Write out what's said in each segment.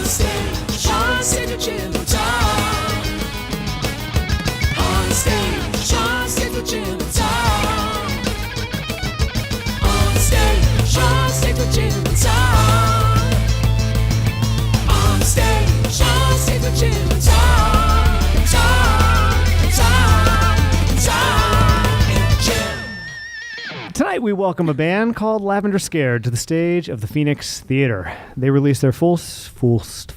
Onstage, Onstage with Jim and Tom. Onstage, Onstage with Jim and Tom. Onstage, Onstage with Jim and Tom. Onstage, Onstage with Jim and Tom. Tom and Jim. Tonight we welcome a band called Lavender Scared to the stage of the Phoenix Theater. They released their Start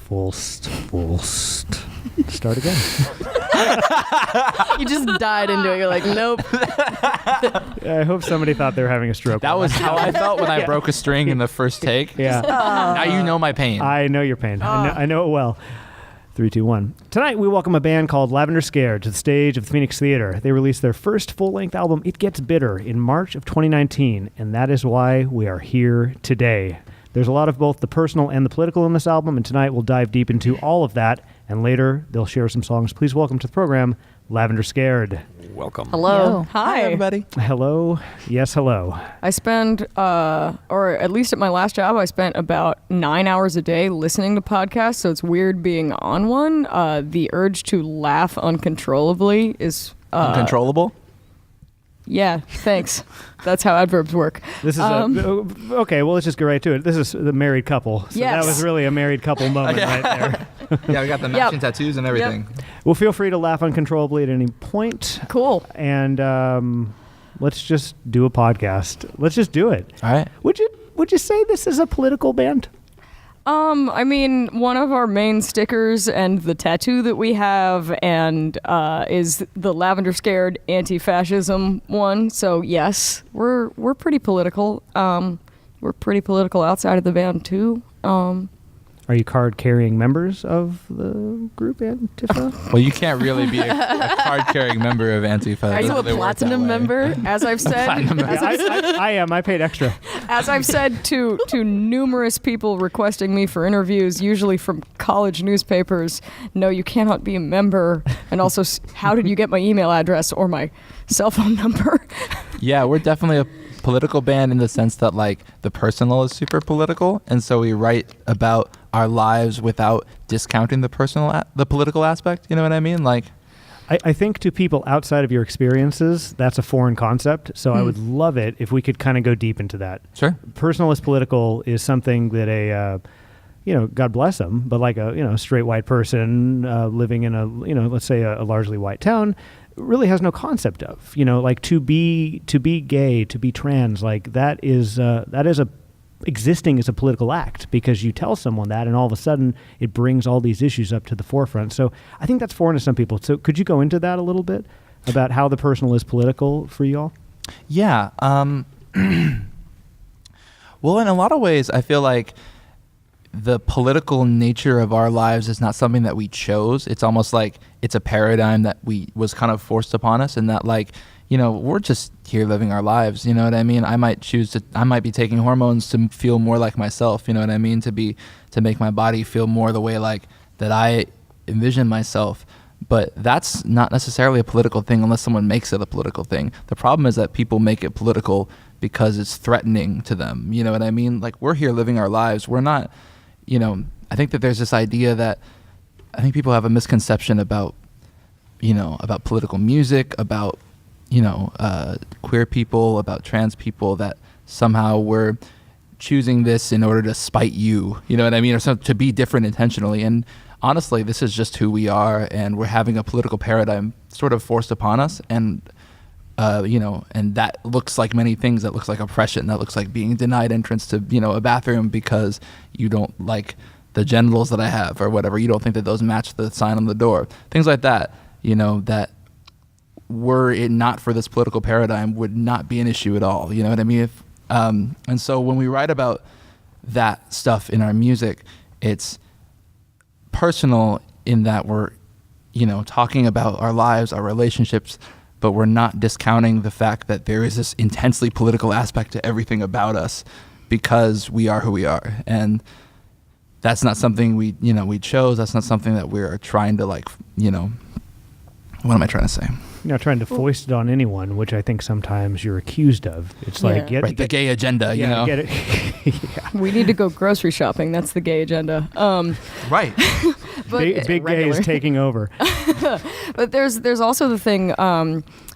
again. You just died into it. You're like, nope. I hope somebody thought they were having a stroke. That was how I felt when I broke a string in the first take. Yeah. Now you know my pain. I know your pain. I know it well. 3, 2, 1. Tonight we welcome a band called Lavender Scared to the stage of the Phoenix Theater. They released their first full-length album, It Gets Bitter, in March of 2019, and that is why we are here today. There's a lot of both the personal and the political in this album, and tonight we'll dive deep into all of that, and later they'll share some songs. Please welcome to the program, Lavender Scared. Welcome. Hello. Yo. Hi, everybody. Hello. Yes, hello. I spend, or at least at my last job, I spent about 9 hours a day listening to podcasts, so it's weird being on one. The urge to laugh uncontrollably is... Uncontrollable? Yeah, thanks. That's how adverbs work. This is okay, well, let's just get right to it. This is the married couple. So Yes. that was really a married couple moment right there. Yeah, we got the matching tattoos and everything. Well, feel free to laugh uncontrollably at any point. Cool. And let's just do a podcast. Let's just do it. All right. Would you say this is a political band? I mean, one of our main stickers and the tattoo that we have and is the Lavender Scared anti-fascism one. So yes, we're pretty political. We're pretty political outside of the band too. Are you card-carrying members of the group Antifa? Well, you can't really be a card-carrying member of Antifa. Are you a They work that platinum way. member? As I've said, I am. I paid extra. as I've said to numerous people requesting me for interviews, usually from college newspapers, no, you cannot be a member. And also, how did you get my email address or my cell phone number? Yeah, we're definitely a political band in the sense that like the personal is super political, and so we write about our lives without discounting the personal, the political aspect. You know what I mean? Like, I think to people outside of your experiences, that's a foreign concept. So I would love it if we could kind of go deep into that. sure. Personal is political is something that a God bless them, but like a straight white person living in a let's say a largely white town really has no concept of like to be gay, to be trans, like that is existing as a political act, because you tell someone that and all of a sudden it brings all these issues up to the forefront. So I think that's foreign to some people. So could you go into that a little bit about how the personal is political for you all? Yeah. Well, in a lot of ways, I feel like the political nature of our lives is not something that we chose. It's almost like it's a paradigm that was kind of forced upon us, and that like, we're just here living our lives. You know what I mean? I might be taking hormones to feel more like myself. You know what I mean? To make my body feel more the way like that I envision myself. But that's not necessarily a political thing unless someone makes it a political thing. The problem is that people make it political because it's threatening to them. You know what I mean? Like, we're here living our lives. We're not, I think that there's this idea that I think people have a misconception about, about political music, about, queer people, about trans people, that somehow we're choosing this in order to spite you, you know what I mean? Or to be different intentionally. And honestly, this is just who we are, and we're having a political paradigm sort of forced upon us. And, and that looks like many things. That looks like oppression. That looks like being denied entrance to, a bathroom because you don't like the genitals that I have or whatever. You don't think that those match the sign on the door. Things like that, that were it not for this political paradigm would not be an issue at all. You know what I mean? And so when we write about that stuff in our music, it's personal in that we're, talking about our lives, our relationships, but we're not discounting the fact that there is this intensely political aspect to everything about us because we are who we are. And that's not something we chose. That's not something that we're trying to what am I trying to say? You're not trying to foist it on anyone, which I think sometimes you're accused of. It's like the gay agenda, get it. We need to go grocery shopping. That's the gay agenda. Right. But Big gay is taking over. But there's also the thing.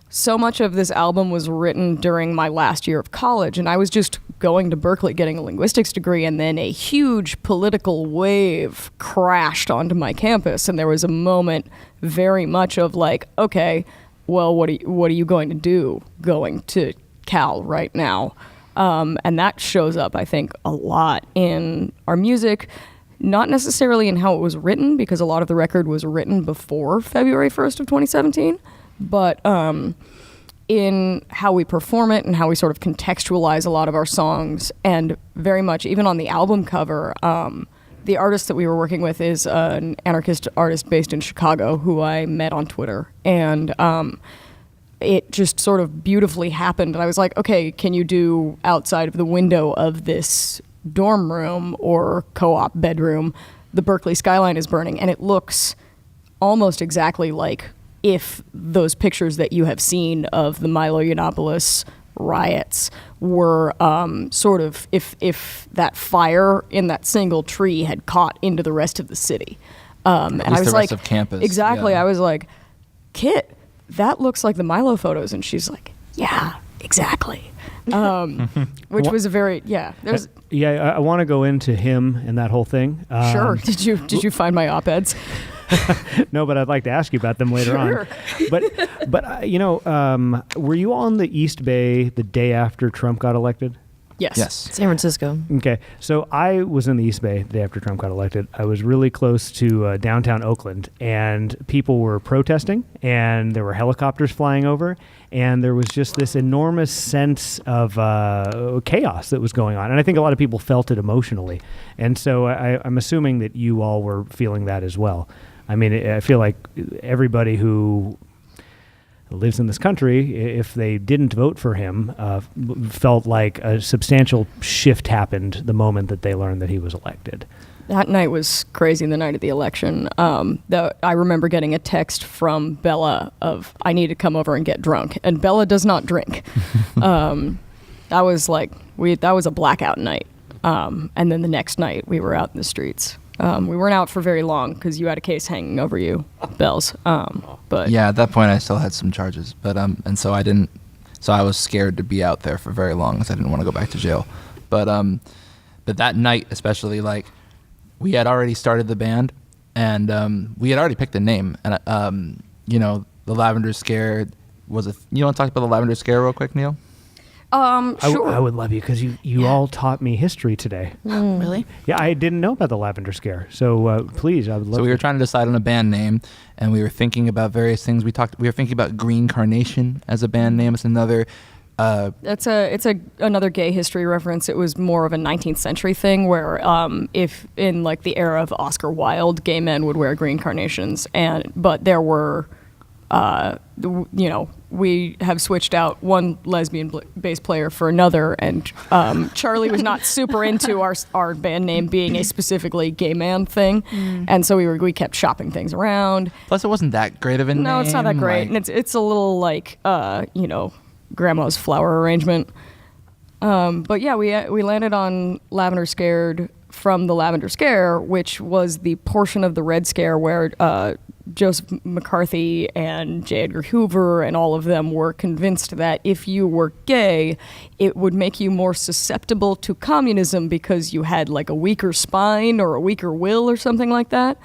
So much of this album was written during my last year of college, and I was just going to Berkeley getting a linguistics degree, and then a huge political wave crashed onto my campus, and there was a moment very much of like, okay, well, what are you going to do going to Cal right now? And that shows up, I think, a lot in our music. Not necessarily in how it was written, because a lot of the record was written before February 1st of 2017, but in how we perform it and how we sort of contextualize a lot of our songs, and very much even on the album cover, the artist that we were working with is an anarchist artist based in Chicago who I met on Twitter, and it just sort of beautifully happened. And I was like, okay, can you do outside of the window of this dorm room or co-op bedroom, the Berkeley skyline is burning, and it looks almost exactly like if those pictures that you have seen of the Milo Yiannopoulos riots were sort of if that fire in that single tree had caught into the rest of the city. And I was the like, rest of campus. Exactly. Yeah. I was like, Kit, that looks like the Milo photos. And she's like, yeah, exactly. Which was a very, there's I want to go into him and that whole thing. Sure. Did you find my op-eds? No, but I'd like to ask you about them later on. But were you on the East Bay the day after Trump got elected? Yes. San Francisco. Okay, so I was in the East Bay the day after Trump got elected. I was really close to downtown Oakland, and people were protesting, and there were helicopters flying over, and there was just this enormous sense of chaos that was going on. And I think a lot of people felt it emotionally. And so I'm assuming that you all were feeling that as well. I mean, I feel like everybody who lives in this country, if they didn't vote for him, felt like a substantial shift happened the moment that they learned that he was elected. That night was crazy, the night of the election. I remember getting a text from Bella of, I need to come over and get drunk. And Bella does not drink. That was a blackout night. And then the next night we were out in the streets. We weren't out for very long because you had a case hanging over you, Bells. But yeah, at that point I still had some charges, but and so I didn't. So I was scared to be out there for very long because I didn't want to go back to jail. But that night especially, like, we had already started the band, and we had already picked a name, and the Lavender Scare was a. You want to talk about the Lavender Scare real quick, Neil? Sure. I would love you because you all taught me history today. Really? Yeah, I didn't know about the Lavender Scare. So please, I would love. So we were trying to decide on a band name, and we were thinking about various things. We were thinking about Green Carnation as a band name. It's another. It's another gay history reference. It was more of a 19th century thing where if in like the era of Oscar Wilde, gay men would wear green carnations, but there were. We have switched out one lesbian bass player for another, and Charlie was not super into our band name being a specifically gay man thing, and so we kept shopping things around. Plus, it wasn't that great of a name. No, it's not that great, and it's a little like grandma's flower arrangement. But yeah, we landed on Lavender Scared from the Lavender Scare, which was the portion of the Red Scare where Joseph McCarthy and J. Edgar Hoover and all of them were convinced that if you were gay, it would make you more susceptible to communism because you had like a weaker spine or a weaker will or something like that.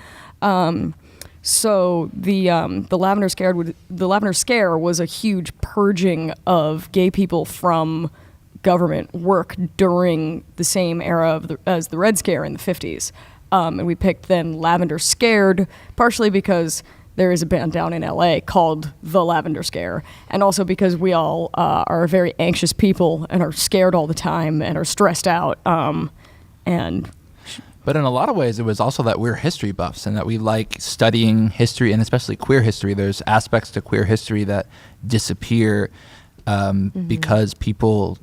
So the Lavender Scare was a huge purging of gay people from government work during the same era as the Red Scare in the 50s. And we picked then Lavender Scared, partially because there is a band down in LA called The Lavender Scare, and also because we all are very anxious people and are scared all the time and are stressed out. But in a lot of ways, it was also that we're history buffs and that we like studying history, and especially queer history. There's aspects to queer history that disappear because people,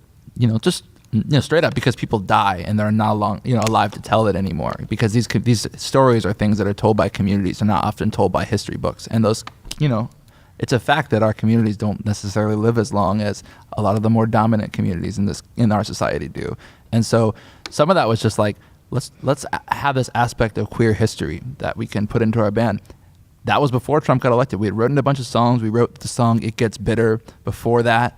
straight up, because people die and they're not alive to tell it anymore. Because these stories are things that are told by communities and not often told by history books. And those, it's a fact that our communities don't necessarily live as long as a lot of the more dominant communities in our society do. And so some of that was just like, let's have this aspect of queer history that we can put into our band. That was before Trump got elected. We had written a bunch of songs. We wrote the song "It Gets Bitter" before that.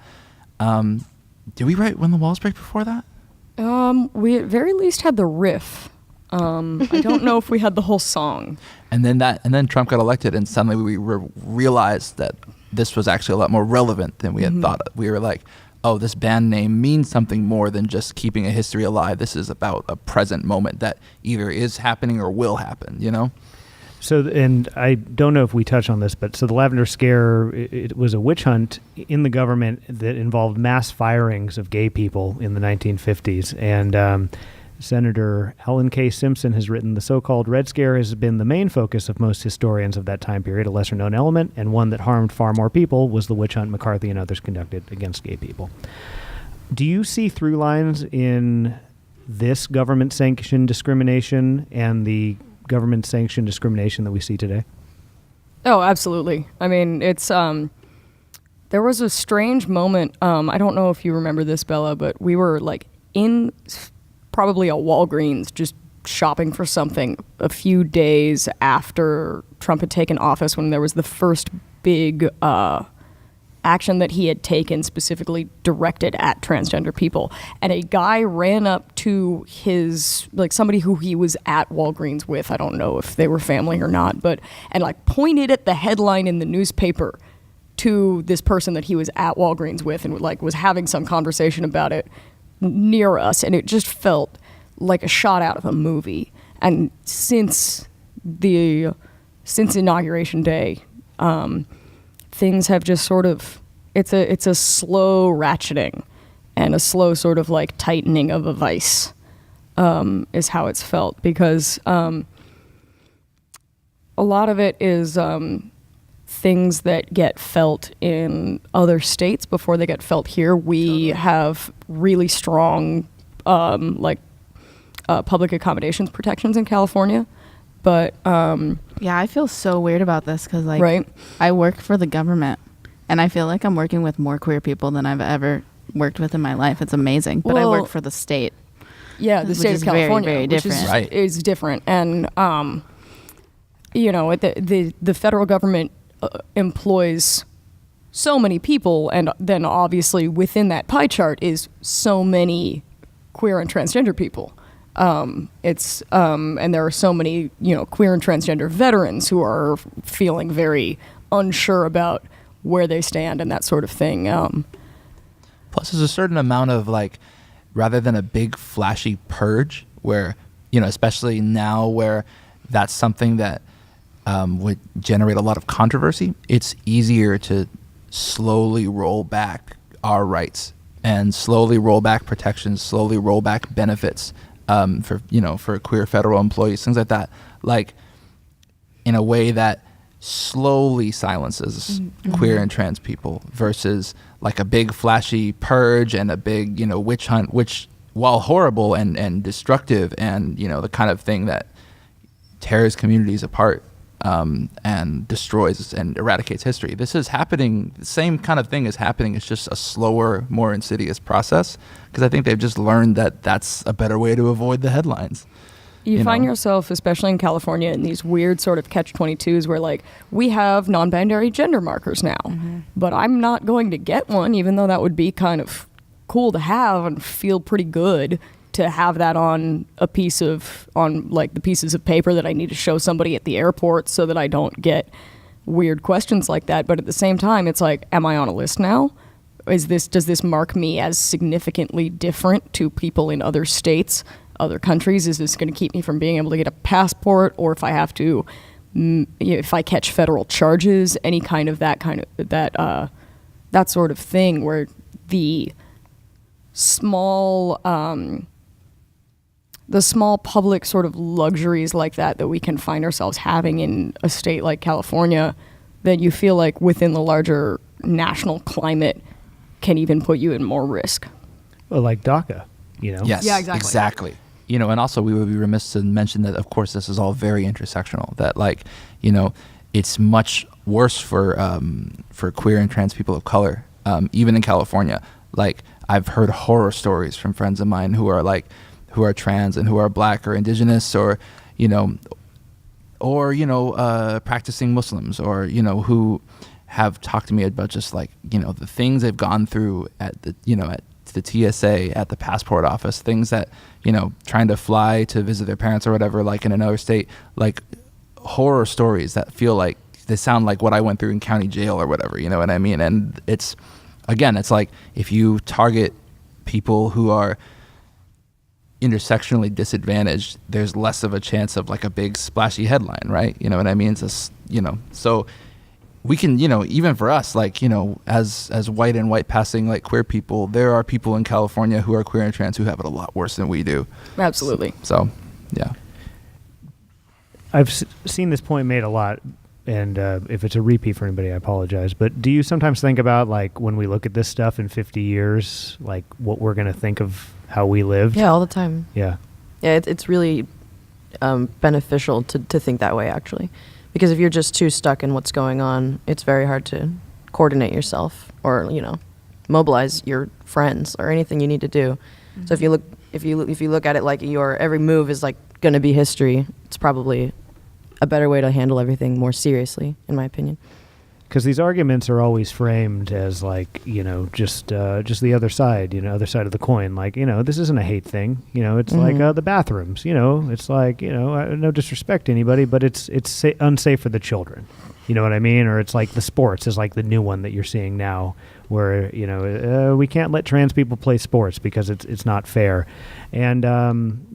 Did we write "When the Walls Break" before that? We at very least had the riff. I don't know if we had the whole song. And then Trump got elected, and suddenly we realized that this was actually a lot more relevant than we had thought. We were like, oh, this band name means something more than just keeping a history alive. This is about a present moment that either is happening or will happen, you know? So, and I don't know if we touch on this, but so the Lavender Scare, it was a witch hunt in the government that involved mass firings of gay people in the 1950s. And Senator Helen K. Simpson has written, the so-called Red Scare has been the main focus of most historians of that time period. A lesser-known element, and one that harmed far more people, was the witch hunt McCarthy and others conducted against gay people. Do you see through lines in this government-sanctioned discrimination and the government-sanctioned discrimination that we see today? Oh, absolutely. I mean, it's there was a strange moment. I don't know if you remember this, Bella, but we were like in probably a Walgreens just shopping for something a few days after Trump had taken office, when there was the first big action that he had taken specifically directed at transgender people. And a guy ran up to his, like, somebody who he was at Walgreens with, I don't know if they were family or not, but, and like pointed at the headline in the newspaper to this person that he was at Walgreens with, and like was having some conversation about it near us. And it just felt like a shot out of a movie. And since Inauguration Day, things have just sort of, it's a slow ratcheting and a slow sort of like tightening of a vice, is how it's felt, because a lot of it is things that get felt in other states before they get felt here. We have really strong public accommodations protections in California. But yeah, I feel so weird about this because, like, right? I work for the government, and I feel like I'm working with more queer people than I've ever worked with in my life. It's amazing. But I work for the state. Yeah, the state of California, very different. Which is different. And you know, the federal government employs so many people, and then obviously within that pie chart is so many queer and transgender people. And there are so many, you know, queer and transgender veterans who are feeling very unsure about where they stand and that sort of thing. Plus, there's a certain amount of, like, rather than a big flashy purge, where, you know, especially now where that's something that would generate a lot of controversy, it's easier to slowly roll back our rights and slowly roll back protections, slowly roll back benefits. For queer federal employees, things like that, like in a way that slowly silences queer and trans people, versus like a big flashy purge and a big, you know, witch hunt, which, while horrible and destructive and, you know, the kind of thing that tears communities apart and destroys and eradicates history. This is happening, the same kind of thing is happening. It's just a slower, more insidious process, because I think they've just learned that that's a better way to avoid the headlines. You find yourself, especially in California, in these weird sort of catch-22s where, like, we have non-binary gender markers now, but I'm not going to get one, even though that would be kind of cool to have and feel pretty good to have that on the pieces of paper that I need to show somebody at the airport so that I don't get weird questions like that. But at the same time, it's like, am I on a list now? Does this mark me as significantly different to people in other states, other countries? Is this going to keep me from being able to get a passport? Or if I have to, if I catch federal charges, any kind of that sort of thing, where the small public sort of luxuries like that we can find ourselves having in a state like California, that you feel like within the larger national climate can even put you in more risk. Well, like DACA, you know? Yes, yeah, exactly. You know, and also we would be remiss to mention that, of course, this is all very intersectional, that, like, you know, it's much worse for queer and trans people of color, even in California. Like, I've heard horror stories from friends of mine who are trans and who are Black or Indigenous, or practicing Muslims, or who have talked to me about just like the things they've gone through at the TSA, at the passport office, things that trying to fly to visit their parents or whatever, like in another state, like horror stories that feel like they sound like what I went through in county jail or whatever, you know what I mean? And it's like if you target people who are intersectionally disadvantaged, there's less of a chance of like a big splashy headline, right? You know what I mean? It's just, so we can, even for us, like, as white and white passing, like queer people, there are people in California who are queer and trans who have it a lot worse than we do. Absolutely. So, yeah. I've seen this point made a lot, and if it's a repeat for anybody, I apologize. But do you sometimes think about, like, when we look at this stuff in 50 years, like, what we're going to think of how we lived? Yeah, all the time. Yeah. Yeah, it's really beneficial to think that way, actually. Because if you're just too stuck in what's going on, it's very hard to coordinate yourself or, mobilize your friends or anything you need to do. Mm-hmm. So if you look at it like your every move is like going to be history, it's probably a better way to handle everything more seriously, in my opinion. Because these arguments are always framed as like, just the other side, other side of the coin. Like, this isn't a hate thing. It's like the bathrooms. It's like, no disrespect to anybody, but it's unsafe for the children. You know what I mean? Or it's like the sports is like the new one that you're seeing now, where we can't let trans people play sports because it's not fair. And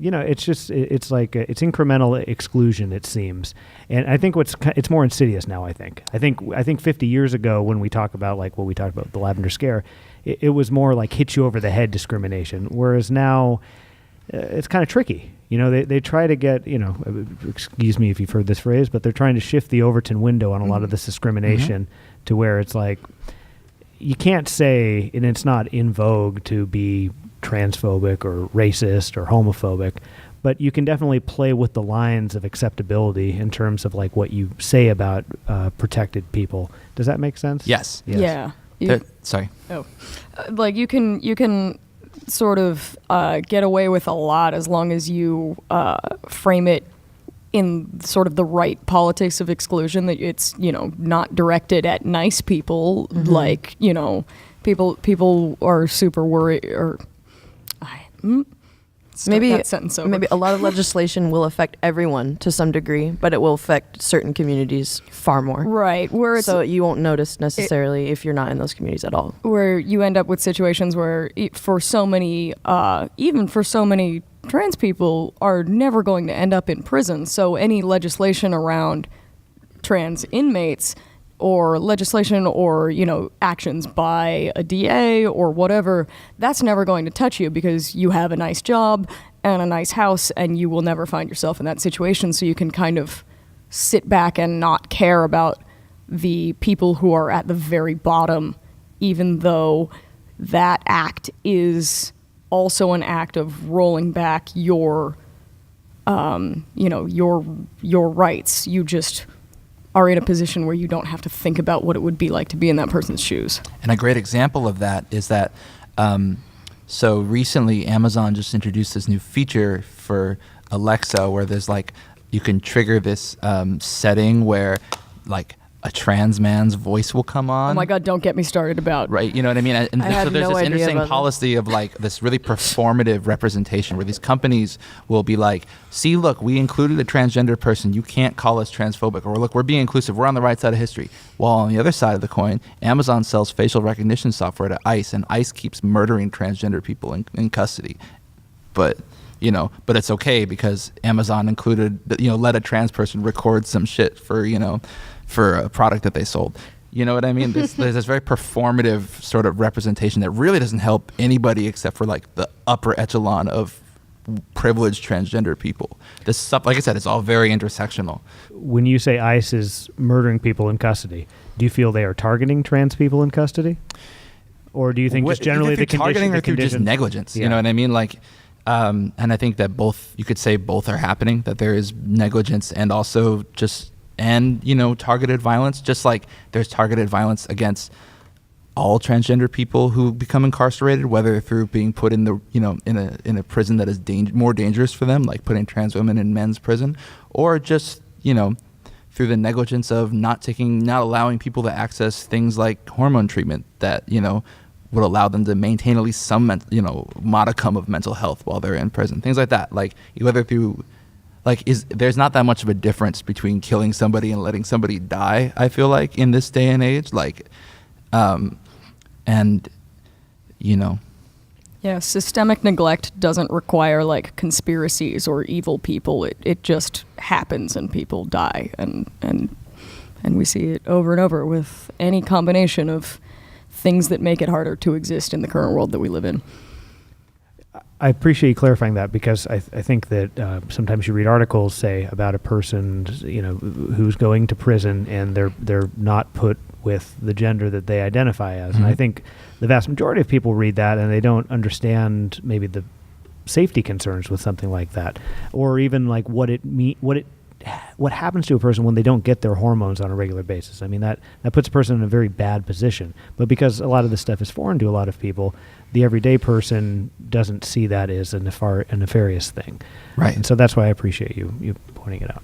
it's just it's like it's incremental exclusion, it seems. And I think it's more insidious now. I think 50 years ago, when we talk about like what we talked about the Lavender Scare, it was more like hit you over the head discrimination, whereas now it's kind of tricky. They try to get, excuse me if you've heard this phrase, but they're trying to shift the Overton window on a lot of this discrimination to where it's like, you can't say, and it's not in vogue to be transphobic or racist or homophobic, but you can definitely play with the lines of acceptability in terms of like what you say about protected people. Does that make sense? Yes. Yeah. Sorry. Oh, like you can sort of get away with a lot as long as you frame it in sort of the right politics of exclusion, that it's not directed at nice people. Like people are super worried, or maybe that sentence over. Maybe a lot of legislation will affect everyone to some degree, but it will affect certain communities far more. Right, where it's, so you won't notice necessarily if you're not in those communities at all. Where you end up with situations where for so many trans people are never going to end up in prison. So any legislation around trans inmates, or legislation, or actions by a DA or whatever, that's never going to touch you because you have a nice job and a nice house, and you will never find yourself in that situation. So you can kind of sit back and not care about the people who are at the very bottom, even though that act is also an act of rolling back your rights. You just are in a position where you don't have to think about what it would be like to be in that person's shoes. And a great example of that is that, so recently Amazon just introduced this new feature for Alexa where there's like, you can trigger this setting where like a trans man's voice will come on. Oh my God, don't get me started about. Right, you know what I mean? And I so there's no this idea interesting about policy of like this really performative representation where these companies will be like, see, look, we included a transgender person. You can't call us transphobic. Or look, we're being inclusive. We're on the right side of history. While on the other side of the coin, Amazon sells facial recognition software to ICE, and ICE keeps murdering transgender people in custody. But it's okay because Amazon included, let a trans person record some shit for a product that they sold. You know what I mean? There's this very performative sort of representation that really doesn't help anybody except for like the upper echelon of privileged transgender people. This stuff, like I said, it's all very intersectional. When you say ICE is murdering people in custody, do you feel they are targeting trans people in custody? Or do you think just generally the targeting or through just negligence? Yeah. You know what I mean? Like, and I think that you could say both are happening, that there is negligence and also just and targeted violence, just like there's targeted violence against all transgender people who become incarcerated, whether through being put in the in a prison that is more dangerous for them, like putting trans women in men's prison, or just through the negligence of not allowing people to access things like hormone treatment that would allow them to maintain at least some modicum of mental health while they're in prison, things like that. Like whether through there's not that much of a difference between killing somebody and letting somebody die, I feel like, in this day and age. Yeah, systemic neglect doesn't require like conspiracies or evil people. It just happens and people die, and we see it over and over with any combination of things that make it harder to exist in the current world that we live in. I appreciate you clarifying that, because I think that sometimes you read articles, say, about a person, who's going to prison and they're not put with the gender that they identify as. Mm-hmm. And I think the vast majority of people read that and they don't understand maybe the safety concerns with something like that, or even like what happens to a person when they don't get their hormones on a regular basis. I mean, that puts a person in a very bad position. But because a lot of this stuff is foreign to a lot of people, the everyday person doesn't see that as a nefarious thing. Right. And so that's why I appreciate you pointing it out.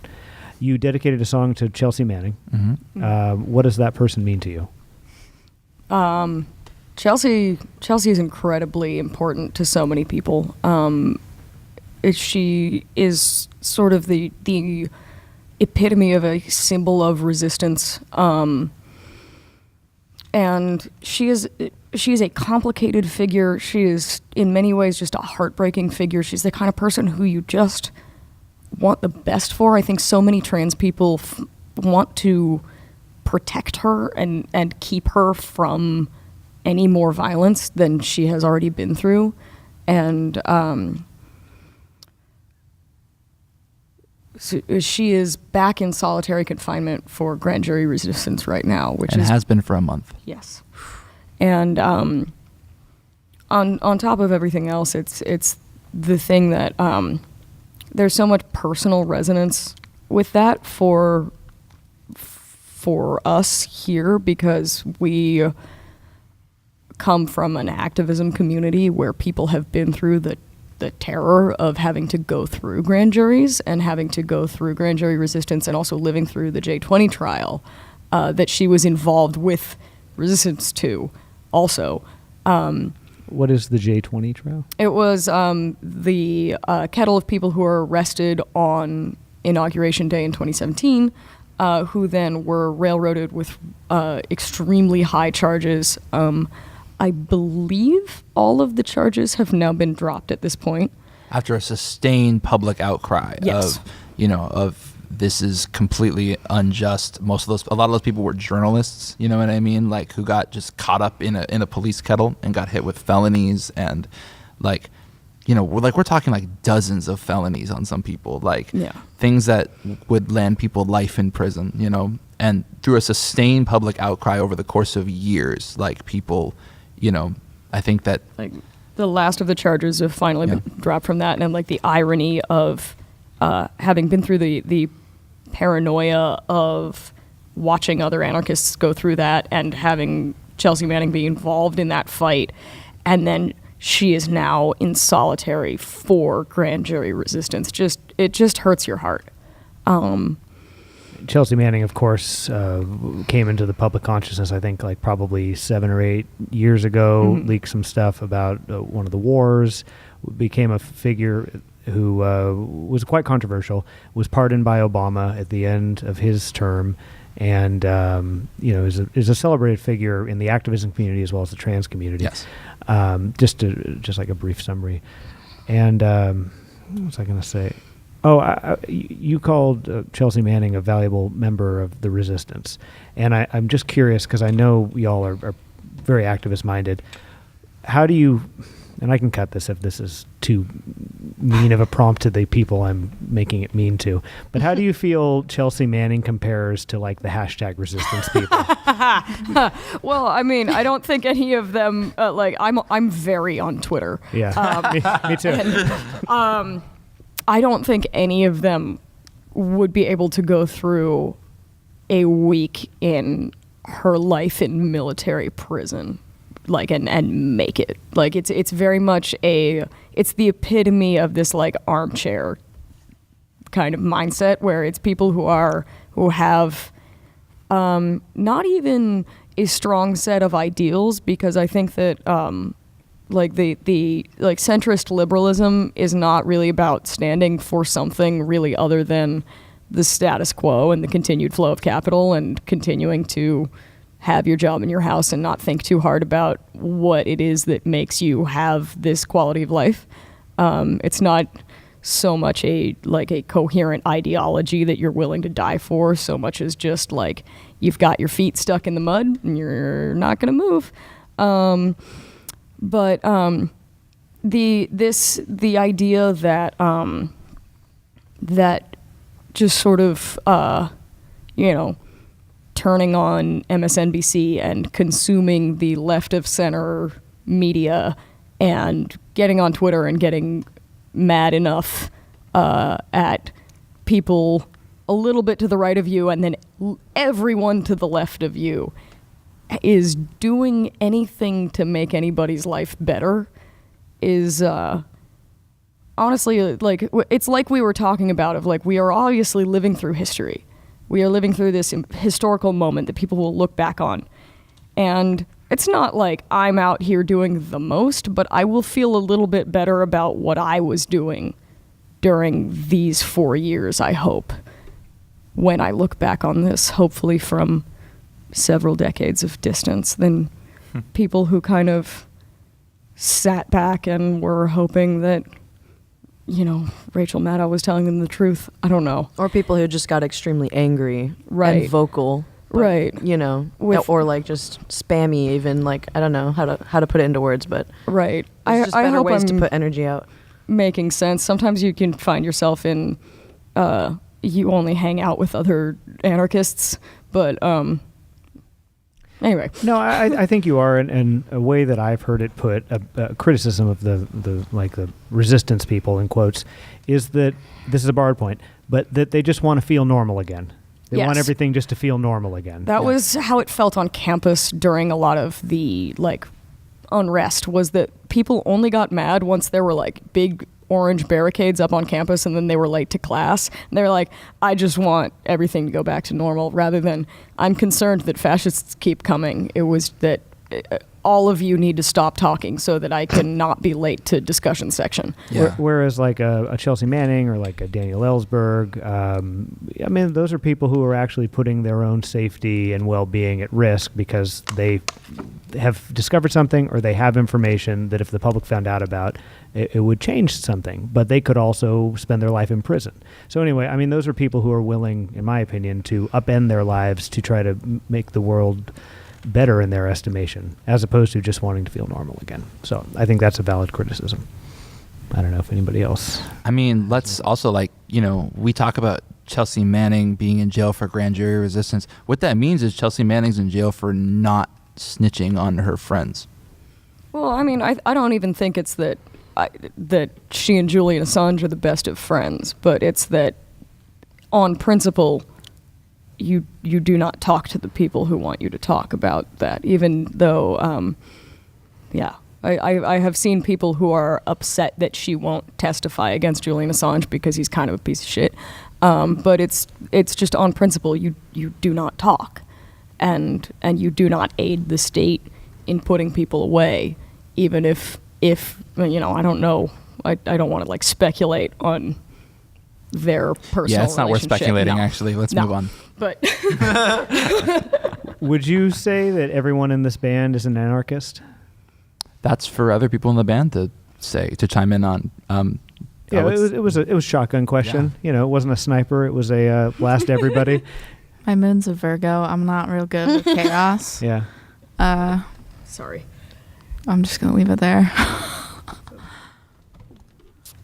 You dedicated a song to Chelsea Manning. Mm-hmm. What does that person mean to you? Chelsea is incredibly important to so many people. She is sort of the epitome of a symbol of resistance, and she is a complicated figure. She is in many ways just a heartbreaking figure. She's the kind of person who you just want the best for. I think so many trans people want to protect her and keep her from any more violence than she has already been through, and so she is back in solitary confinement for grand jury resistance right now, which has been for a month. Yes, and on top of everything else, it's the thing that there's so much personal resonance with that for us here, because we come from an activism community where people have been through the terror of having to go through grand juries and having to go through grand jury resistance, and also living through the J20 trial that she was involved with resistance to also. What is the J20 trial? It was the kettle of people who were arrested on Inauguration Day in 2017, who then were railroaded with extremely high charges. I believe all of the charges have now been dropped at this point. After a sustained public outcry Yes. of this is completely unjust. A lot of those people were journalists, you know what I mean? Like, who got just caught up in a police kettle and got hit with felonies, and we're talking like dozens of felonies on some people, things that would land people life in prison, and through a sustained public outcry over the course of years, like people, I think that Like the last of the charges have finally been dropped from that, and like the irony of having been through the paranoia of watching other anarchists go through that, and having Chelsea Manning be involved in that fight, and then she is now in solitary for grand jury resistance. It just hurts your heart. Chelsea Manning, of course, came into the public consciousness, I think, like probably 7 or 8 years ago, leaked some stuff about one of the wars, became a figure who was quite controversial, was pardoned by Obama at the end of his term, and is a celebrated figure in the activism community as well as the trans community. Yes. Just like a brief summary. And what was I going to say? Oh, you called Chelsea Manning a valuable member of the resistance. And I'm just curious, because I know y'all are very activist-minded. How do you, and I can cut this if this is too mean of a prompt to the people I'm making it mean to, but how do you feel Chelsea Manning compares to like the hashtag resistance people? Well, I mean, I don't think any of them, I'm very on Twitter. Yeah, me too. And, I don't think any of them would be able to go through a week in her life in military prison, like, and make it. Like, it's very much it's the epitome of this, like, armchair kind of mindset, where it's people who have not even a strong set of ideals, because I think that like the like centrist liberalism is not really about standing for something really other than the status quo and the continued flow of capital and continuing to have your job in your house and not think too hard about what it is that makes you have this quality of life. It's not so much a coherent ideology that you're willing to die for, so much as just like you've got your feet stuck in the mud and you're not going to move. But the idea that that just sort of turning on MSNBC and consuming the left of center media and getting on Twitter and getting mad enough at people a little bit to the right of you and then everyone to the left of you is doing anything to make anybody's life better is honestly, like, it's like we were talking about, of like, we are obviously living through history. We are living through this historical moment that people will look back on. And it's not like I'm out here doing the most, but I will feel a little bit better about what I was doing during these 4 years, I hope, when I look back on this, hopefully from several decades of distance, than people who kind of sat back and were hoping that, Rachel Maddow was telling them the truth. I don't know. Or people who just got extremely angry Right. and vocal. But, Right. Or like just spammy, even, like, I don't know how to put it into words, but Right. there's just better hope ways I'm to put energy out. making sense. Sometimes you can find yourself in, you only hang out with other anarchists, but anyway. No, I think you are, and a way that I've heard it put, a criticism of the resistance people, in quotes, is that, this is a borrowed point, but that they just want to feel normal again. They Yes. want everything just to feel normal again. That was how it felt on campus during a lot of the, like, unrest, was that people only got mad once there were, like, big orange barricades up on campus and then they were late to class. And they were like, I just want everything to go back to normal, rather than, I'm concerned that fascists keep coming. It was that all of you need to stop talking so that I can not be late to discussion section. Yeah. Whereas like a Chelsea Manning or like a Daniel Ellsberg, I mean, those are people who are actually putting their own safety and well-being at risk because they have discovered something or they have information that if the public found out about, it would change something. But they could also spend their life in prison. So anyway, I mean, those are people who are willing, in my opinion, to upend their lives to try to make the world better in their estimation, as opposed to just wanting to feel normal again. So I think that's a valid criticism. I don't know if anybody else. I mean, let's also, like, we talk about Chelsea Manning being in jail for grand jury resistance. What that means is Chelsea Manning's in jail for not snitching on her friends. Well, I mean, I don't even think it's that that she and Julian Assange are the best of friends, but it's that on principle, you do not talk to the people who want you to talk about that, even though, I have seen people who are upset that she won't testify against Julian Assange because he's kind of a piece of shit. But it's just on principle, you do not talk, and you do not aid the state in putting people away, even if I don't know, I don't want to like speculate on their personal. Yeah, it's not worth relationship. speculating. No. Actually, let's No. move on. But Would you say that everyone in this band is an anarchist? That's for other people in the band to say, to chime in on. Yeah, it was a shotgun question. Yeah. It wasn't a sniper. It was a blast everybody. My moon's a Virgo. I'm not real good with chaos. Yeah. sorry. I'm just going to leave it there.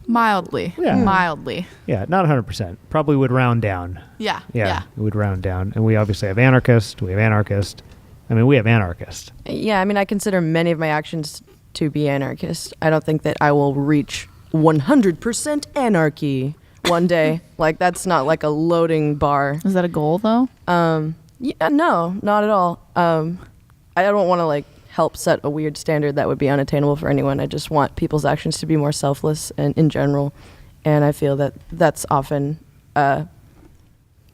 Mildly. Yeah. Mildly. Yeah, not 100%. Probably would round down. Yeah. Yeah, it would round down. And we obviously have anarchist. We have anarchist. I mean, we have anarchist. Yeah, I mean, I consider many of my actions to be anarchist. I don't think that I will reach 100% anarchy one day. Like, that's not like a loading bar. Is that a goal though? Yeah, no, not at all. I don't want to like help set a weird standard that would be unattainable for anyone. I just want people's actions to be more selfless and in general. And I feel that that's often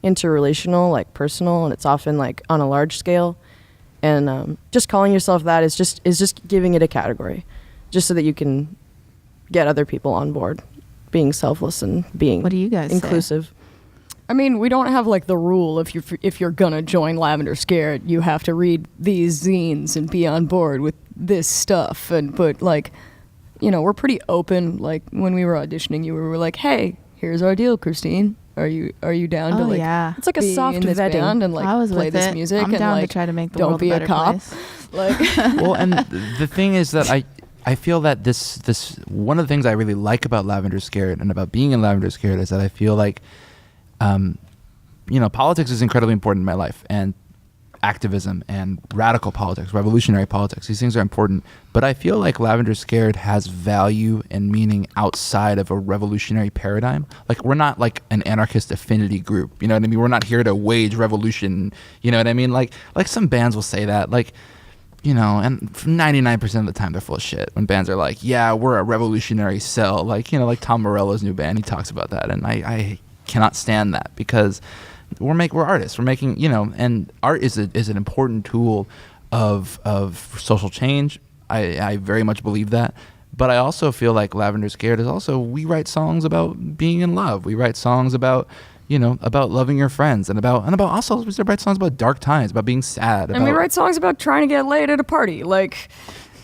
interrelational, like personal, and it's often like on a large scale. And just calling yourself that is just giving it a category, just so that you can get other people on board, being selfless and being What do you guys say? inclusive. I mean, we don't have like the rule if you're gonna join Lavender Scared, you have to read these zines and be on board with this stuff. But like, you know, we're pretty open. Like when we were auditioning, we were like, "Hey, here's our deal, Christine. Are you down to Oh, like yeah. It's like a be soft in this vetting. band and I like was play with this it. music I'm and down like to try to make the don't world be a a better cop." place. Like, Well, and the thing is that I feel that this one of the things I really like about Lavender Scared and about being in Lavender Scared is that I feel like, you know, politics is incredibly important in my life, and activism and radical politics, revolutionary politics. These things are important, but I feel like Lavender Scared has value and meaning outside of a revolutionary paradigm. Like, we're not like an anarchist affinity group, you know what I mean? We're not here to wage revolution, you know what I mean? Like some bands will say that, like, you know, and 99% of the time they're full of shit when bands are like, yeah, we're a revolutionary cell. Like, you know, like Tom Morello's new band, he talks about that, and I cannot stand that, because we're artists. We're making, you know, and art is an important tool of social change. I very much believe that. But I also feel like Lavender Scared is also, we write songs about being in love. We write songs about, you know, about loving your friends, and about also we write songs about dark times, about being sad. and we write songs about trying to get laid at a party. Like,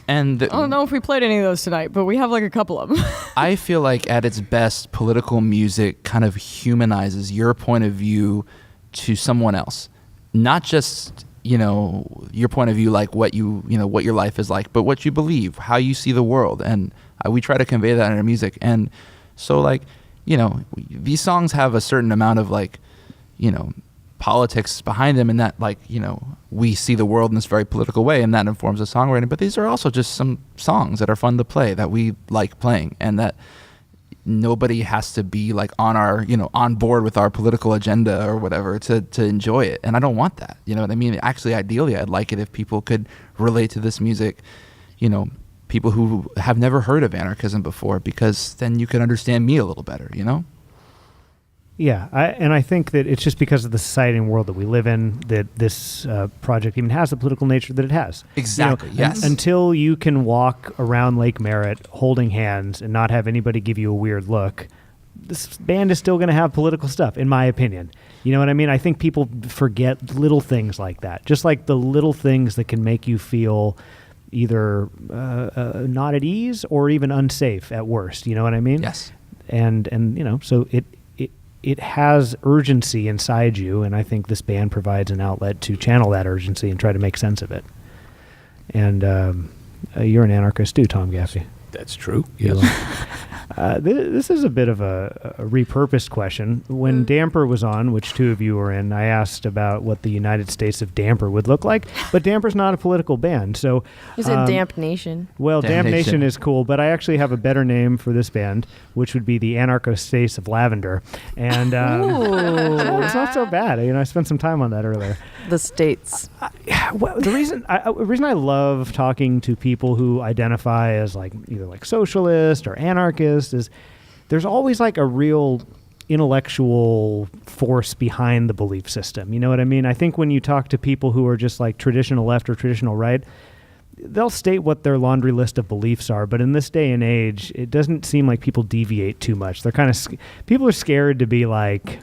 And I don't know if we played any of those tonight, but we have like a couple of them. I feel like at its best, political music kind of humanizes your point of view to someone else. Not just, you know, your point of view, like what you know, what your life is like, but what you believe, how you see the world. And we try to convey that in our music. And so, like, you know, these songs have a certain amount of, like, you know, politics behind them, and that, like, you know, we see the world in this very political way, and that informs the songwriting. But these are also just some songs that are fun to play, that we like playing, and that nobody has to be like on our, you know, on board with our political agenda or whatever to enjoy it. And I don't want that, you know what I mean? Actually, ideally, I'd like it if people could relate to this music, you know, people who have never heard of anarchism before, because then you can understand me a little better, you know? Yeah, I think that it's just because of the society and world that we live in that this project even has the political nature that it has. Exactly, yes. Until you can walk around Lake Merritt holding hands and not have anybody give you a weird look, this band is still going to have political stuff, in my opinion. You know what I mean? I think people forget little things like that, just like the little things that can make you feel either not at ease or even unsafe at worst. You know what I mean? Yes. And you know, so it has urgency inside you, and I think this band provides an outlet to channel that urgency and try to make sense of it. And you're an anarchist too, Tom Gaffey. That's true. You Yes. This is a bit of a repurposed question. When Damper was on, which two of you were in, I asked about what the United States of Damper would look like, but Damper's not a political band. So You said Damp Nation. well, Damnation. Damnation is cool, but I actually have a better name for this band, which would be the Anarcho-States of Lavender. And it's not so bad. You know, I spent some time on that earlier. The States. Well, the reason I love talking to people who identify as like either like socialist or anarchist is there's always like a real intellectual force behind the belief system. You know what I mean? I think when you talk to people who are just like traditional left or traditional right, they'll state what their laundry list of beliefs are, but in this day and age, it doesn't seem like people deviate too much. They're kind of people are scared to be like,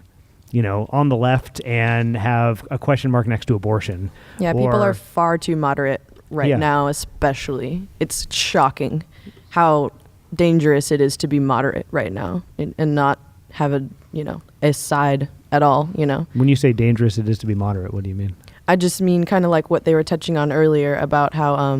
you know, on the left and have a question mark next to abortion. Yeah, people Or- are far too moderate right now, especially. It's shocking how dangerous it is to be moderate right now and not have a side at all, you know. When you say dangerous it is to be moderate, what do you mean? I just mean kind of like what they were touching on earlier about how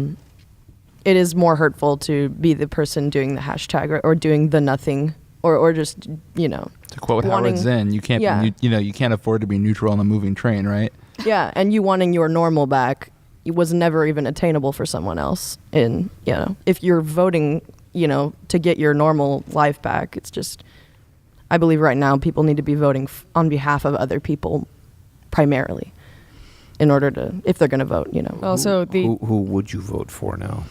it is more hurtful to be the person doing the hashtag or doing the nothing or just, you know. To quote Howard Zinn, you can't you can't afford to be neutral on a moving train, right? Yeah, and you wanting your normal back was never even attainable for someone else. And, you know, if you're voting, you know, to get your normal life back, it's just, I believe right now people need to be voting on behalf of other people primarily in order to, if they're going to vote, Also, Who would you vote for now?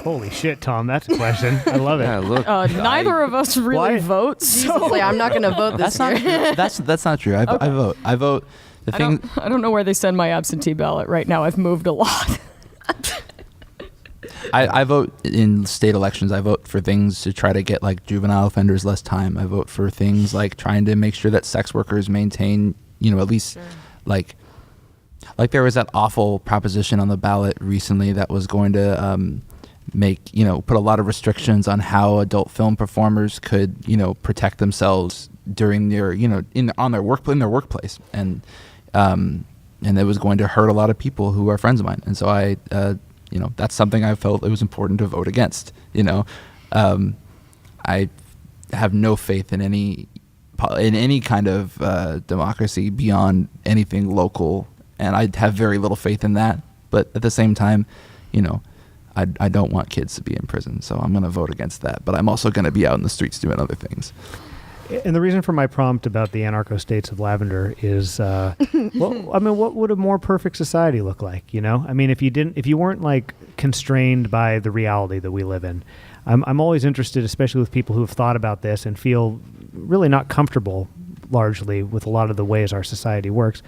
Holy shit, Tom, that's a question. I love it. Yeah, look. neither of us really Why- vote, so Like, I'm not going to vote this That's year. not true. That's not true. I vote. I vote. The thing. I don't know where they send my absentee ballot right now. I've moved a lot. I vote in state elections. I vote for things to try to get like juvenile offenders less time. I vote for things like trying to make sure that sex workers maintain, at least like there was that awful proposition on the ballot recently that was going to put a lot of restrictions on how adult film performers could, protect themselves during their, in their workplace, and it was going to hurt a lot of people who are friends of mine, and so I that's something I felt it was important to vote against. I have no faith in any kind of democracy beyond anything local, and I have very little faith in that. But at the same time, I don't want kids to be in prison, so I'm going to vote against that. But I'm also going to be out in the streets doing other things. And the reason for my prompt about the anarcho states of Lavender is, what would a more perfect society look like? If you weren't like constrained by the reality that we live in. I'm always interested, especially with people who have thought about this and feel really not comfortable, largely, with a lot of the ways our society works.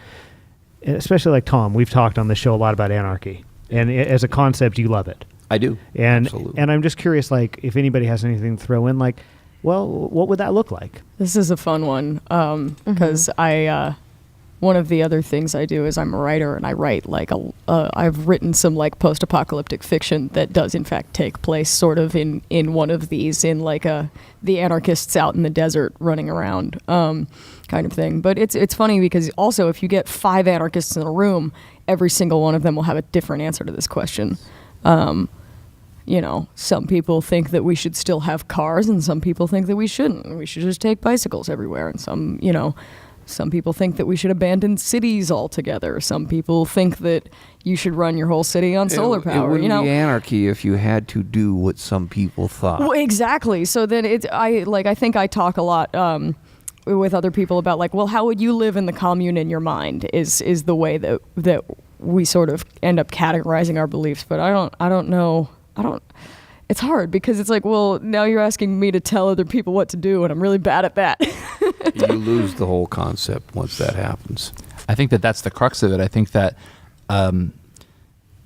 Especially like Tom, we've talked on the show a lot about anarchy, and as a concept, you love it. I do. Absolutely. And I'm just curious, like, if anybody has anything to throw in, like, well, what would that look like? This is a fun one because one of the other things I do is I'm a writer, and I write like I've written some like post-apocalyptic fiction that does in fact take place sort of in one of these, in like the anarchists out in the desert running around kind of thing. But it's funny because also if you get 5 anarchists in a room, every single one of them will have a different answer to this question. Some people think that we should still have cars, and some people think that we shouldn't. We should just take bicycles everywhere. And some people think that we should abandon cities altogether. Some people think that you should run your whole city on solar power. It wouldn't be anarchy if you had to do what some people thought. Well, exactly. So then I think I talk a lot with other people about like, well, how would you live in the commune in your mind is the way that we sort of end up categorizing our beliefs. But I don't know. It's hard because it's like, well, now you're asking me to tell other people what to do, and I'm really bad at that. You lose the whole concept once that happens. I think that that's the crux of it. I think that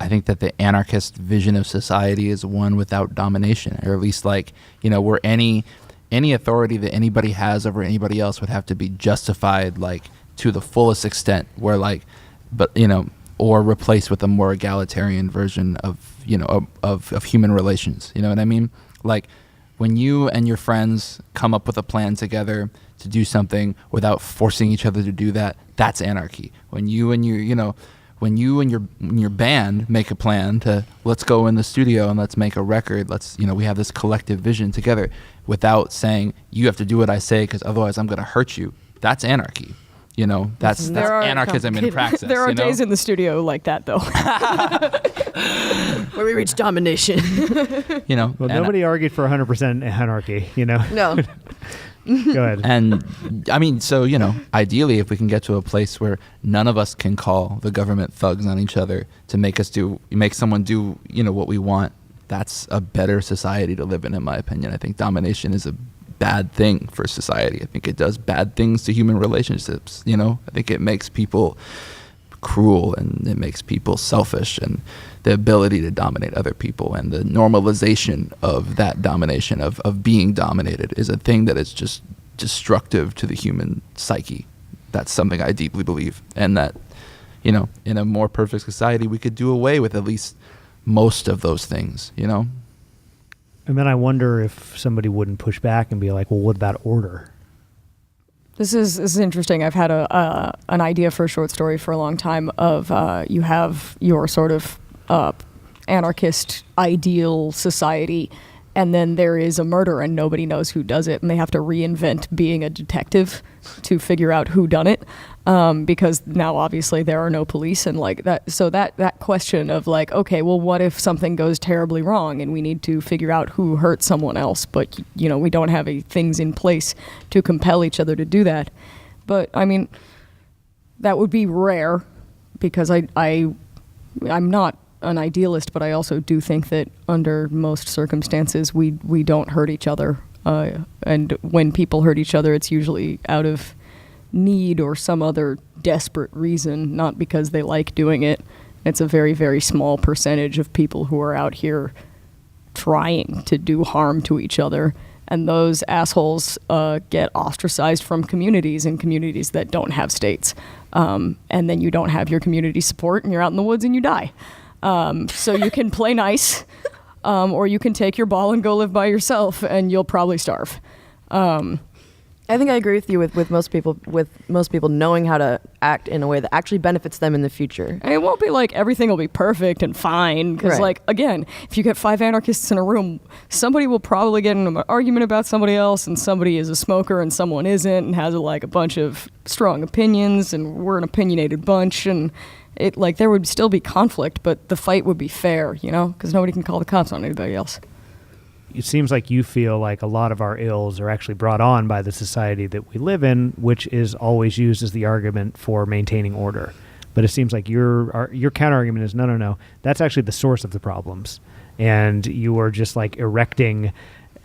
the anarchist vision of society is one without domination, or at least like, where any authority that anybody has over anybody else would have to be justified like to the fullest extent, where like, or replaced with a more egalitarian version of of human relations. You know what I mean? Like when you and your friends come up with a plan together to do something without forcing each other to do that, that's anarchy. When you and your band make a plan to let's go in the studio and let's make a record, we have this collective vision together without saying you have to do what I say because otherwise I'm going to hurt you. That's anarchy. That's anarchism in practice. There are days in the studio like that, though, Where we reach domination. Well, nobody argued for 100% anarchy, No. Go ahead. And I mean, so, ideally, if we can get to a place where none of us can call the government thugs on each other to make someone do, what we want, that's a better society to live in my opinion. I think domination is a bad thing for society. I think it does bad things to human relationships. I think it makes people cruel and it makes people selfish, and the ability to dominate other people and the normalization of that domination of being dominated is a thing that is just destructive to the human psyche. That's something I deeply believe, and that in a more perfect society we could do away with at least most of those things. And then I wonder if somebody wouldn't push back and be like, well, what about order? This is interesting. I've had an idea for a short story for a long time of you have your sort of anarchist ideal society, and then there is a murder and nobody knows who does it, and they have to reinvent being a detective to figure out who done it, because now obviously there are no police, and like that. So that question of like, okay, well, what if something goes terribly wrong and we need to figure out who hurt someone else, but we don't have things in place to compel each other to do that. But I mean, that would be rare, because I'm not an idealist, but I also do think that under most circumstances we don't hurt each other, and when people hurt each other, it's usually out of need or some other desperate reason, not because they like doing it. It's a very, very small percentage of people who are out here trying to do harm to each other, and those assholes get ostracized from communities, and communities that don't have states, and then you don't have your community support, and you're out in the woods and you die. So you can play nice, or you can take your ball and go live by yourself, and you'll probably starve. I think I agree with you with most people knowing how to act in a way that actually benefits them in the future. And it won't be like everything will be perfect and fine, because Right. like, again, if you get 5 anarchists in a room, somebody will probably get in an argument about somebody else, and somebody is a smoker and someone isn't, and has like a bunch of strong opinions, and we're an opinionated bunch, and it like there would still be conflict, but the fight would be fair, because nobody can call the cops on anybody else. It seems like you feel like a lot of our ills are actually brought on by the society that we live in, which is always used as the argument for maintaining order. But it seems like your counter-argument is, no, that's actually the source of the problems. And you are just like erecting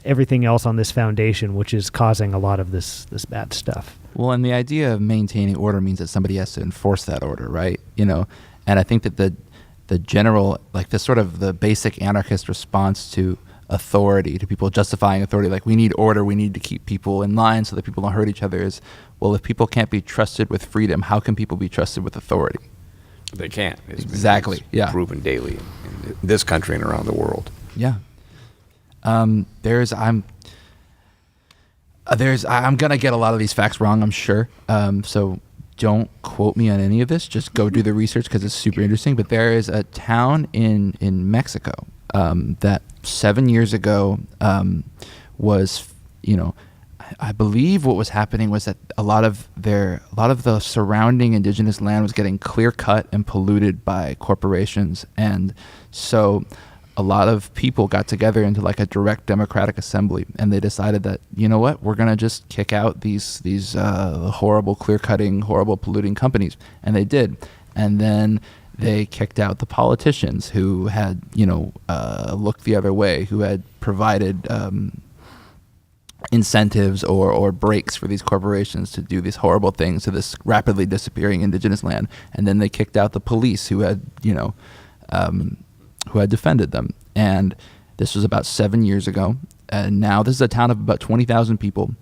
everything else on this foundation, which is causing a lot of this bad stuff. Well, and the idea of maintaining order means that somebody has to enforce that order, right? And I think that the general, like the sort of the basic anarchist response to authority, to people justifying authority, like we need order, we need to keep people in line so that people don't hurt each other, is, well, if people can't be trusted with freedom, how can people be trusted with authority? They can't. Exactly. It's proven daily in this country and around the world. Yeah. I'm gonna get a lot of these facts wrong, I'm sure. So don't quote me on any of this. Just go do the research, because it's super interesting. But there is a town in Mexico that 7 years ago was, I believe what was happening was that a lot of the surrounding indigenous land was getting clear cut and polluted by corporations, and so a lot of people got together into like a direct democratic assembly, and they decided that, we're gonna just kick out these horrible clear-cutting, horrible polluting companies, and they did. And then they kicked out the politicians who had looked the other way, who had provided incentives or breaks for these corporations to do these horrible things to this rapidly disappearing indigenous land. And then they kicked out the police who had defended them. And this was about 7 years ago. And now this is a town of about 20,000 people.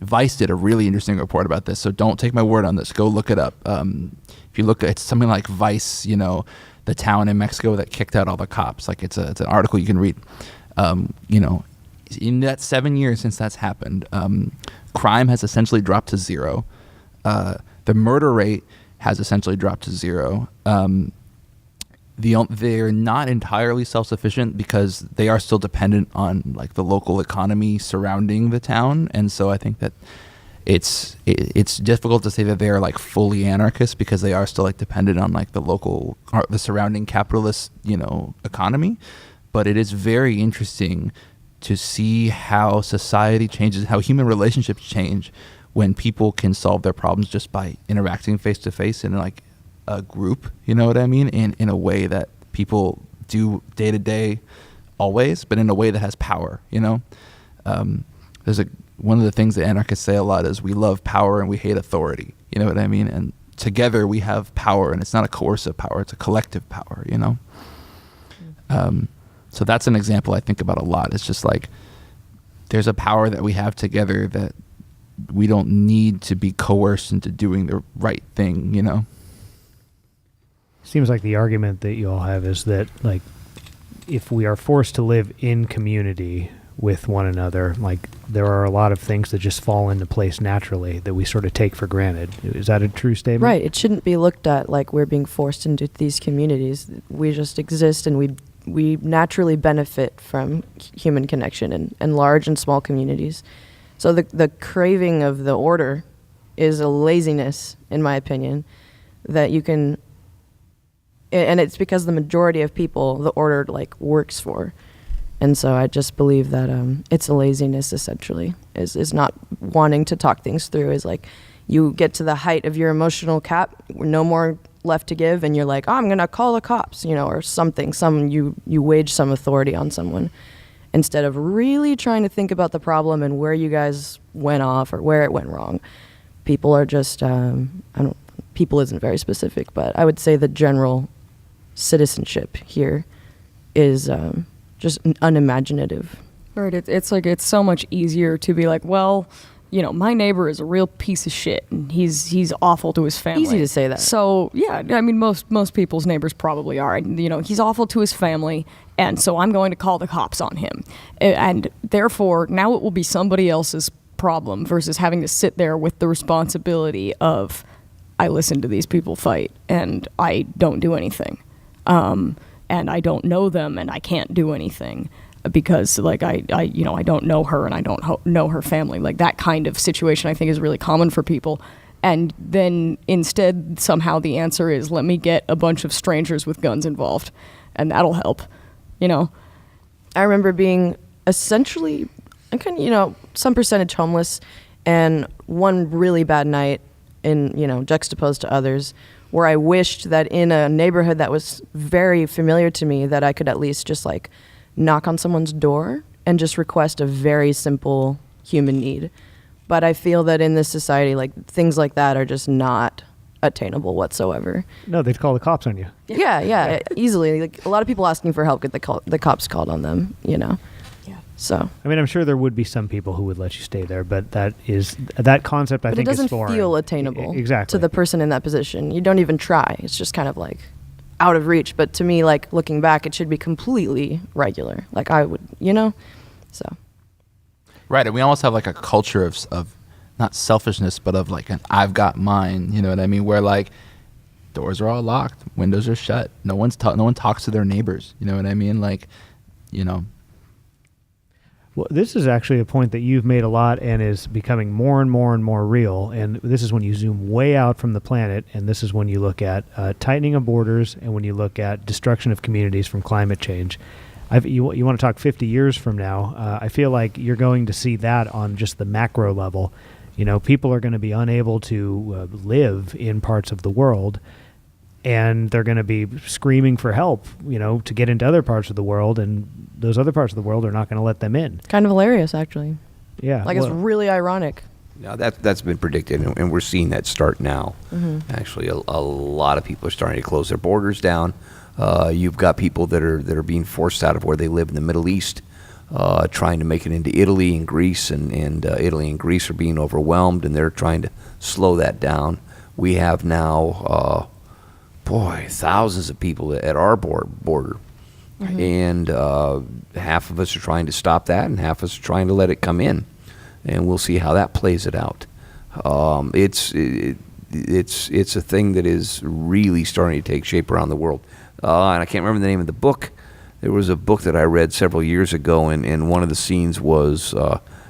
Vice did a really interesting report about this, so don't take my word on this. Go look it up. If you look at it's something like Vice, the town in Mexico that kicked out all the cops. Like it's an article you can read. In that 7 years since that's happened, crime has essentially dropped to zero. The murder rate has essentially dropped to zero. They're not entirely self-sufficient because they are still dependent on like the local economy surrounding the town, and so I think that it's difficult to say that they are like fully anarchist, because they are still like dependent on like the surrounding capitalist economy. But it is very interesting to see how society changes, how human relationships change when people can solve their problems just by interacting face to face in like a group, you know what I mean? In a way that people do day to day always, but in a way that has power, There's one of the things that anarchists say a lot is we love power and we hate authority, you know what I mean? And together we have power, and it's not a coercive power, it's a collective power, So that's an example I think about a lot. It's just like there's a power that we have together that we don't need to be coerced into doing the right thing, Seems like the argument that you all have is that, like, if we are forced to live in community with one another, like, there are a lot of things that just fall into place naturally that we sort of take for granted. Is that a true statement? Right. It shouldn't be looked at like we're being forced into these communities. We just exist, and we naturally benefit from human connection in large and small communities. So the craving of the order is a laziness, in my opinion, that you can, and it's because the majority of people the order like works for. And so I just believe that it's a laziness, essentially, is not wanting to talk things through. Is like you get to the height of your emotional cap, no more left to give, and you're like, oh, I'm going to call the cops, or something. You wage some authority on someone instead of really trying to think about the problem and where you guys went off or where it went wrong. People are just, people isn't very specific, but I would say the general citizenship here is just unimaginative. Right. It's like it's so much easier to be like, well, my neighbor is a real piece of shit, and he's awful to his family. Easy to say that. So yeah, I mean most people's neighbors probably are. And, he's awful to his family, and so I'm going to call the cops on him, and therefore now it will be somebody else's problem versus having to sit there with the responsibility of I listen to these people fight and I don't do anything. And I don't know them, and I can't do anything because, like, I don't know her, and I don't know her family. Like, that kind of situation, I think, is really common for people. And then instead, somehow the answer is, let me get a bunch of strangers with guns involved, and that'll help. I remember being essentially, some percentage homeless, and one really bad night juxtaposed to others, where I wished that in a neighborhood that was very familiar to me that I could at least just like knock on someone's door and just request a very simple human need. But I feel that in this society, like things like that are just not attainable whatsoever. No, they'd call the cops on you. Yeah, easily. Like a lot of people asking for help get the cops called on them, Yeah. So. I mean, I'm sure there would be some people who would let you stay there, but that concept I think is foreign. But it doesn't feel attainable exactly to the person in that position. You don't even try. It's just kind of like out of reach. But to me, like looking back, it should be completely regular. Like I would, so. Right, and we almost have like a culture of not selfishness, but of like an I've got mine. You know what I mean? Where like doors are all locked, windows are shut. No one talks to their neighbors. You know what I mean? Like, Well, this is actually a point that you've made a lot and is becoming more and more and more real. And this is when you zoom way out from the planet, and this is when you look at tightening of borders and when you look at destruction of communities from climate change. You want to talk 50 years from now, I feel like you're going to see that on just the macro level. People are going to be unable to live in parts of the world, and they're going to be screaming for help, to get into other parts of the world, and those other parts of the world are not going to let them in. Kind of hilarious, actually. Yeah. Like, it's really ironic. Now that's been predicted, and we're seeing that start now. Mm-hmm. Actually, a lot of people are starting to close their borders down. You've got people that are being forced out of where they live in the Middle East, trying to make it into Italy and Greece, and Italy and Greece are being overwhelmed, and they're trying to slow that down. We have now... thousands of people at our border. Mm-hmm. And half of us are trying to stop that, and half of us are trying to let it come in. And we'll see how that plays it out. It's a thing that is really starting to take shape around the world. And I can't remember the name of the book. There was a book that I read several years ago, and one of the scenes was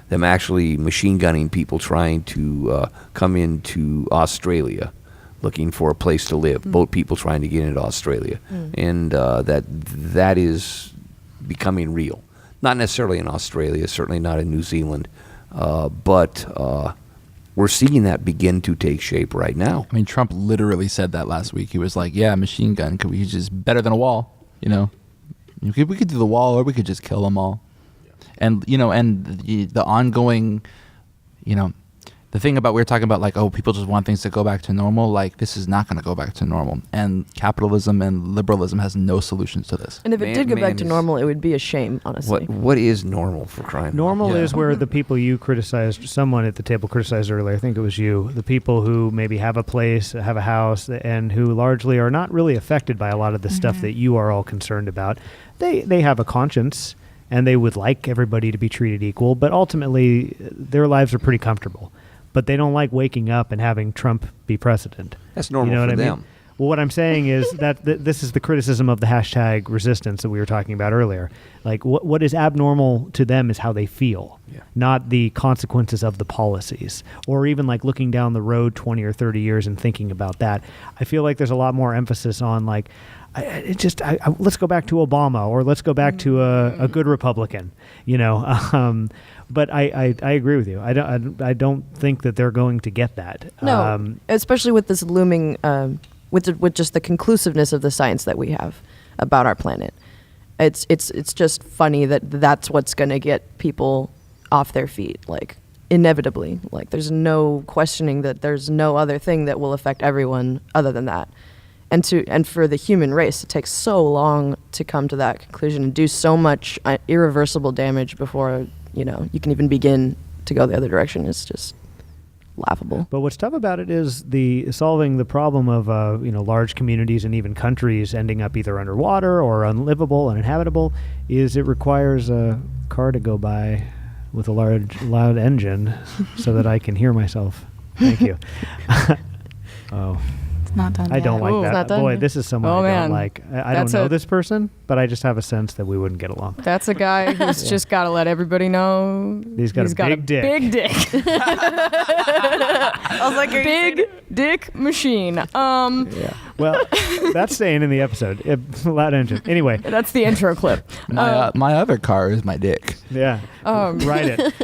them actually machine gunning people trying to come into Australia, looking for a place to live. Boat people trying to get into Australia. And that is becoming real. Not necessarily in Australia, certainly not in New Zealand, but we're seeing that begin to take shape right now. I mean, Trump literally said that last week. He was like, yeah, machine gun, could we just better than a wall, We could do the wall, or we could just kill them all. And, the ongoing, the thing about, we were talking about like, oh, people just want things to go back to normal. Like, this is not going to go back to normal. And capitalism and liberalism has no solutions to this. And if it did go back to normal, it would be a shame, honestly. What is normal, for crying out loud? Normal is where the people you criticized, someone at the table criticized earlier, I think it was you, the people who maybe have a place, have a house, and who largely are not really affected by a lot of the stuff that you are all concerned about. They have a conscience, and they would like everybody to be treated equal, but ultimately their lives are pretty comfortable. But they don't like waking up and having Trump be president. That's normal for them. Well, what I'm saying is that this is the criticism of the hashtag resistance that we were talking about earlier. Like, what is abnormal to them is how they feel, not the consequences of the policies, or even like looking down the road 20 or 30 years and thinking about that. I feel like there's a lot more emphasis on like, let's go back to Obama, or let's go back to a good Republican, you know. But I agree with you. I don't think that they're going to get that. No, especially with this looming, with just the conclusiveness of the science that we have about our planet. It's just funny that that's what's going to get people off their feet, like inevitably. Like there's no questioning that there's no other thing that will affect everyone other than that. And for the human race, it takes so long to come to that conclusion and do so much irreversible damage before you can even begin to go the other direction. It's just laughable. But what's tough about it is solving the problem of large communities and even countries ending up either underwater or unlivable, uninhabitable. Is it requires a car to go by with a loud engine so that I can hear myself. Thank you. Oh. Not done I yet. don't like Ooh, that. not done Boy, yet. this is someone Oh, I man. don't like. I don't know this person, but I just have a sense that we wouldn't get along. That's a guy who's just got to let everybody know He's got a big dick. Big dick. I was like, big dick machine. Yeah. Well, that's staying in the episode. Loud engine. Anyway. That's the intro clip. My other car is my dick. Yeah. Write it.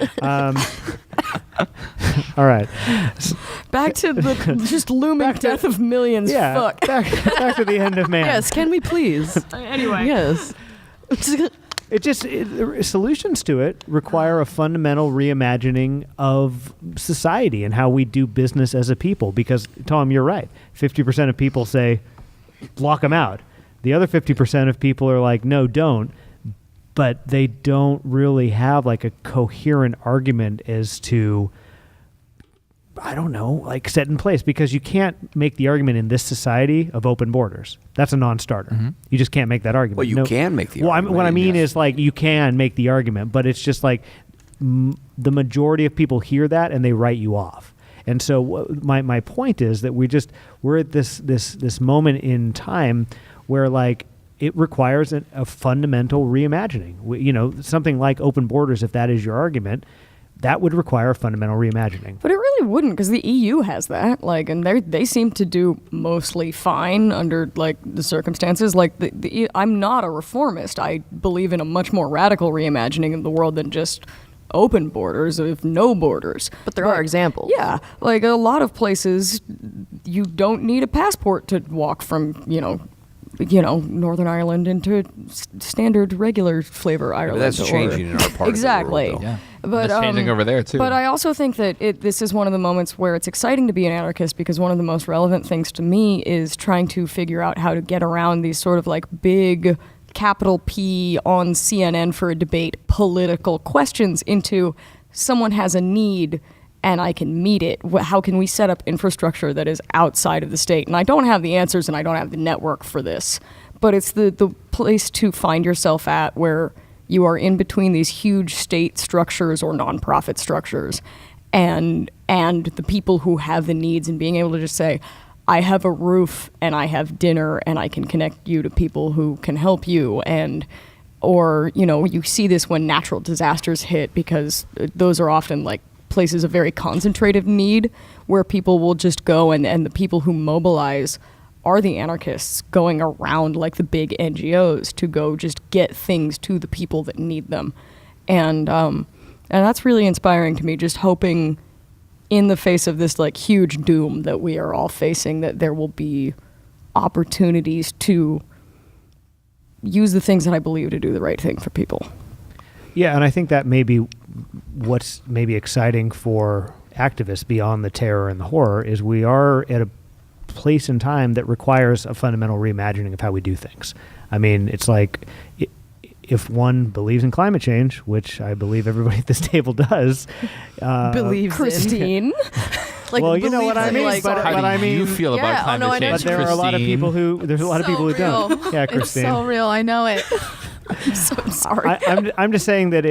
All right. Back to the just looming death of millions. Yeah. Fuck. Back to the end of man. Yes, can we please? Anyway. Yes. Solutions to it require a fundamental reimagining of society and how we do business as a people. Because, Tom, you're right. 50% of people say, block them out. The other 50% of people are like, no, don't. But they don't really have like a coherent argument as to, I don't know, like set in place, because you can't make the argument in this society of open borders. That's a non-starter. Mm-hmm. You just can't make that argument. Well, you can make the argument. What I mean yes. is like you can make the argument, but it's just like the majority of people hear that and they write you off. And so my point is that we're at this moment in time where like it requires a fundamental reimagining. Something like open borders, if that is your argument, that would require a fundamental reimagining. But it really wouldn't, because the EU has that, and they seem to do mostly fine under the circumstances. I'm not a reformist. I believe in a much more radical reimagining of the world than just open borders, if no borders. But there are examples. Yeah, a lot of places, you don't need a passport to walk from Northern Ireland into standard regular flavor Ireland. But that's changing in our part exactly. of the world, though. Yeah. But it's changing over there too. But I also think that this is one of the moments where it's exciting to be an anarchist, because one of the most relevant things to me is trying to figure out how to get around these sort of big capital P on CNN for a debate political questions into someone has a need and I can meet it. How can we set up infrastructure that is outside of the state? And I don't have the answers and I don't have the network for this, but it's the place to find yourself at where you are in between these huge state structures or nonprofit structures and the people who have the needs, and being able to just say, I have a roof and I have dinner and I can connect you to people who can help you. Or you see this when natural disasters hit, because those are often places of very concentrated need where people will just go, and the people who mobilize are the anarchists going around the big NGOs to go just get things to the people that need them. And that's really inspiring to me, just hoping in the face of this huge doom that we are all facing, that there will be opportunities to use the things that I believe to do the right thing for people. Yeah, and I think that may be what's maybe exciting for activists beyond the terror and the horror is we are at a place in time that requires a fundamental reimagining of how we do things. I mean, it's if one believes in climate change, which I believe everybody at this table does, Believes Christine. well, you know what I mean. But How do you mean, feel Yeah, about oh, no, climate I know change, but there are a lot of Christine? people who don't. Yeah, Christine. It's so real. I know it. I'm so sorry. I'm just saying that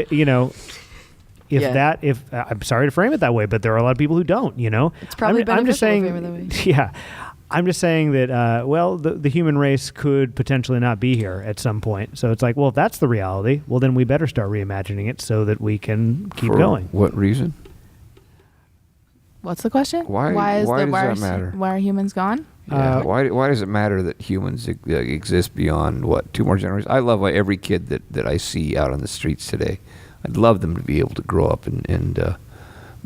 I'm sorry to frame it that way, but there are a lot of people who don't. It's probably I'm just beneficial to saying, frame it that way. yeah. I'm just saying that, the human race could potentially not be here at some point. So it's like, well, if that's the reality, well, then we better start reimagining it so that we can keep For going. what reason? What's the question? Why does that matter? Why are humans gone? Yeah. Why does it matter that humans exist beyond, 2 more generations? I love every kid that I see out on the streets today. I'd love them to be able to grow up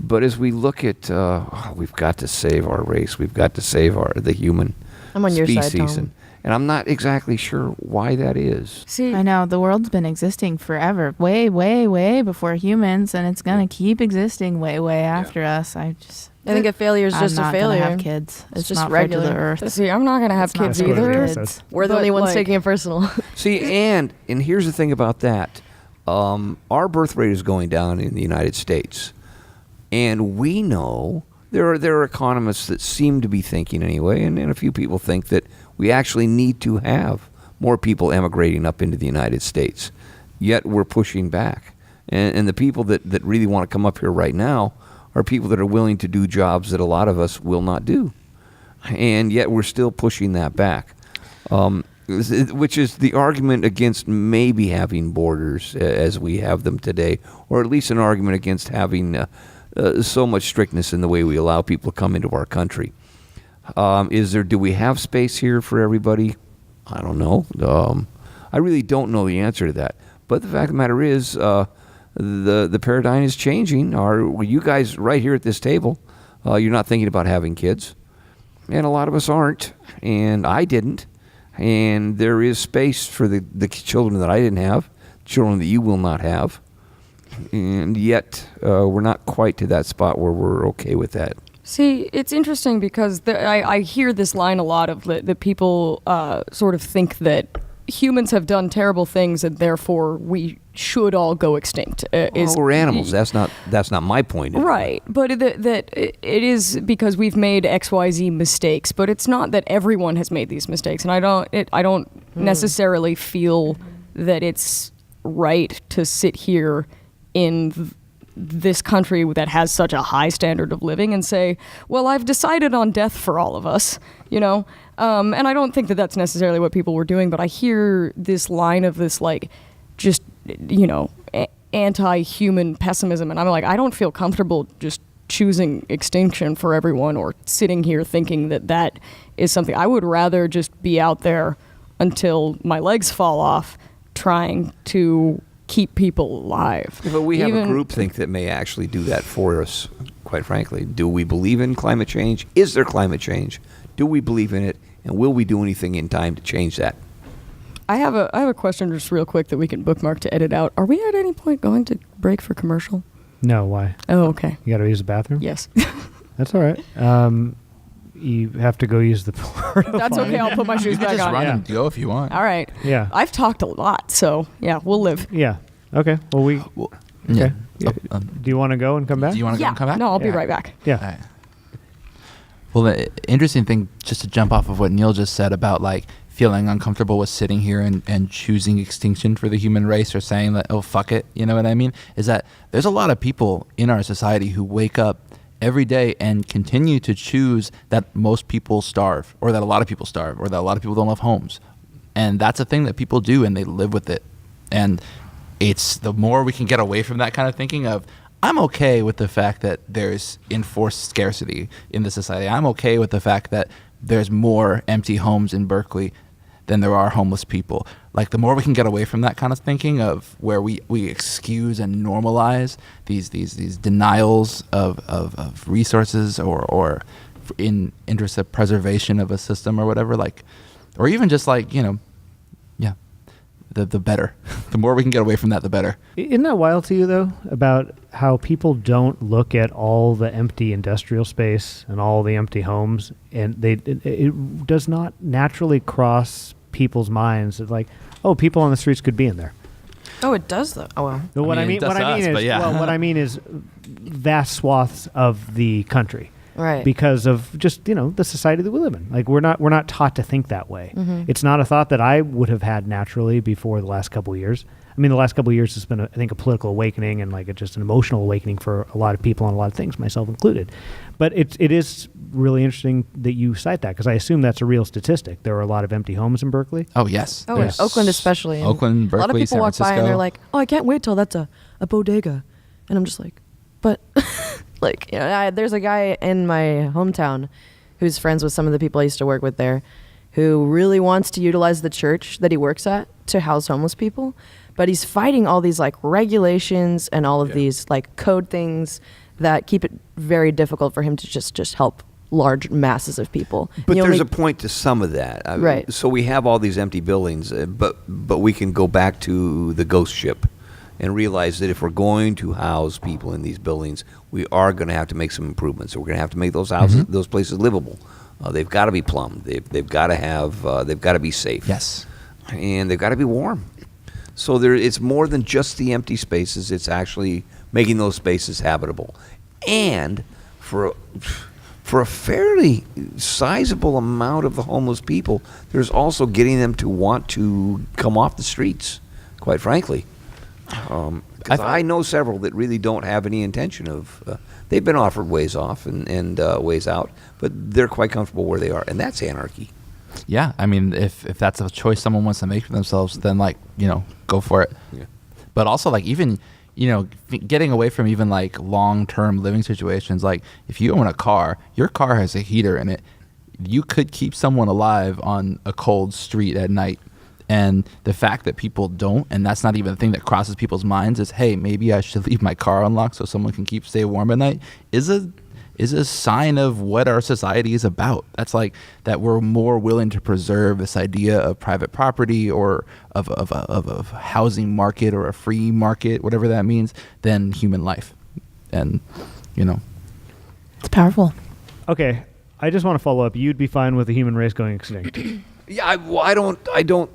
but as we look at, we've got to save our race. We've got to save the human I'm on your species. side, Tom. And I'm not exactly sure why that is. See, I know the world's been existing forever, way, way, way before humans, and it's gonna keep existing way, way after us. I think a failure is just I'm a not failure. Gonna have kids. It's just not regular. fair to the earth. see, I'm not gonna have It's not kids fair to the either. kids. We're the But, only ones like- taking it personal. See, and here's the thing about that. Our birth rate is going down in the United States. And we know there are economists that seem to be thinking anyway, and a few people think that we actually need to have more people emigrating up into the United States. Yet we're pushing back. And the people that really want to come up here right now are people that are willing to do jobs that a lot of us will not do. And yet we're still pushing that back. Which is the argument against maybe having borders as we have them today, or at least an argument against having so much strictness in the way we allow people to come into our country. Do we have space here for everybody? I don't know. I really don't know the answer to that. But the fact of the matter is, the paradigm is changing. You guys right here at this table, you're not thinking about having kids. And a lot of us aren't. And I didn't. And there is space for the children that I didn't have, children that you will not have. And yet, we're not quite to that spot where we're okay with that. See, it's interesting because I hear this line a lot of that people sort of think that humans have done terrible things and therefore we should all go extinct. We're animals. That's not my point. Right, but it is because we've made XYZ mistakes, but it's not that everyone has made these mistakes, and I don't necessarily feel that it's right to sit here in this country that has such a high standard of living and say, well, I've decided on death for all of us, and I don't think that that's necessarily what people were doing, but I hear this line of this just anti-human pessimism, and I'm like, I don't feel comfortable just choosing extinction for everyone or sitting here thinking that is something. I would rather just be out there until my legs fall off trying to keep people alive. But we have a groupthink that may actually do that for us, quite frankly. Do we believe in climate change? Is there climate change? Do we believe in it? And will we do anything in time to change that? I have a question just real quick that we can bookmark to edit out. Are we at any point going to break for commercial? No, why? Oh, okay. You got to use the bathroom? Yes. That's all right. You have to go use the porta That's potty. okay. I'll put my shoes You can back just on. run Yeah. and go if you want. All right. Yeah. I've talked a lot, so yeah, we'll live. Yeah. Okay. Well, Well, okay. yeah. Do you want to go and come back? Do you want to Yeah. go and come back? No, I'll be Yeah. right back. Yeah. All right. Well, the interesting thing, just to jump off of what Neil just said about feeling uncomfortable with sitting here and choosing extinction for the human race, or saying that, oh, fuck it, you know what I mean, is that there's a lot of people in our society who wake up every day and continue to choose that most people starve, or that a lot of people starve, or that a lot of people don't have homes. And that's a thing that people do, and they live with it. And it's the more we can get away from that kind of thinking of, I'm okay with the fact that there's enforced scarcity in the society. I'm okay with the fact that there's more empty homes in Berkeley than there are homeless people. The more we can get away from that kind of thinking of where we excuse and normalize these denials of resources or in interest of preservation of a system or whatever, or even just the better. The more we can get away from that, the better. Isn't that wild to you, though, about how people don't look at all the empty industrial space and all the empty homes, and it does not naturally cross people's minds that people on the streets could be in there. Oh, it does though. Oh well. But what I mean is vast swaths of the country. Right. Because of just, the society that we live in. We're not taught to think that way. Mm-hmm. It's not a thought that I would have had naturally before the last couple of years. I mean, the last couple of years has been, I think, a political awakening and just an emotional awakening for a lot of people on a lot of things, myself included. But it is really interesting that you cite that, because I assume that's a real statistic. There are a lot of empty homes in Berkeley. Oh yes. Oh, Yes. Oakland especially. And Oakland, a lot of Berkeley, people San walk by and Francisco. they're like, "Oh, I can't wait till that's a bodega," and I'm just like, "But, like, you know, there's a guy in my hometown who's friends with some of the people I used to work with there, who really wants to utilize the church that he works at to house homeless people, but he's fighting all these like regulations and all of these like code things that keep it very difficult for him to just help large masses of people. But He there's only- a point to some of that. Right. So we have all these empty buildings, but we can go back to the ghost ship and realize that if we're going to house people in these buildings, we are going to have to make some improvements. So we're going to have to make those houses, those places livable. They've got to be plumbed. They've got to have. They've got to be safe. Yes. And they've got to be warm. So it's more than just the empty spaces. It's actually making those spaces habitable, and for a fairly sizable amount of the homeless people, there's also getting them to want to come off the streets. Quite frankly, 'cause I know several that really don't have any intention of. They've been offered ways off and ways out, but they're quite comfortable where they are, and that's anarchy. Yeah, I mean, if that's a choice someone wants to make for themselves, then like, you know, go for it. Yeah. But also like even, you know, getting away from even like long-term living situations, like if you own a car, your car has a heater in it. You could keep someone alive on a cold street at night. And the fact that people don't, and that's not even a thing that crosses people's minds, is, hey, maybe I should leave my car unlocked so someone can stay warm at night, is a sign of what our society is about. That's like that we're more willing to preserve this idea of private property or of a housing market or a free market, whatever that means, than human life. And, you know. It's powerful. Okay, I just want to follow up. You'd be fine with the human race going extinct. Yeah, I don't.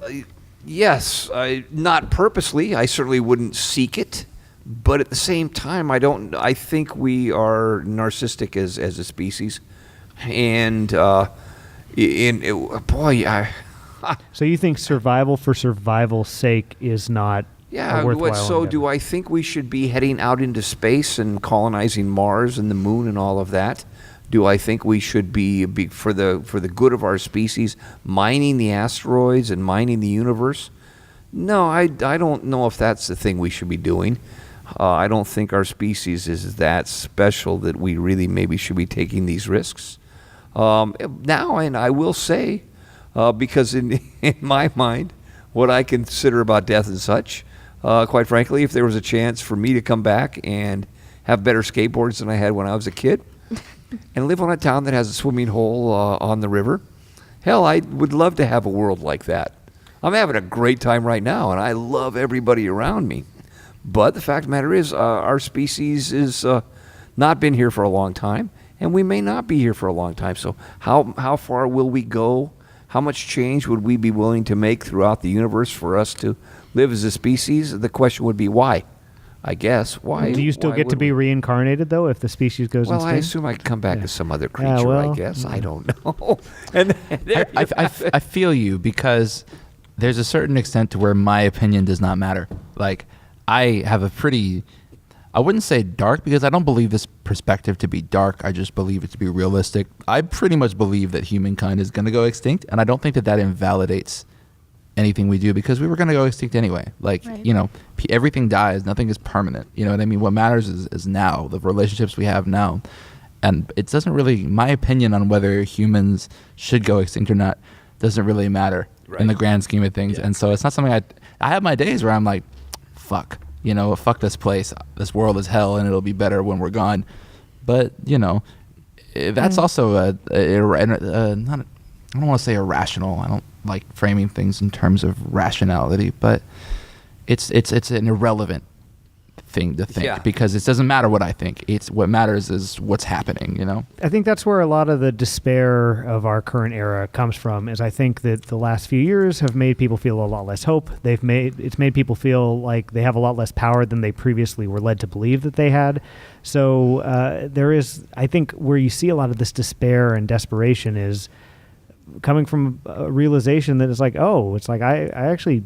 Yes, not purposely. I certainly wouldn't seek it, but at the same time, I don't. I think we are narcissistic as a species, and So you think survival for survival's sake is not yeah. a worthwhile So endeavor? do I think we should be heading out into space and colonizing Mars and the moon and all of that? Do I think we should be for the good of our species, mining the asteroids and mining the universe? No, I don't know if that's the thing we should be doing. I don't think our species is that special that we really maybe should be taking these risks. Now, and I will say, because in my mind, what I consider about death and such, quite frankly, if there was a chance for me to come back and have better skateboards than I had when I was a kid, and live on a town that has a swimming hole on the river, hell, I would love to have a world like that. I'm having a great time right now, and I love everybody around me. But the fact of the matter is, our species is not been here for a long time, and we may not be here for a long time. So how far will we go? How much change would we be willing to make throughout the universe for us to live as a species? The question would be why. I guess. Why? Do you still why get to would be we? reincarnated, though, if the species goes Well, I extinct? assume I could come back Yeah. as some other creature, well, I guess. yeah. I don't know. And I feel you, because there's a certain extent to where my opinion does not matter. Like, I have a pretty, I wouldn't say dark, because I don't believe this perspective to be dark. I just believe it to be realistic. I pretty much believe that humankind is going to go extinct, and I don't think that that invalidates anything we do, because we were going to go extinct anyway. Like, Right. you know, everything dies. Nothing is permanent. You know what I mean? What matters is now, the relationships we have now. And it doesn't really, my opinion on whether humans should go extinct or not doesn't really matter in the grand scheme of things. And so it's not something I have my days where I'm like, fuck, you know, fuck this place. This world is hell, and it'll be better when we're gone. But, you know, that's also not I don't want to say irrational. I don't like framing things in terms of rationality, but it's an irrelevant thing to think, because it doesn't matter what I think. It's what matters is what's happening, you know? I think that's where a lot of the despair of our current era comes from, is I think that the last few years have made people feel a lot less hope. It's made people feel like they have a lot less power than they previously were led to believe that they had. So there is, I think, where you see a lot of this despair and desperation is coming from a realization that it's like, oh, it's like I actually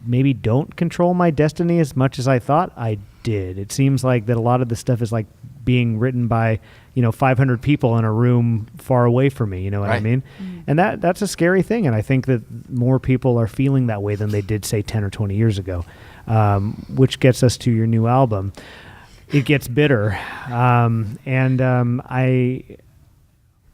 maybe don't control my destiny as much as I thought I did. It seems like that a lot of this stuff is like being written by 500 people in a room far away from me. You know what I Right. mean? And that's a scary thing. And I think that more people are feeling that way than they did, say, 10 or 20 years ago, which gets us to your new album. It Gets Bitter. I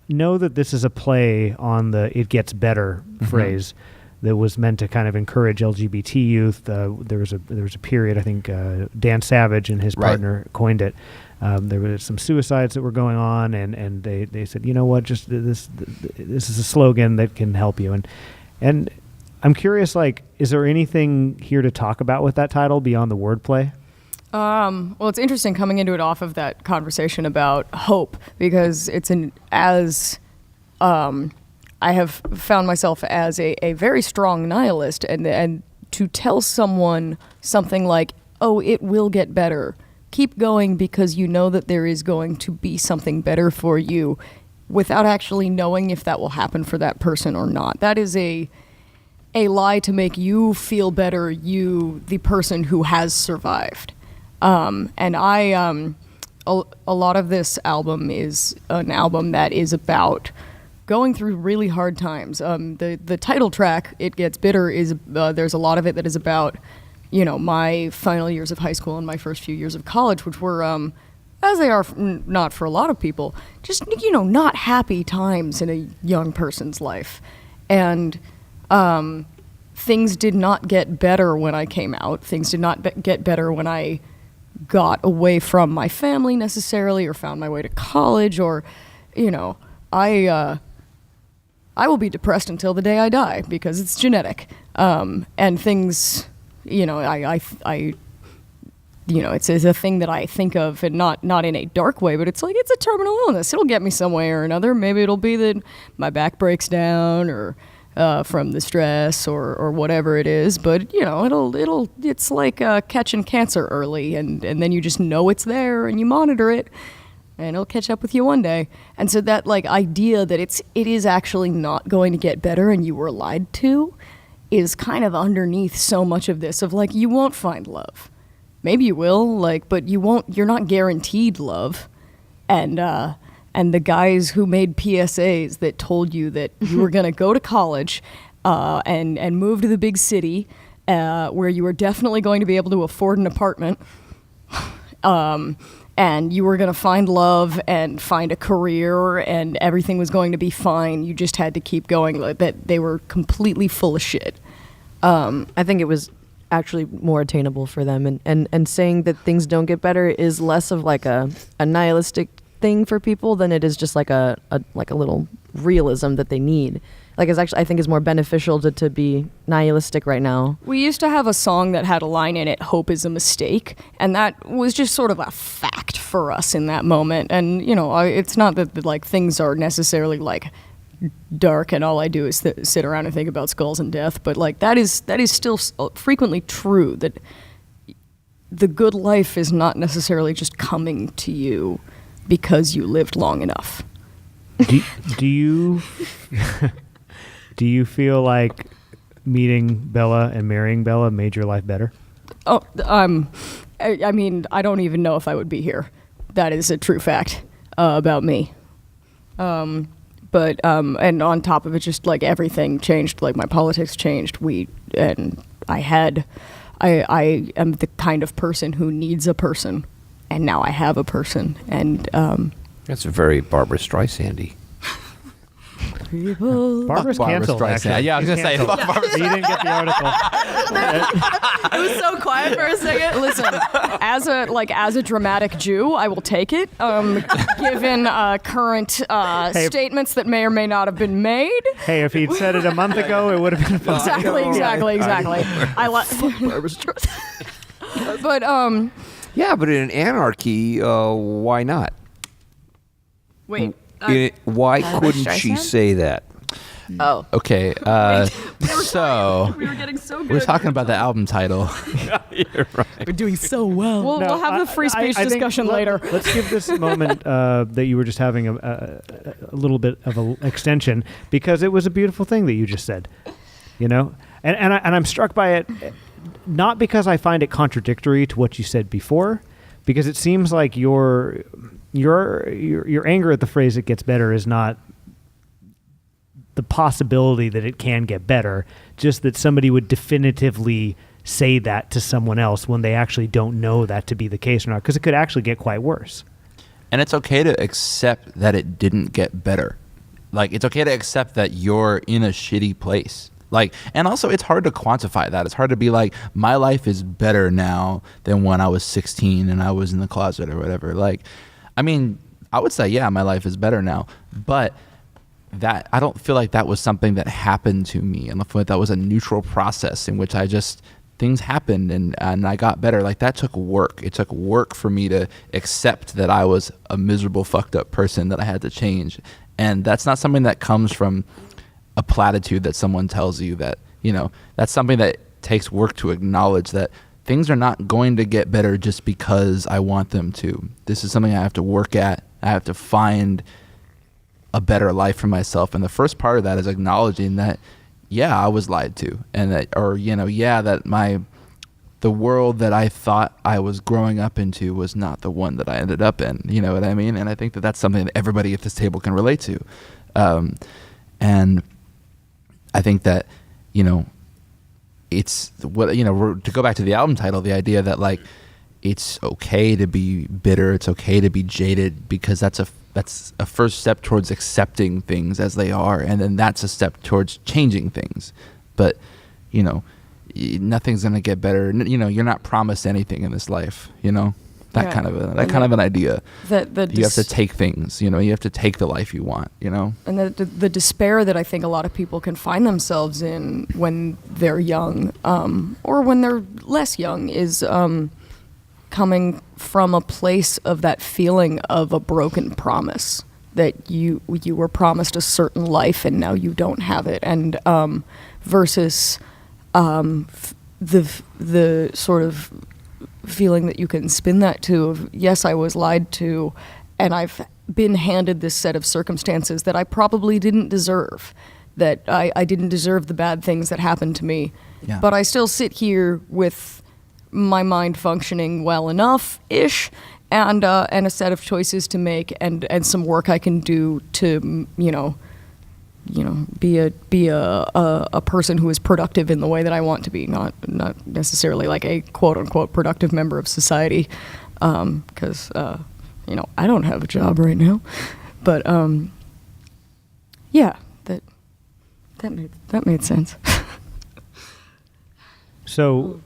know that this is a play on the "it gets better" phrase that was meant to kind of encourage LGBT youth. There was a period, I think Dan Savage and his Right. partner coined it. There were some suicides that were going on, and they said, you know what, just this is a slogan that can help you. And I'm curious, like, is there anything here to talk about with that title beyond the wordplay? Well, it's interesting coming into it off of that conversation about hope, because I have found myself as a very strong nihilist, and to tell someone something like, oh, it will get better, keep going because you know that there is going to be something better for you, without actually knowing if that will happen for that person or not. That is a lie to make you feel better, you, the person who has survived. And a lot of this album is an album that is about going through really hard times. The title track, It Gets Bitter, is there's a lot of it that is about, my final years of high school and my first few years of college, which were, as they are not for a lot of people, just, not happy times in a young person's life. And things did not get better when I came out. Things did not get better when I got away from my family necessarily, or found my way to college, or, I will be depressed until the day I die because it's genetic. And things, it's a thing that I think of, and not in a dark way, but it's like, it's a terminal illness. It'll get me some way or another. Maybe it'll be that my back breaks down, or from the stress, or whatever it is. But it's like catching cancer early, and then you just know it's there and you monitor it, and it'll catch up with you one day. And so that idea that it is actually not going to get better and you were lied to is kind of underneath so much of this, of you won't find love. Maybe you will, but you're not guaranteed love. And the guys who made PSAs that told you that you were going to go to college and move to the big city where you were definitely going to be able to afford an apartment, and you were going to find love and find a career and everything was going to be fine. You just had to keep going. That they were completely full of shit. I think it was actually more attainable for them, and saying that things don't get better is less of a nihilistic thing for people than it is just a little realism that they need. It's actually, I think, is more beneficial to be nihilistic right now. We used to have a song that had a line in it, "Hope is a mistake," and that was just sort of a fact for us in that moment. And it's not that things are necessarily dark and all I do is sit around and think about skulls and death, but that is still frequently true, that the good life is not necessarily just coming to you because you lived long enough. Do you feel like meeting Bella and marrying Bella made your life better? Oh, I mean, I don't even know if I would be here. That is a true fact about me. But and on top of it, just everything changed. My politics changed. I am the kind of person who needs a person, and now I have a person. And That's a very Barbara Streisand-y. Barbara's canceled, actually. Yeah, I was going to say, fuck Barbara You didn't get the article. it was so quiet for a second. Listen, as a dramatic Jew, I will take it. Given current statements that may or may not have been made. Hey, if he'd said it a month ago, it would have been fine. Exactly. Barbara Streisand. But Yeah, but in anarchy, why not? wait. Why couldn't she say that? Oh. Okay, so We were getting so good. we're talking about the album title. You're right. We're doing so well. We'll have the free speech I think discussion later. Let's give this moment that you were just having a little bit of an extension, because it was a beautiful thing that you just said, and I'm struck by it, not because I find it contradictory to what you said before, because it seems like you're your anger at the phrase "it gets better" is not the possibility that it can get better, just that somebody would definitively say that to someone else when they actually don't know that to be the case or not, because it could actually get quite worse. And it's okay to accept that it didn't get better. Like, it's okay to accept that you're in a shitty place. Like, and also it's hard to quantify that. It's hard to be like, my life is better now than when I was 16 and I was in the closet or whatever. Like, I mean, I would say, yeah, my life is better now, but that, I don't feel like that was something that happened to me. And I feel like that was a neutral process in which I just, things happened and I got better. Like, that took work. It took work for me to accept that I was a miserable, fucked up person that I had to change. And that's not something that comes from a platitude that someone tells you. That, you know, that's something that takes work to acknowledge that things are not going to get better just because I want them to. This is something I have to work at. I have to find a better life for myself. And the first part of that is acknowledging that, yeah, I was lied to, and that, or, you know, yeah, that the world that I thought I was growing up into was not the one that I ended up in. You know what I mean? And I think that that's something that everybody at this table can relate to. And I think that, you know, it's what, you know, to go back to the album title, the idea that, like, it's okay to be bitter, it's okay to be jaded, because that's a first step towards accepting things as they are, and then that's a step towards changing things. But, you know, nothing's gonna get better. You know, you're not promised anything in this life. You know, that kind of an idea. You have to take things. You know, you have to take the life you want. You know, and the despair that I think a lot of people can find themselves in when they're young, or when they're less young, is coming from a place of that feeling of a broken promise, that you were promised a certain life and now you don't have it, and versus the sort of feeling that you can spin that to of, yes, I was lied to, and I've been handed this set of circumstances that I probably didn't deserve, that I didn't deserve the bad things that happened to me, but I still sit here with my mind functioning well enough-ish, and a set of choices to make, and some work I can do to, you know, be a person who is productive in the way that I want to be, not necessarily like a quote unquote productive member of society, because you know, I don't have a job right now, but yeah, that made sense. So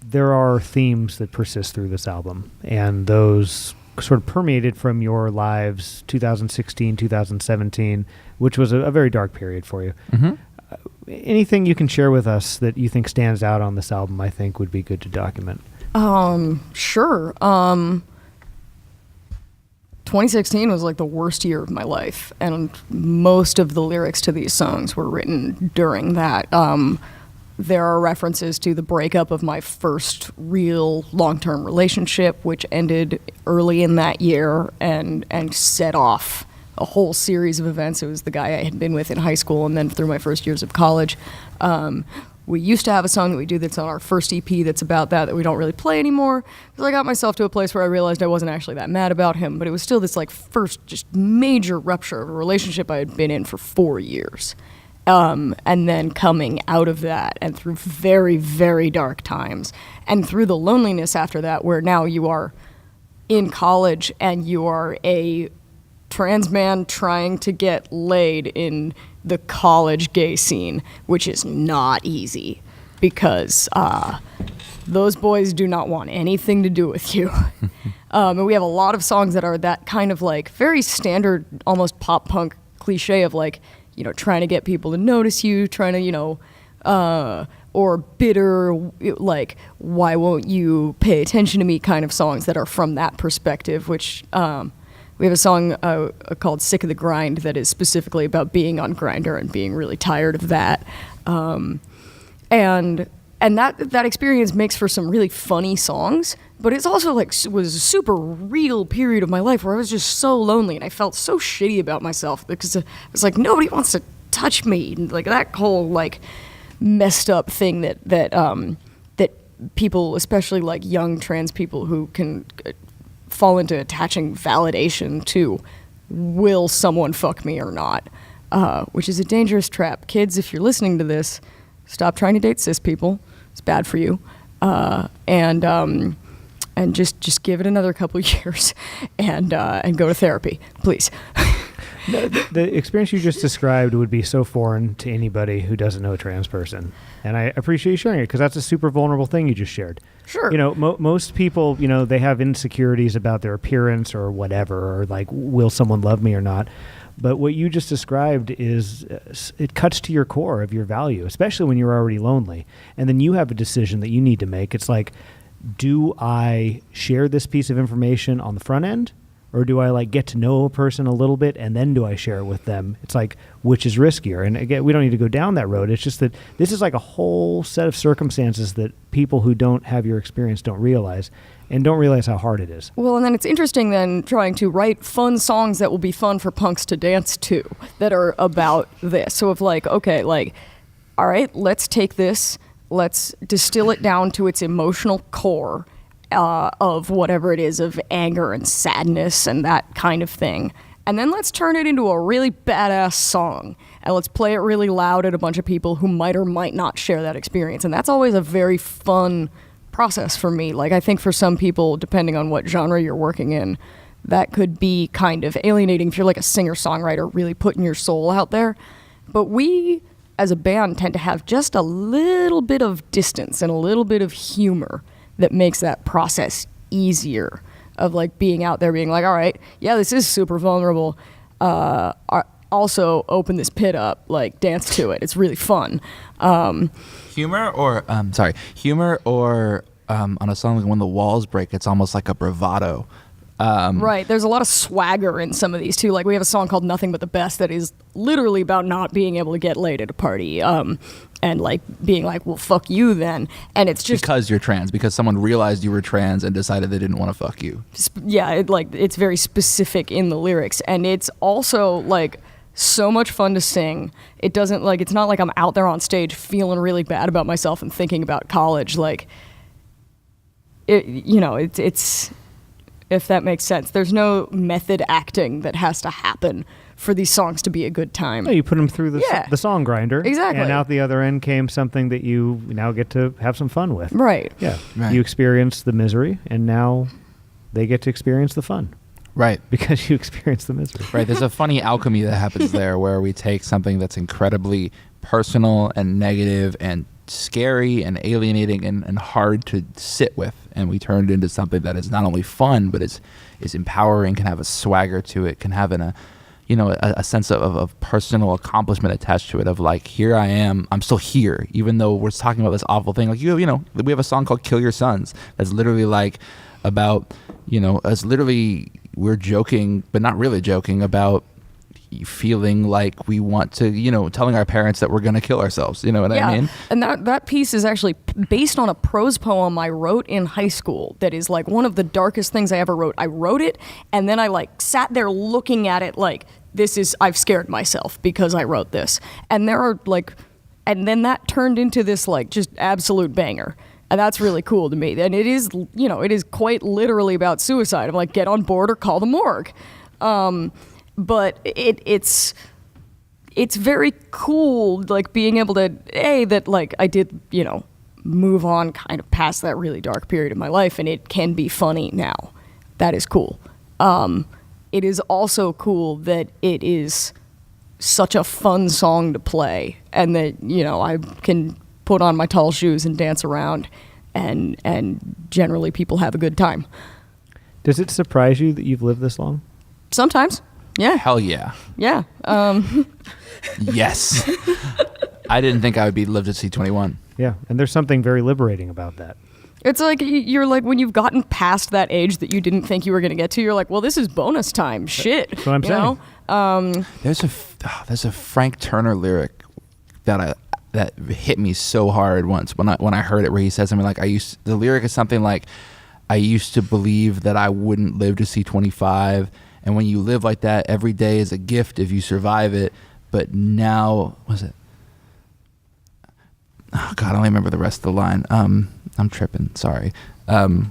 there are themes that persist through this album, and those sort of permeated from your lives 2016, 2017, which was a very dark period for you. Mm-hmm. Anything you can share with us that you think stands out on this album, I think would be good to document. Sure. 2016 was like the worst year of my life, and most of the lyrics to these songs were written during that. There are references to the breakup of my first real long-term relationship, which ended early in that year and set off a whole series of events. It was the guy I had been with in high school and then through my first years of college. We used to have a song that we do that's on our first EP that's about that we don't really play anymore, because I got myself to a place where I realized I wasn't actually that mad about him, but it was still this like first just major rupture of a relationship I had been in for 4 years. And then coming out of that and through very, very dark times and through the loneliness after that, where now you are in college and you are a trans man trying to get laid in the college gay scene, which is not easy, because those boys do not want anything to do with you. And we have a lot of songs that are that kind of like very standard, almost pop punk cliche of like, you know, trying to get people to notice you, trying to, you know, or bitter, like, why won't you pay attention to me kind of songs that are from that perspective, which we have a song called Sick of the Grind that is specifically about being on Grindr and being really tired of that. And that experience makes for some really funny songs, but it's also like was a super real period of my life where I was just so lonely and I felt so shitty about myself, because it was like nobody wants to touch me, and like that whole like messed up thing that people, especially like young trans people who can fall into attaching validation to will someone fuck me or not, which is a dangerous trap. Kids, if you're listening to this, stop trying to date cis people. It's bad for you. And just give it another couple years and go to therapy, please. The experience you just described would be so foreign to anybody who doesn't know a trans person. And I appreciate you sharing it because that's a super vulnerable thing you just shared. Sure. You know, most people, you know, they have insecurities about their appearance or whatever, or like, will someone love me or not? But what you just described is, it cuts to your core of your value, especially when you're already lonely. And then you have a decision that you need to make. It's like, do I share this piece of information on the front end? Or do I like get to know a person a little bit and then do I share it with them? It's like, which is riskier? And again, we don't need to go down that road. It's just that this is like a whole set of circumstances that people who don't have your experience don't realize and don't realize how hard it is. Well, and then it's interesting then trying to write fun songs that will be fun for punks to dance to that are about this. So if like, okay, like, all right, let's take this, let's distill it down to its emotional core of whatever it is, of anger and sadness and that kind of thing. And then let's turn it into a really badass song. And let's play it really loud at a bunch of people who might or might not share that experience. And that's always a very fun process for me. Like, I think for some people, depending on what genre you're working in, that could be kind of alienating if you're like a singer-songwriter really putting your soul out there. But we, as a band, tend to have just a little bit of distance and a little bit of humor that makes that process easier, of like being out there being like, all right, yeah, this is super vulnerable. Also open this pit up, like dance to it. It's really fun. Humor or on a song like When the Walls Break, it's almost like a bravado. Right. There's a lot of swagger in some of these too. Like we have a song called Nothing But the Best that is literally about not being able to get laid at a party. And like being like, well, fuck you then. And it's just because you're trans, because someone realized you were trans and decided they didn't want to fuck you. Yeah, it's very specific in the lyrics. And it's also like so much fun to sing. It doesn't like, it's not like I'm out there on stage feeling really bad about myself and thinking about college. Like, it's if that makes sense. There's no method acting that has to happen for these songs to be a good time. No, you put them through the song grinder. Exactly. And out the other end came something that you now get to have some fun with. Right. Yeah. Right. You experienced the misery, and now they get to experience the fun. Right. Because you experienced the misery. Right. There's a funny alchemy that happens there where we take something that's incredibly personal and negative and scary and alienating and hard to sit with, and we turn it into something that is not only fun but is empowering, can have a swagger to it, can have a sense of personal accomplishment attached to it, of like, here I am, I'm still here, even though we're talking about this awful thing. Like, we have a song called Kill Your Sons that's literally like about, it's literally, we're joking but not really joking about feeling like we want to, telling our parents that we're going to kill ourselves. You know what I mean? And that piece is actually based on a prose poem I wrote in high school that is like one of the darkest things I ever wrote. I wrote it and then I like sat there looking at it like, I've scared myself because I wrote this. And there are like, and then that turned into this like just absolute banger. And that's really cool to me. And it is, it is quite literally about suicide. I'm like, get on board or call the morgue. But it's very cool, like being able to, that like I did, move on kind of past that really dark period of my life, and it can be funny now. That is cool. It is also cool that it is such a fun song to play, and that, I can put on my tall shoes and dance around, and generally people have a good time. Does it surprise you that you've lived this long? Sometimes. Yeah. Hell yeah. Yeah. Yes. I didn't think I would be lived to see 21. Yeah, and there's something very liberating about that. It's like, you're like, when you've gotten past that age that you didn't think you were going to get to, you're like, well, this is bonus time. Shit. That's what I'm saying. There's a Frank Turner lyric that hit me so hard once when I heard it, where he says something like, the lyric is something like, I used to believe that I wouldn't live to see 25. And when you live like that, every day is a gift if you survive it. But now, was it? Oh God, I don't remember the rest of the line. I'm tripping. Sorry. Well,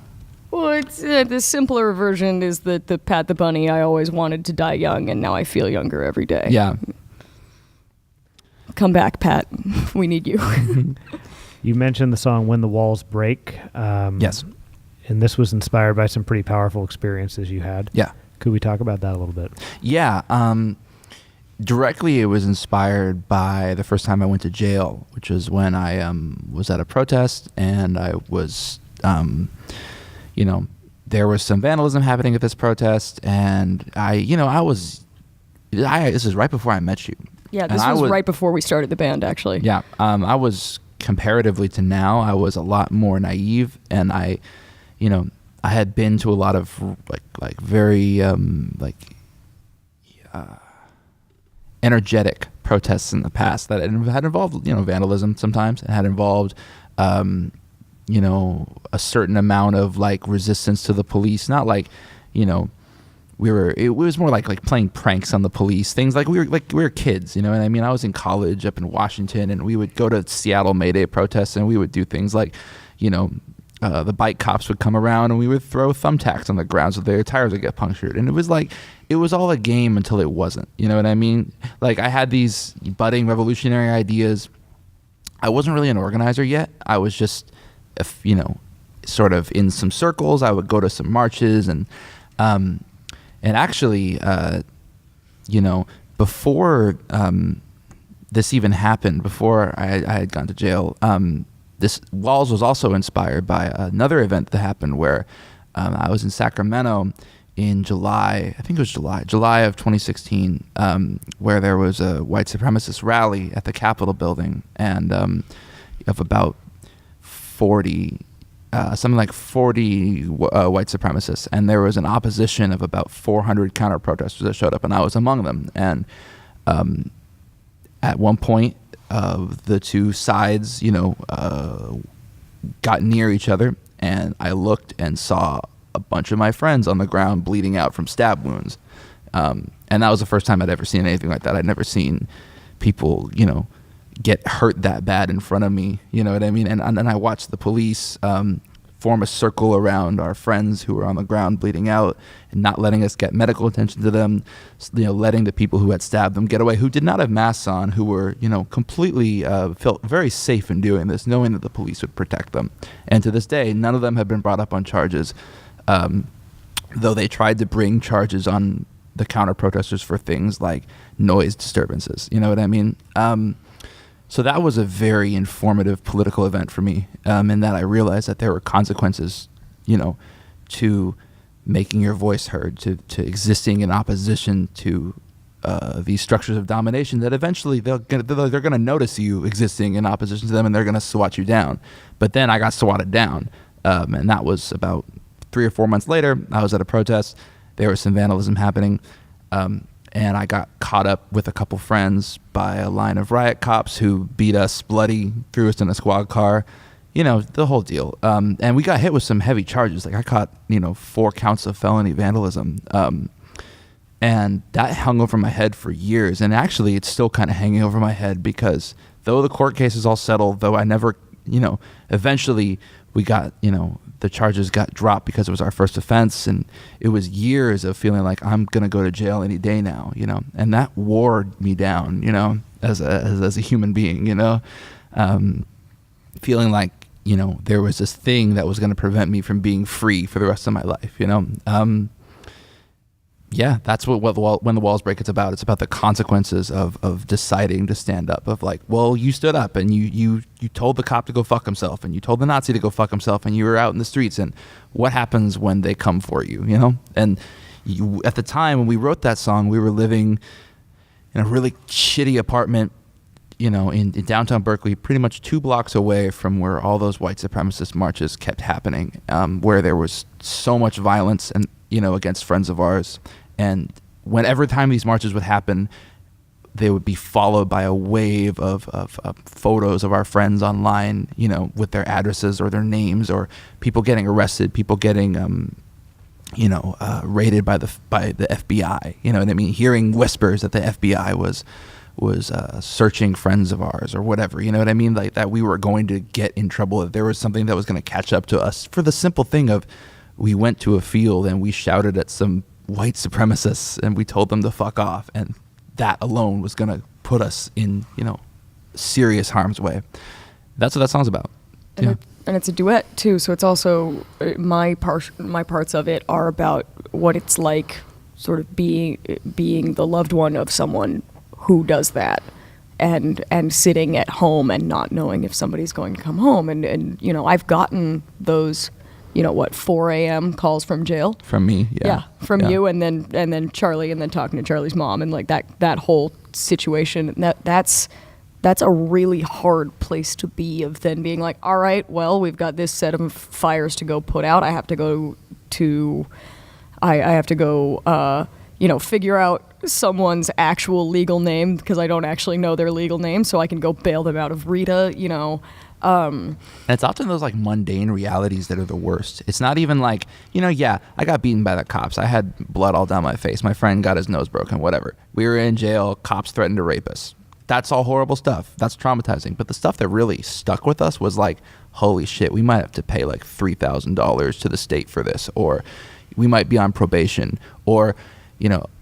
Well, it's the simpler version is the Pat the Bunny. I always wanted to die young, and now I feel younger every day. Yeah. Come back, Pat. We need you. You mentioned the song "When the Walls Break." Yes. And this was inspired by some pretty powerful experiences you had. Yeah. Could we talk about that a little bit? Yeah. Directly, it was inspired by the first time I went to jail, which was when I was at a protest, and I was, there was some vandalism happening at this protest, and this is right before I met you. Yeah, this was right before we started the band, actually. Yeah. I was, comparatively to now, I was a lot more naive, and I had been to a lot of like very energetic protests in the past that had involved vandalism sometimes, and had involved a certain amount of like resistance to the police, not like it was more like playing pranks on the police, things like we were kids, you know what I mean? I was in college up in Washington, and we would go to Seattle May Day protests, and we would do things like the bike cops would come around, and we would throw thumbtacks on the ground so their tires would get punctured. And it was all a game until it wasn't. You know what I mean? Like, I had these budding revolutionary ideas. I wasn't really an organizer yet. I was just, sort of in some circles. I would go to some marches, and actually, before this even happened, before I had gone to jail, this Walls was also inspired by another event that happened where I was in Sacramento in July, I think it was July of 2016, where there was a white supremacist rally at the Capitol building, and of about 40, something like 40 white supremacists, and there was an opposition of about 400 counter protesters that showed up, and I was among them. And at one point, the two sides, got near each other, and I looked and saw a bunch of my friends on the ground bleeding out from stab wounds. And that was the first time I'd ever seen anything like that. I'd never seen people, get hurt that bad in front of me. You know what I mean? And I watched the police form a circle around our friends who were on the ground bleeding out, and not letting us get medical attention to them, letting the people who had stabbed them get away, who did not have masks on, who were, completely felt very safe in doing this, knowing that the police would protect them. And to this day, none of them have been brought up on charges, though they tried to bring charges on the counter protesters for things like noise disturbances. You know what I mean? So that was a very informative political event for me, in that I realized that there were consequences, to making your voice heard, to existing in opposition to these structures of domination, that eventually they're going to notice you existing in opposition to them, and they're going to swat you down. But then I got swatted down, and that was about 3 or 4 months later. I was at a protest. There was some vandalism happening. And I got caught up with a couple friends by a line of riot cops who beat us bloody, threw us in a squad car, the whole deal. And we got hit with some heavy charges. Like, I caught, 4 counts of felony vandalism. And that hung over my head for years. And actually, it's still kind of hanging over my head, because though the court case is all settled, though I never, eventually we got, the charges got dropped because it was our first offense, and it was years of feeling like I'm gonna go to jail any day now, and that wore me down, as a human being, feeling like there was this thing that was gonna prevent me from being free for the rest of my life, Yeah, that's what When the Walls Break, it's about. It's about the consequences of deciding to stand up, of like, well, you stood up and you told the cop to go fuck himself, and you told the Nazi to go fuck himself, and you were out in the streets, and what happens when they come for you, And at the time when we wrote that song, we were living in a really shitty apartment, in downtown Berkeley, pretty much 2 blocks away from where all those white supremacist marches kept happening, where there was so much violence and against friends of ours. And whenever time these marches would happen, they would be followed by a wave of photos of our friends online, with their addresses or their names, or people getting arrested, people getting, raided by the FBI. You know what I mean? Hearing whispers that the FBI was searching friends of ours or whatever. You know what I mean? Like, that we were going to get in trouble, that there was something that was going to catch up to us for the simple thing of we went to a field and we shouted at some white supremacists and we told them to fuck off, and that alone was going to put us in, serious harm's way. That's what that song's about. And it's a duet too, so it's also my parts of it are about what it's like sort of being the loved one of someone who does that, and sitting at home and not knowing if somebody's going to come home, and I've gotten those 4 a.m. calls from jail From me, from you, and then Charlie, and then talking to Charlie's mom, and like that whole situation. That's a really hard place to be, of then being like, all right, well, we've got this set of fires to go put out. I have to go figure out someone's actual legal name, because I don't actually know their legal name, so I can go bail them out of Rita, And it's often those like mundane realities that are the worst. It's not even like, I got beaten by the cops. I had blood all down my face. My friend got his nose broken, whatever. We were in jail. Cops threatened to rape us. That's all horrible stuff. That's traumatizing. But the stuff that really stuck with us was like, holy shit, we might have to pay like $3,000 to the state for this, or we might be on probation, or,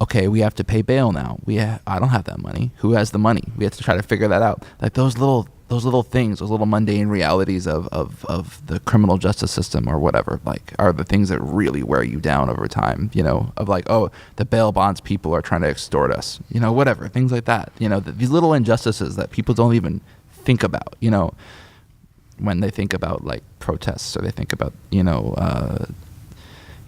okay, we have to pay bail now. I don't have that money. Who has the money? We have to try to figure that out. Like those little things, those little mundane realities of the criminal justice system or whatever, like, are the things that really wear you down over time, of like, oh, the bail bonds people are trying to extort us, whatever, things like that, these little injustices that people don't even think about, when they think about like protests, or they think about,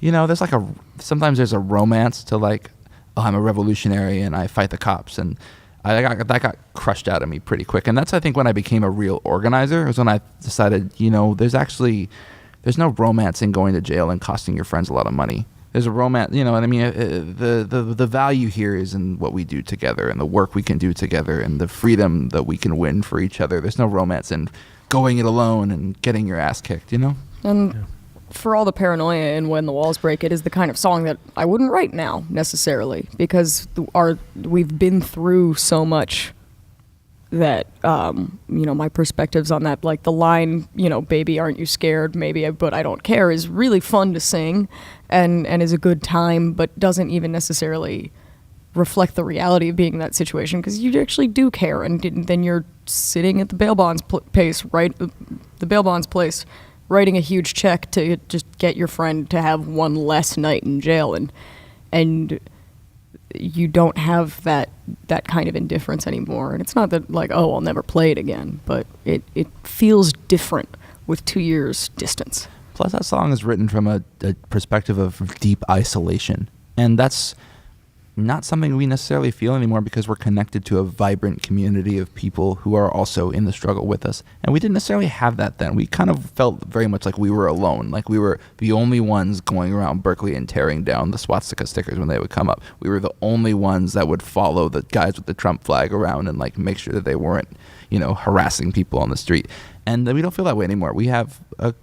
there's like sometimes there's a romance to like, oh, I'm a revolutionary and I fight the cops, and that got crushed out of me pretty quick. And that's, I think, when I became a real organizer, was when I decided, there's no romance in going to jail and costing your friends a lot of money. There's a romance, what I mean? The value here is in what we do together, and the work we can do together, and the freedom that we can win for each other. There's no romance in going it alone and getting your ass kicked, And for all the paranoia in When the Walls Break, it is the kind of song that I wouldn't write now necessarily, because we've been through so much that my perspectives on that, like the line, baby, aren't you scared, maybe, but I don't care, is really fun to sing and is a good time, but doesn't even necessarily reflect the reality of being in that situation, because you actually do care, and then you're sitting at the bail bonds place, writing a huge check to just get your friend to have one less night in jail, and you don't have that kind of indifference anymore. And it's not that like, oh, I'll never play it again, but it feels different with 2 years distance. Plus, that song is written from a perspective of deep isolation, and that's not something we necessarily feel anymore, because we're connected to a vibrant community of people who are also in the struggle with us. And we didn't necessarily have that then. We kind of felt very much like we were alone, like we were the only ones going around Berkeley and tearing down the swastika stickers when they would come up. We were the only ones that would follow the guys with the Trump flag around and like make sure that they weren't, harassing people on the street. And we don't feel that way anymore. We have a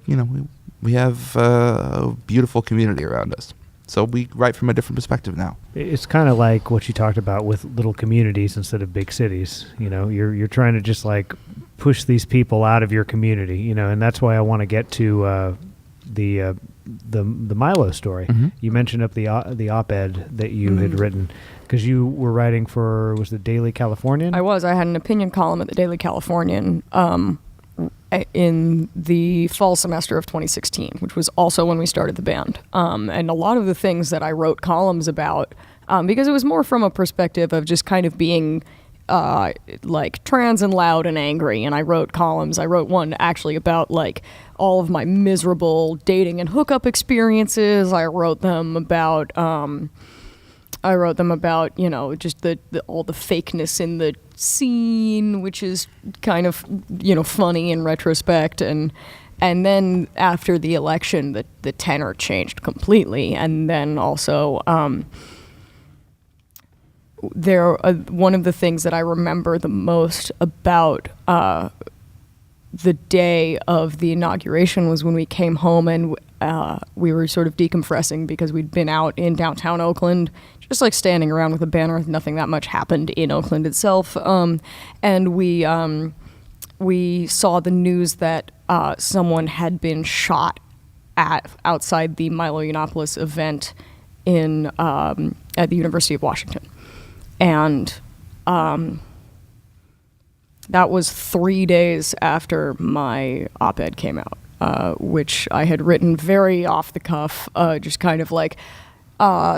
beautiful community around us. So we write from a different perspective now. It's kind of like what you talked about with little communities instead of big cities. You're trying to just like push these people out of your community. And that's why I want to get to the Milo story. Mm-hmm. You mentioned up the op-ed that you had written, because you were writing for, was the Daily Californian? I had an opinion column at the Daily Californian in the fall semester of 2016, which was also when we started the band. And a lot of the things that I wrote columns about, because it was more from a perspective of just kind of being like trans and loud and angry. And I wrote columns. I wrote one actually about like all of my miserable dating and hookup experiences. I wrote them about just the all the fakeness in the scene, which is kind of, funny in retrospect. And then after the election, the tenor changed completely. And then also, one of the things that I remember the most about the day of the inauguration was when we came home and we were sort of decompressing because we'd been out in downtown Oakland, just like standing around with a banner. Nothing that much happened in Oakland itself. And we saw the news that someone had been shot outside the Milo Yiannopoulos event in at the University of Washington, and that was 3 days after my op-ed came out, which I had written very off the cuff, just kind of like,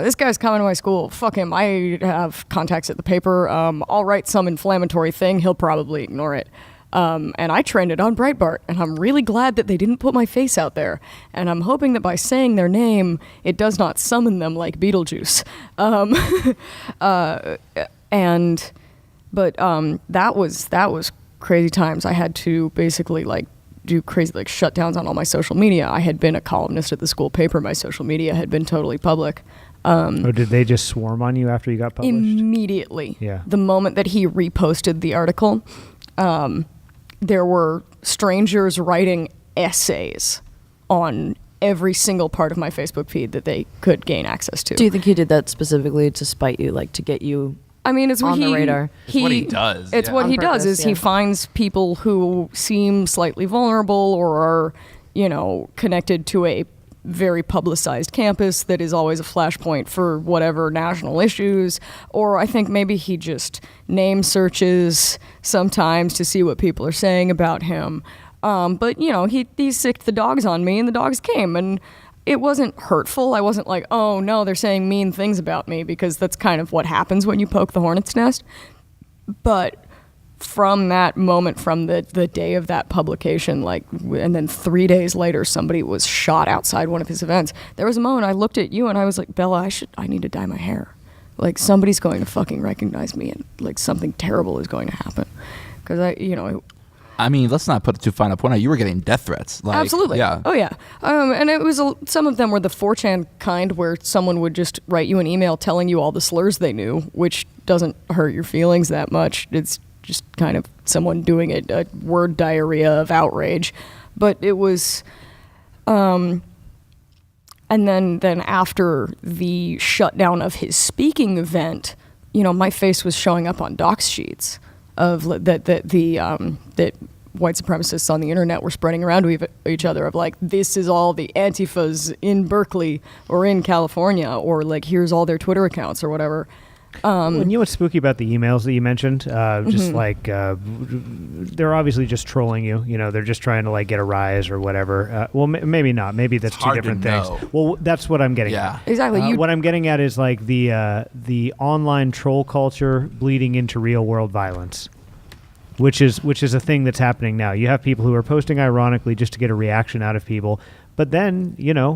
this guy's coming to my school. Fuck him. I have contacts at the paper. I'll write some inflammatory thing. He'll probably ignore it. And I trended on Breitbart, and I'm really glad that they didn't put my face out there. And I'm hoping that by saying their name, it does not summon them like Beetlejuice. But that was crazy times. I had to basically like do crazy like shutdowns on all my social media. I had been a columnist at the school paper. My social media had been totally public. Did they just swarm on you after you got published? Immediately. Yeah. The moment that he reposted the article, there were strangers writing essays on every single part of my Facebook feed that they could gain access to. Do you think he did that specifically to spite you, like to get you? I mean, it's on the radar. It's what he does. It's yeah. what On he does purpose, is he yeah. finds people who seem slightly vulnerable or are, connected to a very publicized campus that is always a flashpoint for whatever national issues. Or I think maybe he just name searches sometimes to see what people are saying about him. But, he sicked the dogs on me and the dogs came, and it wasn't hurtful. I wasn't like, oh no, they're saying mean things about me, because that's kind of what happens when you poke the hornet's nest. But from that moment, from the day of that publication, and then 3 days later, somebody was shot outside one of his events. There was a moment I looked at you and I was like, Bella, I need to dye my hair. Like, somebody's going to fucking recognize me, and like something terrible is going to happen. Because I mean, let's not put it too fine a point out. You were getting death threats. Like, absolutely. Yeah. Oh, yeah. And it was some of them were the 4chan kind, where someone would just write you an email telling you all the slurs they knew, which doesn't hurt your feelings that much. It's just kind of someone doing a word diarrhea of outrage. But it was... and then after the shutdown of his speaking event, my face was showing up on docs sheets of that white supremacists on the internet were spreading around to each other of like, this is all the Antifas in Berkeley or in California, or like, here's all their Twitter accounts or whatever. And you know what's spooky about the emails that you mentioned? Just like they're obviously just trolling you. They're just trying to like get a rise or whatever. Well, maybe not. Maybe that's two hard different to things. know. Well, that's what I'm getting Yeah. at. Exactly. What I'm getting at is like the online troll culture bleeding into real world violence, which is a thing that's happening now. You have people who are posting ironically just to get a reaction out of people. But then,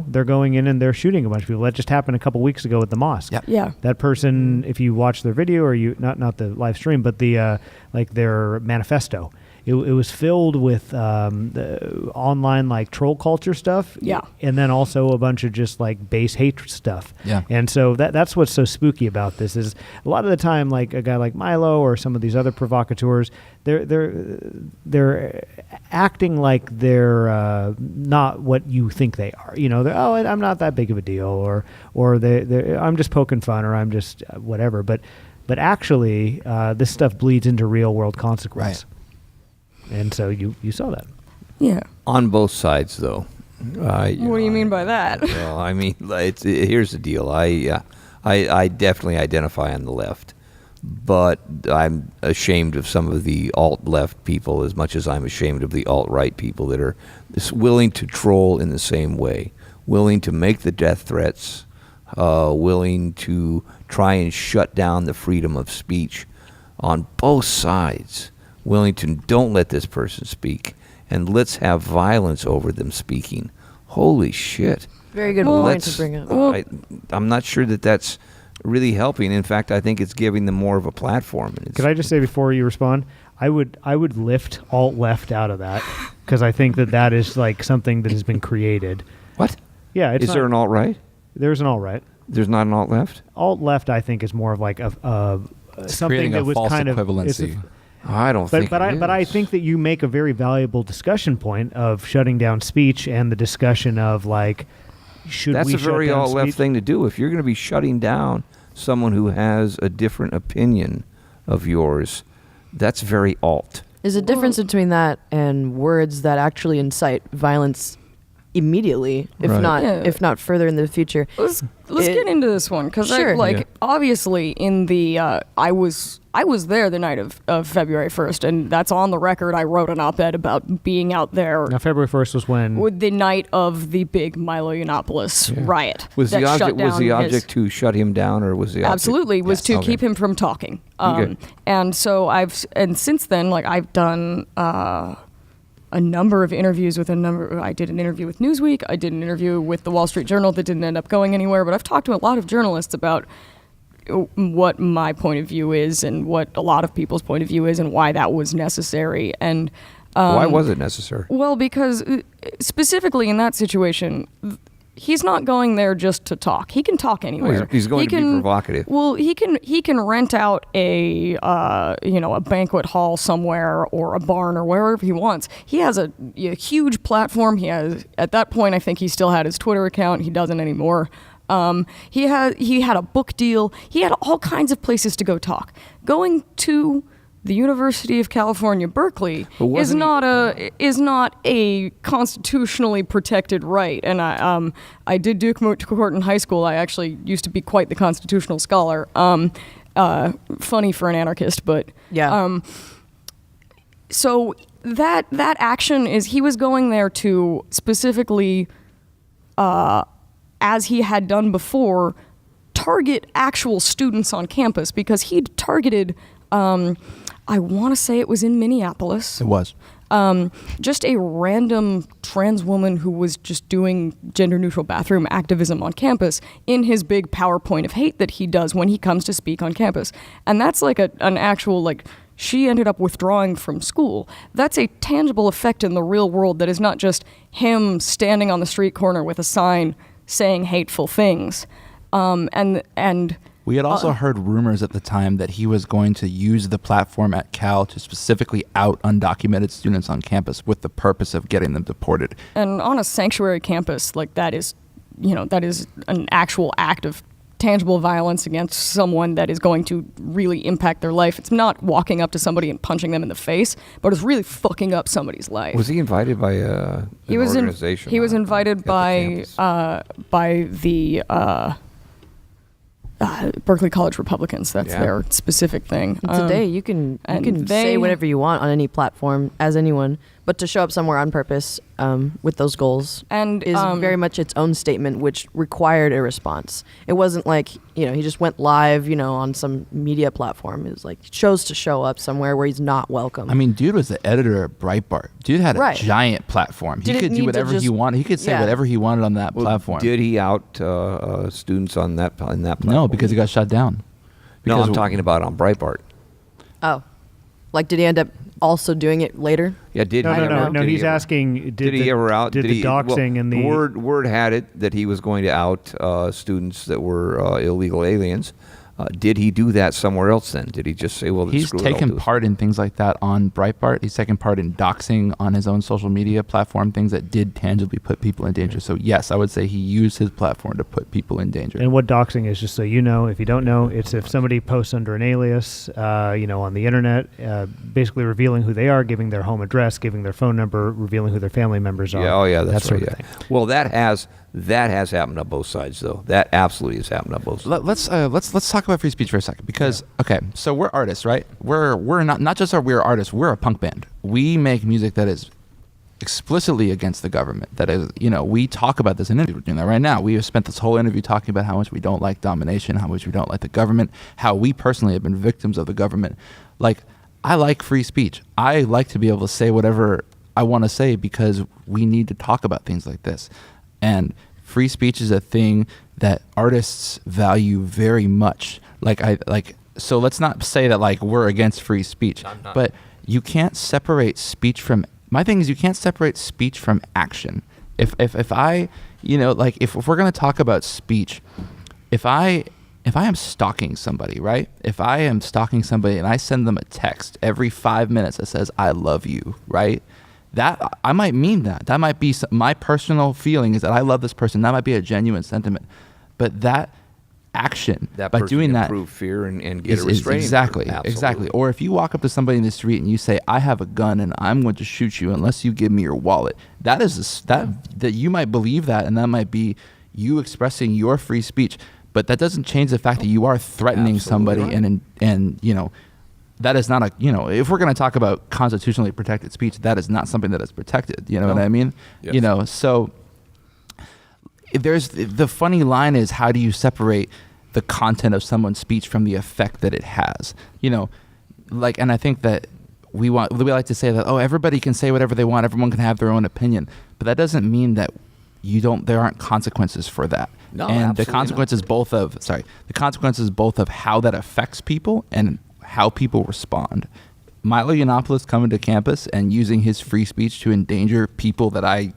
they're going in and they're shooting a bunch of people. That just happened a couple weeks ago at the mosque. Yep. Yeah. That person, if you watch their video or not the live stream, but their manifesto, it was filled with the online like troll culture stuff. Yeah. And then also a bunch of just like base hate stuff. Yeah. And so that's what's so spooky about this is a lot of the time, like a guy like Milo or some of these other provocateurs, they're acting like they're not what you think they are. I'm not that big of a deal, or I'm just poking fun, or I'm just whatever. But actually, this stuff bleeds into real world consequence. Right. And so you saw that. Yeah. On both sides, though. What do you mean by that? Well, I mean, here's the deal. I definitely identify on the left, but I'm ashamed of some of the alt-left people as much as I'm ashamed of the alt-right people that are willing to troll in the same way, willing to make the death threats, willing to try and shut down the freedom of speech on both sides, willing to don't let this person speak, and let's have violence over them speaking. Holy shit. Very good point to bring up. I'm not sure that that's really helping. In fact, I think it's giving them more of a platform. Could I just say before you respond, I would lift alt-left out of that, because I think that is like something that has been created. What? Yeah. Is there an alt-right? There's an alt-right. There's not an alt-left? Alt-left, I think, is more of like It's something creating that a was false kind equivalency. I don't think it is. But I think that you make a very valuable discussion point of shutting down speech and the discussion of like, should That's we a very shut down alt-left speech? thing to do. If you're going to be shutting down someone who has a different opinion of yours, that's very alt. There's a difference between that and words that actually incite violence immediately, if not further in the future. Let's get into this one because Sure. obviously in the I was there the night of February 1st, and that's on the record. I wrote an op-ed about being out there. Now, February 1st was when? With the night of the big Milo Yiannopoulos riot. Was that the shut object down to shut him down, or was the object? Absolutely was to Okay. keep him from talking. Okay. And so since then, I've done a number of interviews with I did an interview with Newsweek. I did an interview with the Wall Street Journal that didn't end up going anywhere. But I've talked to a lot of journalists about what my point of view is and what a lot of people's point of view is and why that was necessary. And Why was it necessary? well, because specifically in that situation, he's not going there just to talk. He can talk anywhere. He's going to be provocative. Well, he can rent out a banquet hall somewhere or a barn or wherever he wants. He has a huge platform. He has, at that point, I think he still had his Twitter account. He doesn't anymore. He had a book deal. He had all kinds of places to go talk. Going to the University of California, Berkeley is not a constitutionally protected right. And I did Duke moot court in high school. I actually used to be quite the constitutional scholar. Funny for an anarchist, but Yeah. So that action is he was going there to specifically, as he had done before, target actual students on campus because he'd targeted. I want to say it was in Minneapolis. It was. Just a random trans woman who was just doing gender-neutral bathroom activism on campus in his big PowerPoint of hate that he does when he comes to speak on campus. And that's like an actual, she ended up withdrawing from school. That's a tangible effect in the real world that is not just him standing on the street corner with a sign saying hateful things. And We had also heard rumors at the time that he was going to use the platform at Cal to specifically out undocumented students on campus with the purpose of getting them deported. And on a sanctuary campus, that is an actual act of tangible violence against someone that is going to really impact their life. It's not walking up to somebody and punching them in the face, but it's really fucking up somebody's life. Was he invited by an organization? He was invited by the Berkeley College Republicans. That's their specific thing. Today, you can say whatever you want on any platform as anyone, but to show up somewhere on purpose with those goals and is very much its own statement, which required a response. It wasn't like he just went live on some media platform. It was like he chose to show up somewhere where he's not welcome. I mean, dude was the editor of Breitbart. Dude had a Right. giant platform. He Didn't could do need to whatever he just- wanted. He could say Yeah. whatever he wanted on that Well, platform. Did he out students on that platform? No, because he got shut down. No, Because I'm talking about on Breitbart. Oh, did he end up also doing it later? Yeah, did No, he no, ever- no, did he He's ever- asking, Did he ever out? Did the doxing and the word had it that he was going to out students that were illegal aliens. Did he do that somewhere else then? Did he just say, well, He's screw it, I'll taken do it? part in things like that on Breitbart. He's taken part in doxing on his own social media platform, things that did tangibly put people in danger. So yes, I would say he used his platform to put people in danger. And what doxing is, just so you know, if you don't know, it's if somebody posts under an alias, on the internet, basically revealing who they are, giving their home address, giving their phone number, revealing who their family members are. Yeah, oh yeah, that's that sort right. of Yeah. thing. Well, that has happened on both sides, though. That absolutely has happened on both sides. Let's talk about free speech for a second because so we're artists, right? We're not just we're artists. We're a punk band. We make music that is explicitly against the government. That is, we talk about this in interview. We're doing that right now. We have spent this whole interview talking about how much we don't like domination, how much we don't like the government, how we personally have been victims of the government. I like free speech. I like to be able to say whatever I want to say because we need to talk about things like this. And free speech is a thing that artists value very much. So let's not say that we're against free speech, but you can't separate speech from. My thing is you can't separate speech from action. If we're gonna talk about speech, if I am stalking somebody, right? If I am stalking somebody and I send them a text every 5 minutes that says I love you, right? That I might mean that. That might be my personal feeling is that I love this person. That might be a genuine sentiment. But that action that by person doing can that. prove fear and get a Is restraining exactly, order. exactly. Or if you walk up to somebody in the street and you say, "I have a gun and I'm going to shoot you unless you give me your wallet," that is that you might believe that, and that might be you expressing your free speech, but that doesn't change the fact that you are threatening somebody, right. and you know, that is not a, you know, if we're going to talk about constitutionally protected speech, that is not something that is protected. You know what I mean? Yes. You know, so there's the funny line is, how do you separate the content of someone's speech from the effect that it has? You know, like, and I think that we like to say that, oh, everybody can say whatever they want, everyone can have their own opinion, but that doesn't mean that there aren't consequences for that. No, and the absolutely consequences the consequences both of how that affects people and how people respond. Milo Yiannopoulos coming to campus and using his free speech to endanger people that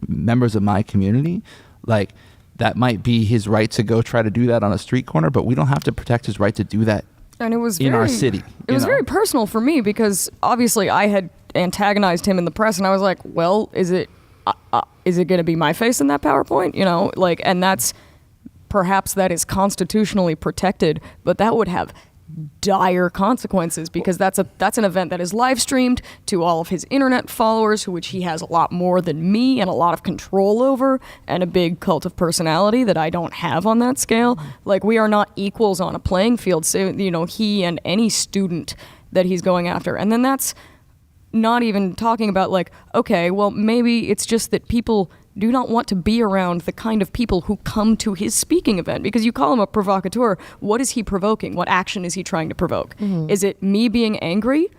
members of my community, like, that might be his right to go try to do that on a street corner, but we don't have to protect his right to do that And it was in our city. It was very personal for me because obviously I had antagonized him in the press, and I was like, well, is it going to be my face in that PowerPoint? You know, like, and perhaps that is constitutionally protected, but that would have dire consequences because that's an event that is live streamed to all of his internet followers, which he has a lot more than me and a lot of control over, and a big cult of personality that I don't have on that scale. Like, we are not equals on a playing field. So, you know, he and any student that he's going after. And then that's not even talking about, like, okay, well, maybe it's just that people do not want to be around the kind of people who come to his speaking event, because you call him a provocateur. What is he provoking? What action is he trying to provoke? Mm-hmm. Is it me being angry,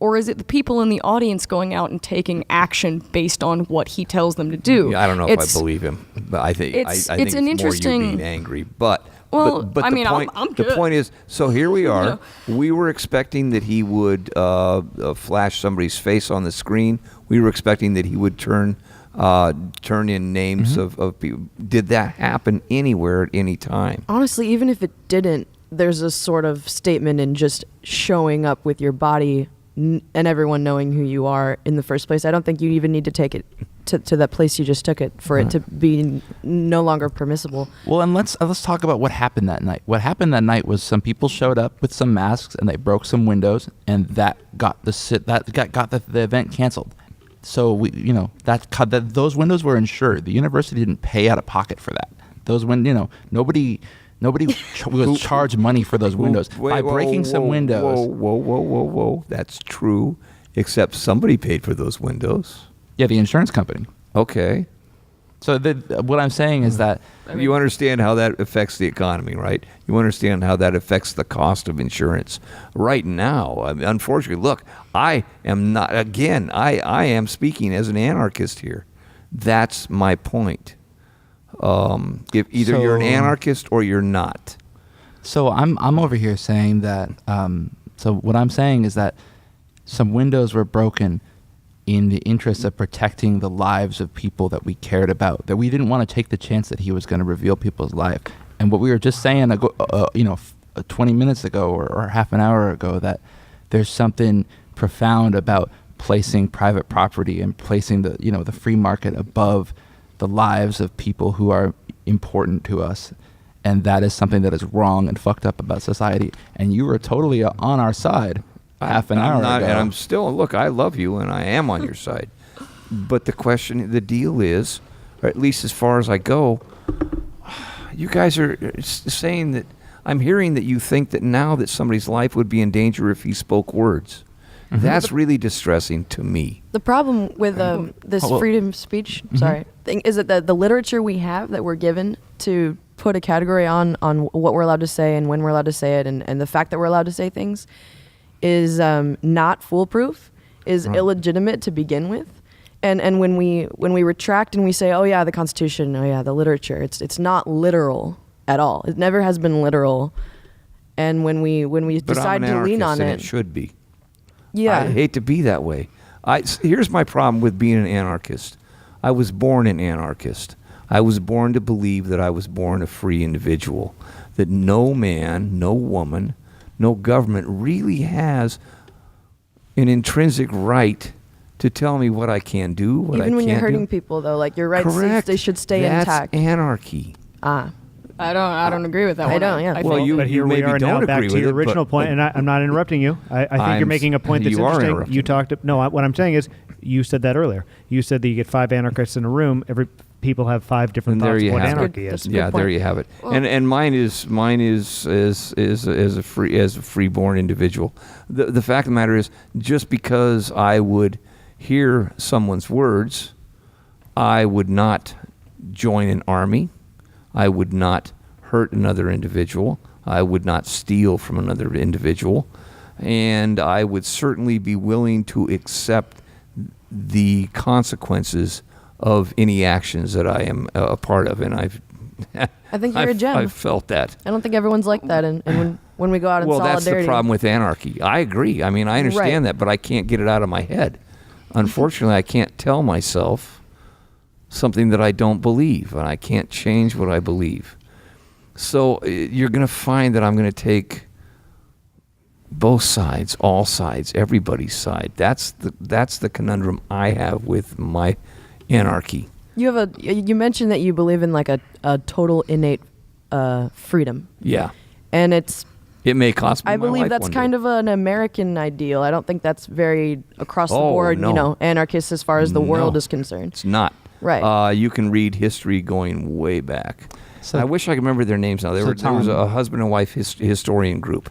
or is it the people in the audience going out and taking action based on what he tells them to do? Yeah, I don't know if I believe him, but I think it's I think an it's interesting, more you being angry. But well, but I the mean, point, I'm good. The point is, so here we are. Yeah. We were expecting that he would flash somebody's face on the screen. We were expecting that he would turn in names of people. Did that happen anywhere at any time? Honestly, even if it didn't, there's a sort of statement in just showing up with your body and everyone knowing who you are in the first place. I don't think you even need to take it to that place you just took it for it to be no longer permissible. Well, and let's talk about what happened that night. What happened that night was some people showed up with some masks and they broke some windows, and that got the event canceled. So those windows were insured. The university didn't pay out of pocket for that. Nobody was charged money for those windows by breaking some windows. Whoa! That's true, except somebody paid for those windows. Yeah, the insurance company. Okay. So what I'm saying is that you understand how that affects the economy, right? You understand how that affects the cost of insurance. Right now, I mean, unfortunately, look, I am not, again, I am speaking as an anarchist here. That's my point. If either you're an anarchist or you're not. So I'm over here saying that, so what I'm saying is that some windows were broken in the interest of protecting the lives of people that we cared about, that we didn't want to take the chance that he was going to reveal people's life. And what we were just saying, 20 minutes ago or half an hour ago, that there's something profound about placing private property and placing the free market above the lives of people who are important to us. And that is something that is wrong and fucked up about society. And you were totally on our side half an hour ago. And I'm still, look, I love you and I am on your side. But the deal is, or at least as far as I go, you guys are saying that, I'm hearing that you think that now that somebody's life would be in danger if he spoke words. Mm-hmm. That's really distressing to me. The problem with this freedom of speech, thing is that the literature we have that we're given to put a category on what we're allowed to say and when we're allowed to say it, and the fact that we're allowed to say things is not foolproof, is illegitimate to begin with. And when we retract and we say, oh yeah, the Constitution, oh yeah, the literature, it's not literal at all. It never has been literal. And when we decide to lean on it should be. Yeah. I hate to be that way. Here's my problem with being an anarchist. I was born an anarchist. I was born to believe that I was born a free individual, that no man, no woman, no government really has an intrinsic right to tell me what I can do, what I can't do. Even when you're hurting people, though, like your rights, Correct. they should stay That's intact. anarchy. I don't agree with that I one. don't, yeah. Well, you but here we maybe are don't now back agree to with your it, original but- point, and I'm not interrupting you. I think you're making a point that's you are interesting. interrupting You me. talked. No, what I'm saying is, you said that earlier. You said that you get 5 anarchists in a room. Every people have 5 different And there thoughts you of what have it. anarchy That's is. a good Yeah, there point. you have it. Well- And mine is as a freeborn individual. The fact of the matter is, just because I would hear someone's words, I would not join an army. I would not hurt another individual. I would not steal from another individual. And I would certainly be willing to accept the consequences of any actions that I am a part of. And I think you're a gem. I've felt that. I don't think everyone's like that, and when we go out in Well, that's solidarity. the problem with anarchy. I agree. I mean, I understand Right. that, but I can't get it out of my head. Unfortunately, I can't tell myself something that I don't believe, and I can't change what I believe. So you're going to find that I'm going to take both sides, all sides, everybody's side. That's the conundrum I have with my anarchy. You mentioned that you believe in like a total innate freedom, Yeah. and It may cost me I my believe life that's one kind day. of an American ideal. I don't think that's very across the Oh, board, no. anarchists as far as the world No. is concerned. It's not. Right. You can read history going way back. So- I wish I could remember their names now. There was Tom- a husband and wife historian group,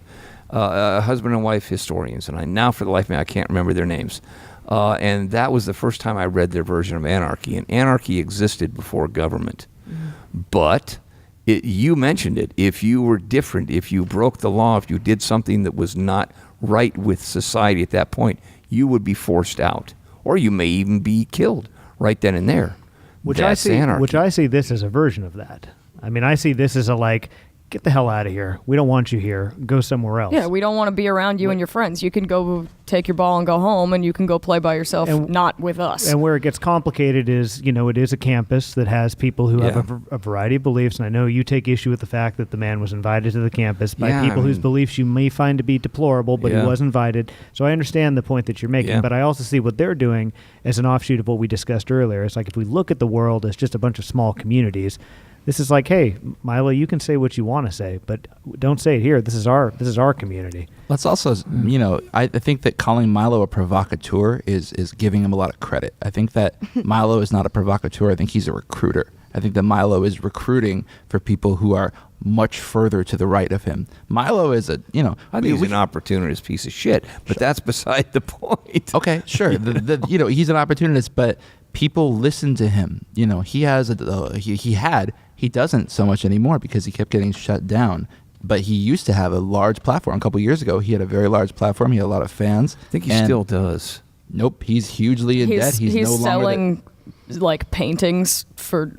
husband and wife historians, and now for the life of me I can't remember their names. And that was the first time I read their version of anarchy. And anarchy existed before government, but you mentioned it. If you were different, if you broke the law, if you did something that was not right with society at that point, you would be forced out, or you may even be killed right then and there. Which That's I see. anarchy. Which I see this as a version of that. I mean, I see this as a get the hell out of here. We don't want you here. Go somewhere else. Yeah, we don't want to be around you and your friends. You can go take your ball and go home, and you can go play by yourself, And- not with us. And where it gets complicated is, it is a campus that has people who have a variety of beliefs. And I know you take issue with the fact that the man was invited to the campus by Yeah, people I whose mean- beliefs you may find to be deplorable, but Yeah. he was invited. So I understand the point that you're making, Yeah. but I also see what they're doing as an offshoot of what we discussed earlier. It's like if we look at the world as just a bunch of small communities, this is like, hey, Milo, you can say what you want to say, but don't say it here. This is our community. Let's also, I think that calling Milo a provocateur is giving him a lot of credit. I think that Milo is not a provocateur. I think he's a recruiter. I think that Milo is recruiting for people who are much further to the right of him. Milo is I think he's an opportunist piece of shit, but that's beside the point. Okay, sure. He's an opportunist, but people listen to him. He doesn't so much anymore because he kept getting shut down. But he used to have a large platform. A couple years ago, he had a very large platform. He had a lot of fans. I think he And- still does. Nope, he's hugely in debt. He's no longer selling paintings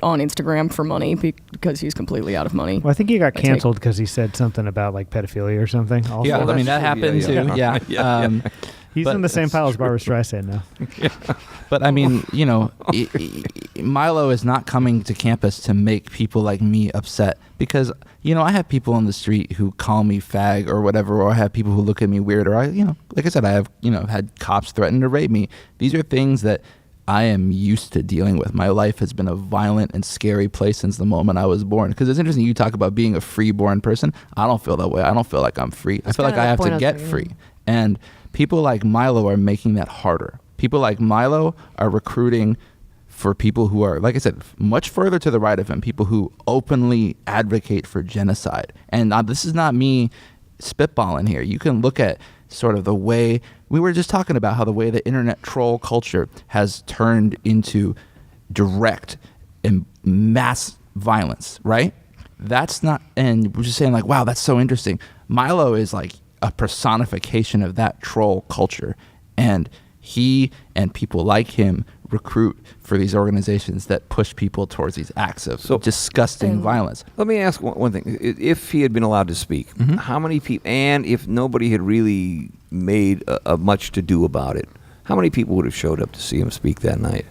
on Instagram for money because he's completely out of money. Well, I think he got I take- canceled because he said something about pedophilia or something. Also. Yeah, Well, I mean that's that true. happened Yeah, too. yeah. Yeah. He's but in the same that's pile as true. Barbara Streisand now. But I mean, Milo is not coming to campus to make people like me upset because, I have people on the street who call me fag or whatever, or I have people who look at me weird, or like I said, I have, had cops threaten to rape me. These are things that I am used to dealing with. My life has been a violent and scary place since the moment I was born. Because it's interesting, you talk about being a free-born person. I don't feel that way. I don't feel like I'm free. I feel like kinda I the have point to I was get making. free. And people like Milo are making that harder. People like Milo are recruiting for people who are, like I said, much further to the right of him, people who openly advocate for genocide. And this is not me spitballing here. You can look at sort of the way, we were just talking about how the way the internet troll culture has turned into direct and mass violence, right? That's not, and we're just saying like, wow, that's so interesting. Milo is like a personification of that troll culture. And he and people like him recruit for these organizations that push people towards these acts of disgusting violence. Let me ask one thing. If he had been allowed to speak, how many people, and if nobody had really made a much to do about it, how many people would have showed up to see him speak that night?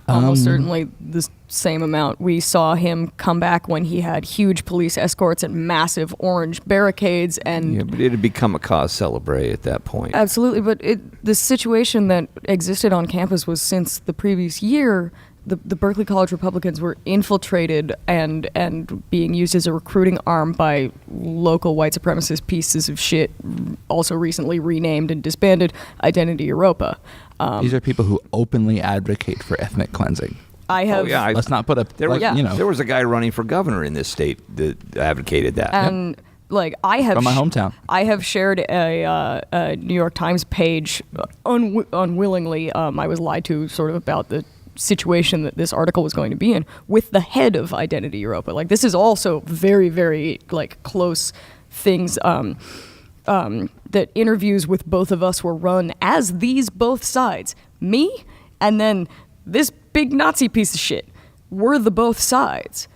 Almost certainly the same amount. We saw him come back when he had huge police escorts and massive orange barricades and Yeah, but it had become a cause celebre at that point. Absolutely, but the situation that existed on campus was since the previous year the Berkeley College Republicans were infiltrated and being used as a recruiting arm by local white supremacist pieces of shit, also recently renamed and disbanded Identity Europa. These are people who openly advocate for ethnic cleansing. I have. Let's not put a There was, Yeah. there was a guy running for governor in this state that advocated that. And like I have From my hometown. I have shared a New York Times page unwillingly. I was lied to sort of about the situation that this article was going to be in with the head of Identity Europa. Like this is also very, very like close things. That interviews with both of us were run as these both sides. Me and then this big Nazi piece of shit were the both sides.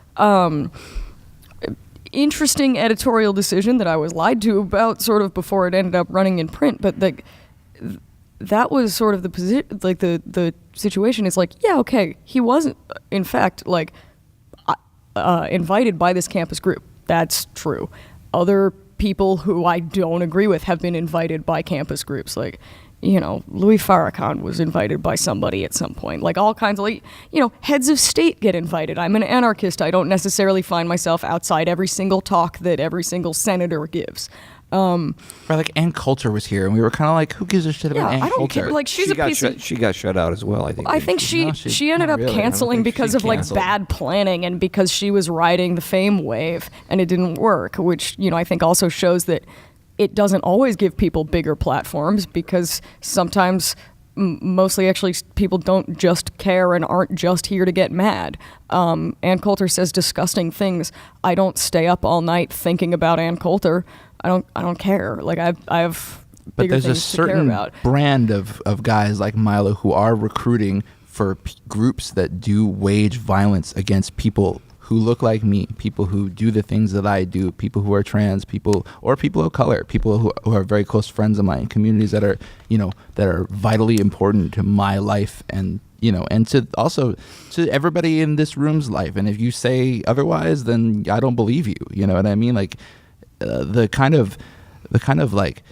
Interesting editorial decision that I was lied to about sort of before it ended up running in print, but that was sort of the position, like the situation is like, yeah, okay, he wasn't in fact like invited by this campus group. That's true. Other people who I don't agree with have been invited by campus groups. Like, you know, Louis Farrakhan was invited by somebody at some point. Like all kinds of, like, you know, heads of state get invited. I'm an anarchist. I don't necessarily find myself outside every single talk that every single senator gives. Right, like Ann Coulter was here, and we were kind of like, who gives a shit about Ann I don't Coulter? care. Like she's a piece of... She got shut out as well, I think. I think No, she ended not up really. I don't canceling think because she of like canceled. bad planning and because she was riding the fame wave and it didn't work, which, you know, I think also shows that it doesn't always give people bigger platforms because sometimes mostly actually people don't just care and aren't just here to get mad. Ann Coulter says disgusting things. I don't stay up all night thinking about Ann Coulter. I don't care. Like I have But bigger there's a things to care certain about. brand of guys like Milo who are recruiting for groups that do wage violence against people who look like me, people who do the things that I do, people who are trans, people or people of color, people who are very close friends of mine, communities that are, you know, that are vitally important to my life and, you know, and to also to everybody in this room's life. And if you say otherwise, then I don't believe you. You know what I mean? Like the kind of like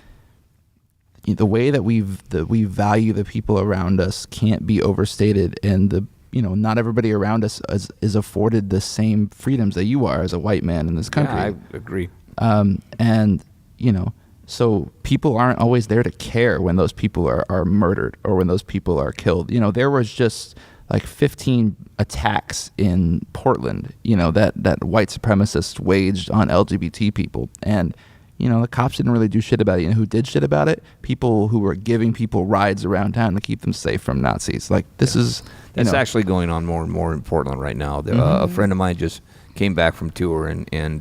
the way that we value the people around us can't be overstated, and not everybody around us is afforded the same freedoms that you are as a white man in this country. Yeah, I agree. And so people aren't always there to care when those people are murdered or when those people are killed. There was just like 15 attacks in Portland, that white supremacists waged on LGBT people. And, the cops didn't really do shit about it. Who did shit about it? People who were giving people rides around town to keep them safe from Nazis. Like, this is... That's actually going on more and more in Portland right now. A friend of mine just came back from tour, and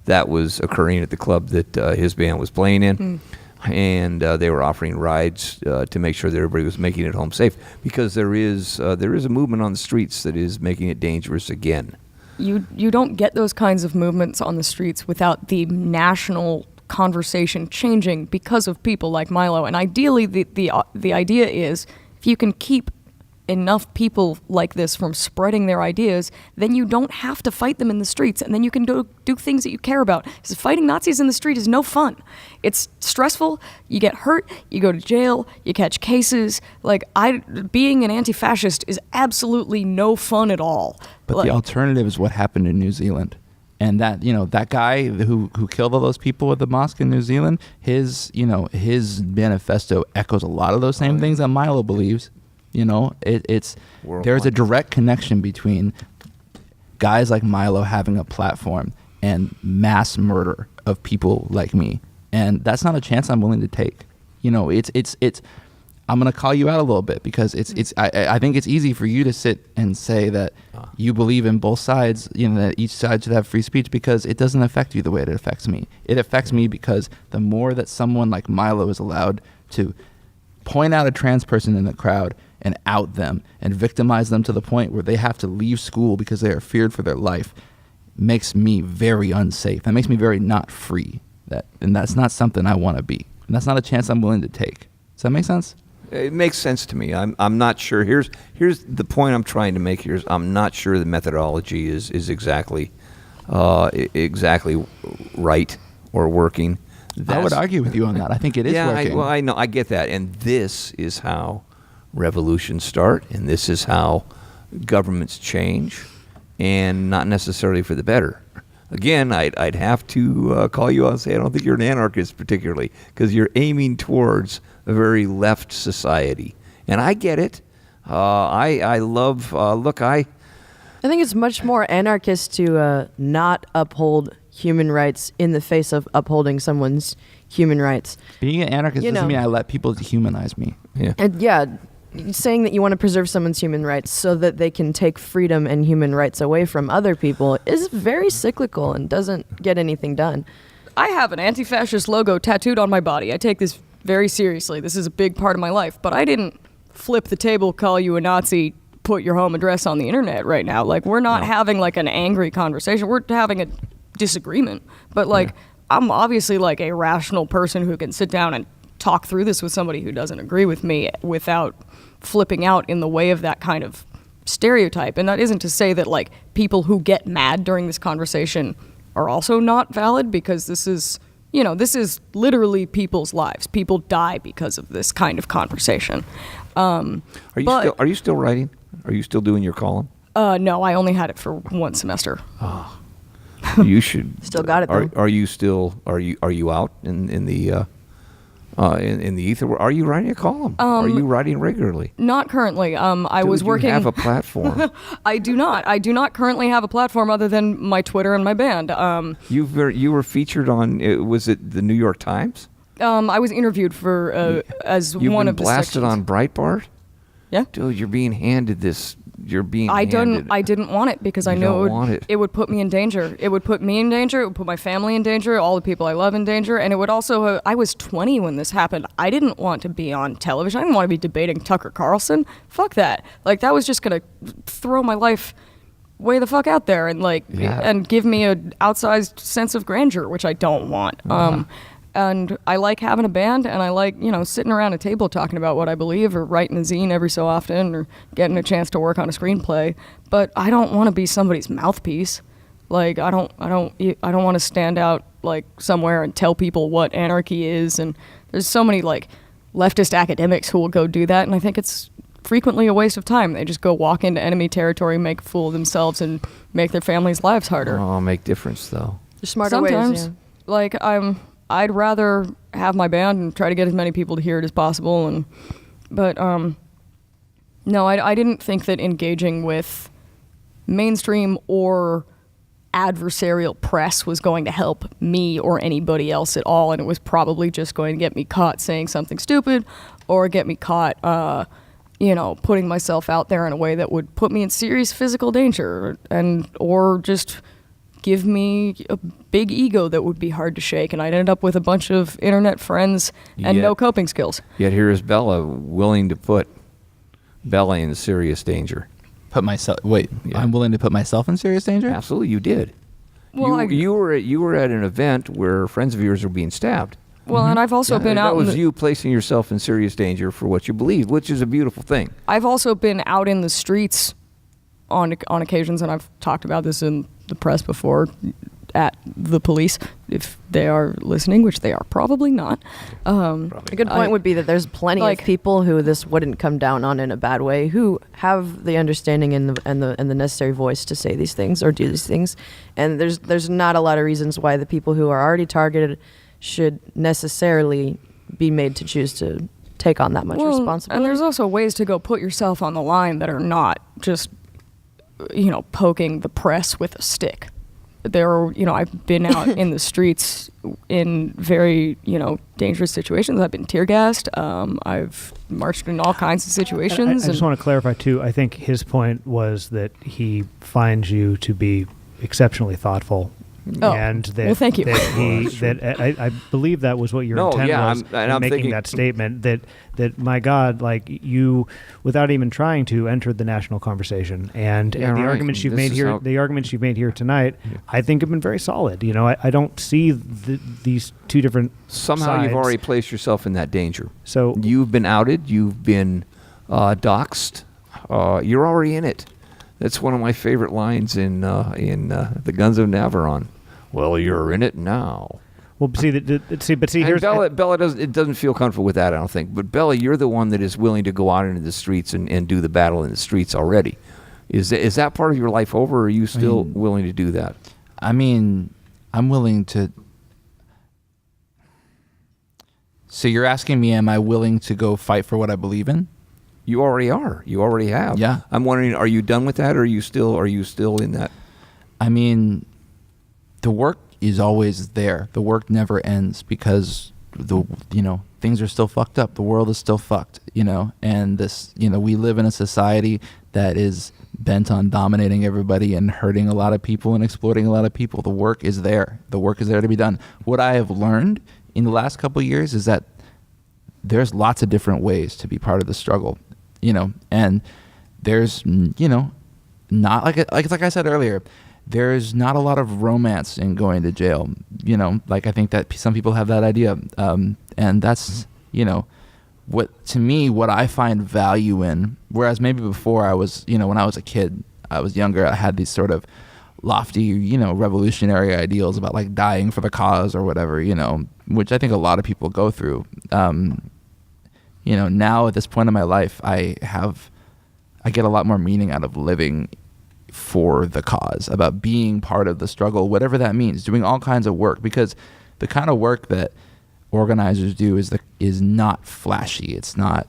that was occurring at the club that his band was playing in. And they were offering rides to make sure that everybody was making it home safe, because there is a movement on the streets that is making it dangerous again. You don't get those kinds of movements on the streets without the national conversation changing because of people like Milo. And ideally, the idea is if you can keep enough people like this from spreading their ideas, then you don't have to fight them in the streets, and then you can do things that you care about. Because fighting Nazis in the street is no fun. It's stressful. You get hurt. You go to jail. You catch cases. Like, being an anti-fascist is absolutely no fun at all. But the alternative is what happened in New Zealand. And that, that guy who killed all those people at the mosque in New Zealand, his manifesto echoes a lot of those same things that Milo believes. There's a direct connection between guys like Milo having a platform and mass murder of people like me. And that's not a chance I'm willing to take. I'm going to call you out a little bit, because I think it's easy for you to sit and say that you believe in both sides, that each side should have free speech, because it doesn't affect you the way it affects me. It affects me because the more that someone like Milo is allowed to point out a trans person in the crowd and out them and victimize them to the point where they have to leave school because they are feared for their life, makes me very unsafe. That makes me very not free. And that's not something I want to be. And that's not a chance I'm willing to take. Does that make sense? It makes sense to me. I'm not sure. Here's the point I'm trying to make here is I'm not sure the methodology is exactly right or working. I would argue with you on that. I think it is working. I know. I get that. And this is how revolutions start, and this is how governments change, and not necessarily for the better. Again, I'd have to call you out and say I don't think you're an anarchist particularly, because you're aiming towards a very left society, and I get it. I love. I think it's much more anarchist to not uphold human rights in the face of upholding someone's human rights. Being an anarchist doesn't mean I let people dehumanize me. Yeah. And saying that you want to preserve someone's human rights so that they can take freedom and human rights away from other people is very cyclical and doesn't get anything done. I have an anti-fascist logo tattooed on my body. I take this very seriously. This is a big part of my life, but I didn't flip the table, call you a Nazi, put your home address on the internet right now. Like, we're not having like an angry conversation. We're having a disagreement. But like, I'm obviously like a rational person who can sit down and talk through this with somebody who doesn't agree with me without flipping out in the way of that kind of stereotype. And that isn't to say that like people who get mad during this conversation are also not valid, because this is, this is literally people's lives. People die because of this kind of conversation. Are you still writing? Are you still doing your column? No, I only had it for one semester. You should still got it though. Are you out in the ether? Are you writing a column? Are you writing regularly? Not currently. I was working. You have a platform. I do not. I do not currently have a platform other than my Twitter and my band. You were featured on. Was it the New York Times? I was interviewed for as one of the blasted on Breitbart. Yeah, dude, you're being handed this. You're being. I didn't want it because I knew it would put me in danger. It would put me in danger. It would put my family in danger. All the people I love in danger. And it would also. I was 20 when this happened. I didn't want to be on television. I didn't want to be debating Tucker Carlson. Fuck that. Like, that was just gonna throw my life way the fuck out there and and give me an outsized sense of grandeur, which I don't want. And I like having a band, and I like, sitting around a table talking about what I believe, or writing a zine every so often, or getting a chance to work on a screenplay. But I don't want to be somebody's mouthpiece. Like, I don't want to stand out like somewhere and tell people what anarchy is. And there's so many like leftist academics who will go do that, and I think it's frequently a waste of time. They just go walk into enemy territory, make a fool of themselves, and make their families' lives harder. Oh, make difference though. There's smarter Sometimes, ways. Yeah. like I'd rather have my band and try to get as many people to hear it as possible. But no, I didn't think that engaging with mainstream or adversarial press was going to help me or anybody else at all. And it was probably just going to get me caught saying something stupid, or get me caught, putting myself out there in a way that would put me in serious physical danger, or just give me a big ego that would be hard to shake, and I'd end up with a bunch of internet friends and no coping skills. Yet here is Bella willing to put Bella in serious danger. I'm willing to put myself in serious danger? Absolutely, you did. Well, you were at an event where friends of yours were being stabbed. Well, and I've also been out. That was you placing yourself in serious danger for what you believe, which is a beautiful thing. I've also been out in the streets on occasions, and I've talked about this in the press before, at the police, if they are listening, which they are probably not. A good point would be that there's plenty of people who this wouldn't come down on in a bad way, who have the understanding and the necessary voice to say these things or do these things. And there's not a lot of reasons why the people who are already targeted should necessarily be made to choose to take on that much responsibility. And there's also ways to go put yourself on the line that are not just poking the press with a stick. I've been out in the streets in very, dangerous situations. I've been tear gassed. I've marched in all kinds of situations. I just want to clarify too. I think his point was that he finds you to be exceptionally thoughtful. And that, well, thank you. I believe that was what your intent was in making that statement. That my God, like, you, without even trying to, entered the national conversation, and the arguments you've made here, tonight, I think have been very solid. I don't see these two different. Somehow sides. You've already placed yourself in that danger. So you've been outed. You've been doxxed. You're already in it. That's one of my favorite lines in The Guns of Navarone. Well, you're in it now. Well, see, here's Bella doesn't feel comfortable with that, I don't think. But Bella, you're the one that is willing to go out into the streets and do the battle in the streets already. Is that part of your life over, or are you still willing to do that? I mean, I'm willing to. So you're asking me, am I willing to go fight for what I believe in? You already are. You already have. Yeah. I'm wondering, are you done with that, or are you still in that? I mean, the work is always there. The work never ends because things are still fucked up. The world is still fucked, and this, we live in a society that is bent on dominating everybody and hurting a lot of people and exploiting a lot of people. The work is there. The work is there to be done. What I have learned in the last couple of years is that there's lots of different ways to be part of the struggle, and there's, not like I said earlier, there's not a lot of romance in going to jail, I think that some people have that idea. And that's, what I find value in, whereas maybe before I was, when I was a kid, I was younger, I had these sort of lofty, revolutionary ideals about like dying for the cause or whatever, which I think a lot of people go through. Now at this point in my life, I get a lot more meaning out of living for the cause, about being part of the struggle, whatever that means, doing all kinds of work, because the kind of work that organizers do is not flashy. It's not,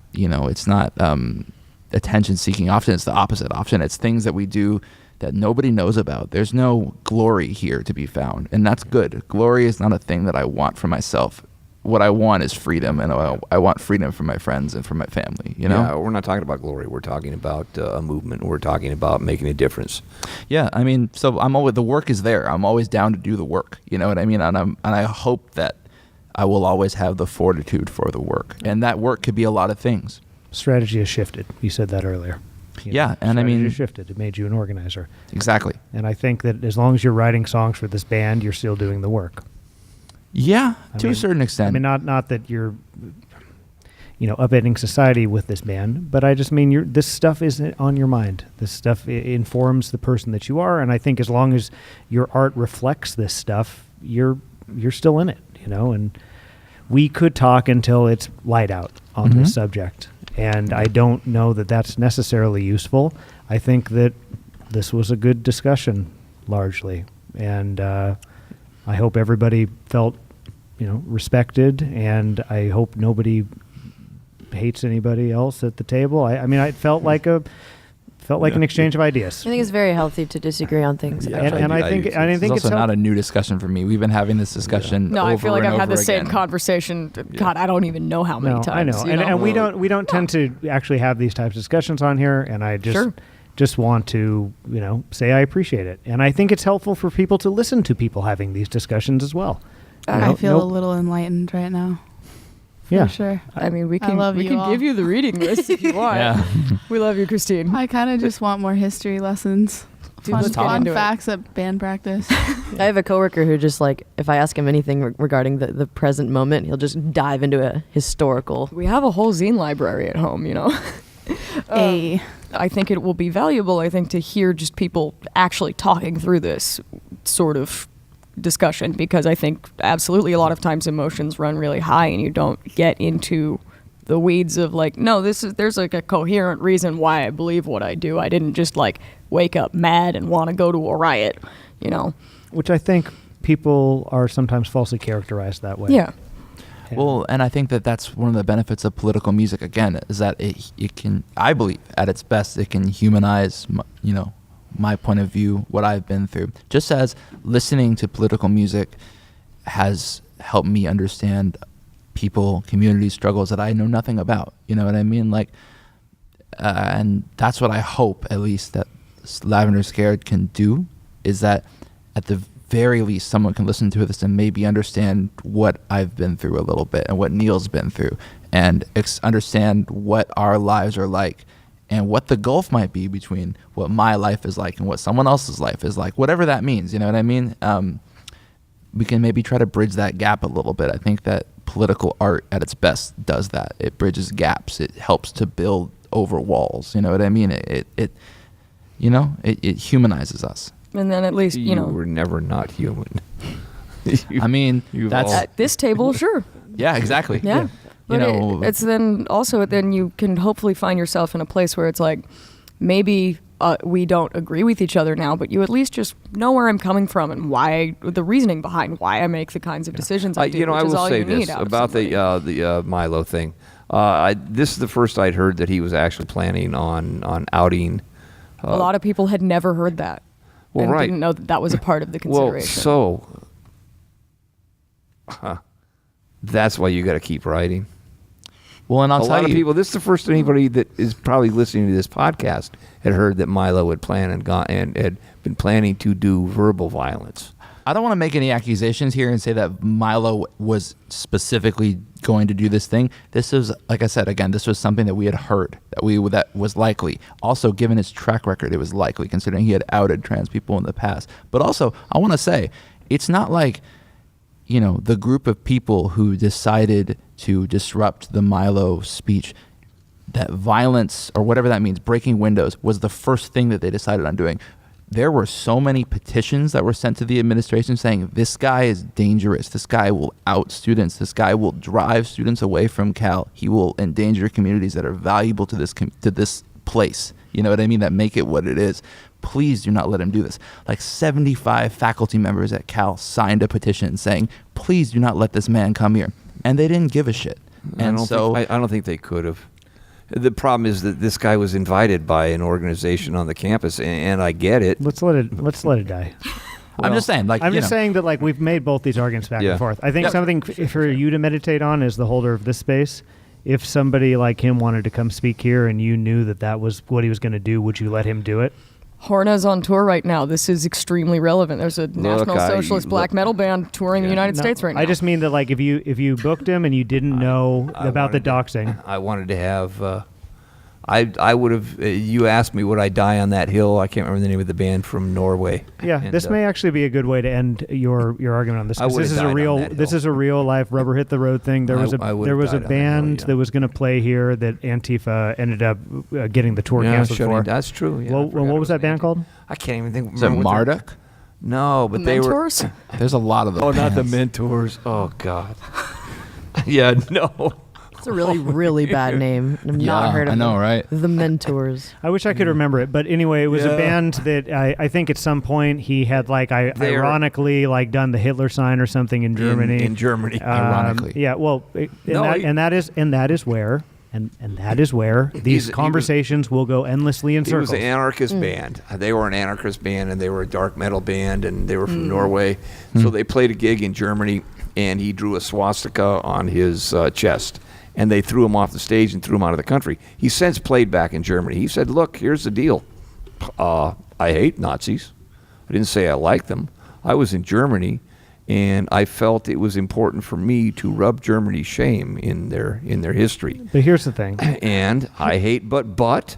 attention seeking. Often it's the opposite. Often it's things that we do that nobody knows about. There's no glory here to be found, and that's good. Glory is not a thing that I want for myself. What I want is freedom, and I want freedom for my friends and for my family, Yeah, we're not talking about glory. We're talking about a movement. We're talking about making a difference. Yeah, I mean, so the work is there. I'm always down to do the work, you know what I mean? And I hope that I will always have the fortitude for the work. And that work could be a lot of things. Strategy has shifted. You said that earlier. Yeah, and I mean... Strategy has shifted. It made you an organizer. Exactly. And I think that as long as you're writing songs for this band, you're still doing the work. Yeah, to a certain extent. I mean, not that you're, upending society with this band, but I just mean this stuff is on your mind. This stuff informs the person that you are, and I think as long as your art reflects this stuff, you're still in it, And we could talk until it's light out on this subject, and I don't know that that's necessarily useful. I think that this was a good discussion, largely, and I hope everybody felt, respected, and I hope nobody hates anybody else at the table. I mean, it felt like an exchange of ideas. I think it's very healthy to disagree on things. Yeah, And I think it's also not a new discussion for me. We've been having this discussion. No, over I feel like and I've had the over same again. conversation. God, I don't even know how many times. I know, and we don't tend to actually have these types of discussions on here, and I just want to say I appreciate it, and I think it's helpful for people to listen to people having these discussions as well. I feel a little enlightened right now. Yeah, for sure. I mean, we I can love you all. give you the reading list if you want. Yeah. We love you, Christine. I kind of just want more history lessons. Dude, let's get Fun into it. facts at band practice. I have a coworker who just if I ask him anything regarding the present moment, he'll just dive into a historical. We have a whole zine library at home, I think it will be valuable, to hear just people actually talking through this sort of discussion, because I think absolutely a lot of times emotions run really high and you don't get into the weeds of there's a coherent reason why I believe what I do. I didn't just wake up mad and want to go to a riot, Which I think people are sometimes falsely characterized that way. Yeah. Well, and I think that that's one of the benefits of political music, again, is that it can, I believe, at its best, it can humanize, my point of view, what I've been through. Just as listening to political music has helped me understand people, community struggles that I know nothing about. You know what I mean? And that's what I hope, at least, that Lavender Scared can do, is that at the very least someone can listen to this and maybe understand what I've been through a little bit and what Neil's been through, and understand what our lives are like and what the gulf might be between what my life is like and what someone else's life is like, whatever that means, you know what I mean? We can maybe try to bridge that gap a little bit. I think that political art at its best does that. It bridges gaps. It helps to build over walls, you know what I mean? It humanizes us. And then at least, You were never not human. I mean, that's... At this table, sure. Yeah, exactly. Yeah. But it's then also, then you can hopefully find yourself in a place where it's maybe we don't agree with each other now, but you at least just know where I'm coming from and why, the reasoning behind why I make the kinds of decisions I do. You know, which I is will all say you need this out of about somebody. the Milo thing. This is the first I'd heard that he was actually planning on outing. A lot of people had never heard that. Well, and right. didn't know that that was a part of the consideration. Well, that's why you got to keep writing. Well, and I'll A tell lot of you, people. This is the first anybody that is probably listening to this podcast had heard that Milo had planned and had been planning to do verbal violence. I don't want to make any accusations here and say that Milo was specifically going to do this thing. This is, like I said, again, this was something that we had heard that was likely. Also, given his track record, it was likely, considering he had outed trans people in the past. But also, I want to say, it's not like, you know, the group of people who decided to disrupt the Milo speech, that violence or whatever that means, breaking windows, was the first thing that they decided on doing. There were so many petitions that were sent to the administration saying, this guy is dangerous. This guy will out students. This guy will drive students away from Cal. He will endanger communities that are valuable to this place. You know what I mean? That make it what it is. Please do not let him do this. Like 75 faculty members at Cal signed a petition saying, please do not let this man come here. And they didn't give a shit. And I don't think they could have. The problem is that this guy was invited by an organization on the campus, and I get it. Let's let it die. I'm just saying, like, I'm you just know. saying that, like, we've made both these arguments back Yeah. and forth. I think Yep. something for you to meditate on as the holder of this space. If somebody like him wanted to come speak here and you knew that was what he was going to do, would you let him do it? Horna's on tour right now. This is extremely relevant. There's a National Socialist black metal band touring the United States right now. I just mean that, like, if you booked him and you didn't know about the doxing. I wanted to have. I would have. You asked me would I die on that hill? I can't remember the name of the band from Norway. Yeah, And, this may actually be a good way to end your argument on this. I 'Cause would've this is died a on real that this hill. is a real life rubber hit the road thing. There was I would've there was a died on that hill, band yeah. that was going to play here that Antifa ended up getting the tour Yeah, canceled for. that's true. Yeah, I Well, forgot what it was that band Anti- called? I can't even think. Is it remember what their- Marduk? No, but they were. Mentors? There's a lot of them. Oh, not the Mentors. Oh God. Yeah, no. It's a really, really bad name. I've not heard of I know, it. right? The Mentors. I wish I could remember it, but anyway, it was a Yeah. band that I think at some point he had They were- ironically like done the Hitler sign or something in Germany. In Germany. Ironically. Yeah, well, No, that is where these he conversations will go endlessly in It circles. was an anarchist band. They were an anarchist band, and they were a dark metal band, and they were from Norway. So they played a gig in Germany, and he drew a swastika on his chest, and they threw him off the stage and threw him out of the country. He's since played back in Germany. He said, "Look, here's the deal. I hate Nazis. I didn't say I like them. I was in Germany, and I felt it was important for me to rub Germany's shame in their history." But here's the thing. And I hate, but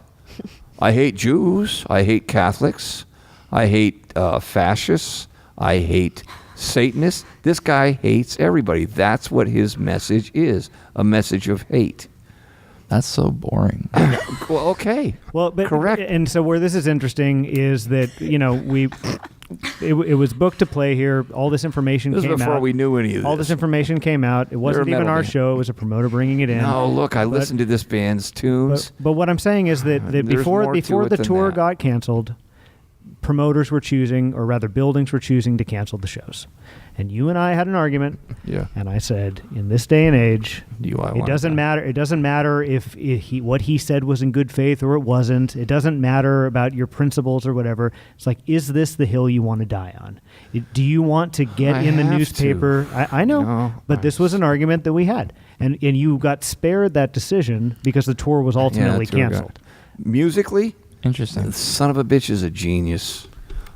I hate Jews. I hate Catholics. I hate fascists. I hate Satanists. This guy hates everybody. That's what his message is, a message of hate. That's so boring. Well, okay. Well, but Correct. And so where this is interesting is that it was booked to play here. All this information This came was before out. we knew any of this. All this information came out. It wasn't They're a even metal our band. show. It was a promoter bringing it in. No, look, I listened to this band's tunes. But what I'm saying is that There's before more to before it the than tour that. got canceled, promoters were choosing, or rather buildings were choosing to cancel the shows. And you and I had an argument. Yeah. And I said, in this day and age, it doesn't matter. It doesn't matter if what he said was in good faith or it wasn't. It doesn't matter about your principles or whatever. It's like, is this the hill you want to die on? Do you want to get I in the have newspaper? I know, No, but this was an argument that we had, and you got spared that decision because the tour was ultimately canceled. Musically, Interesting. the son of a bitch is a genius.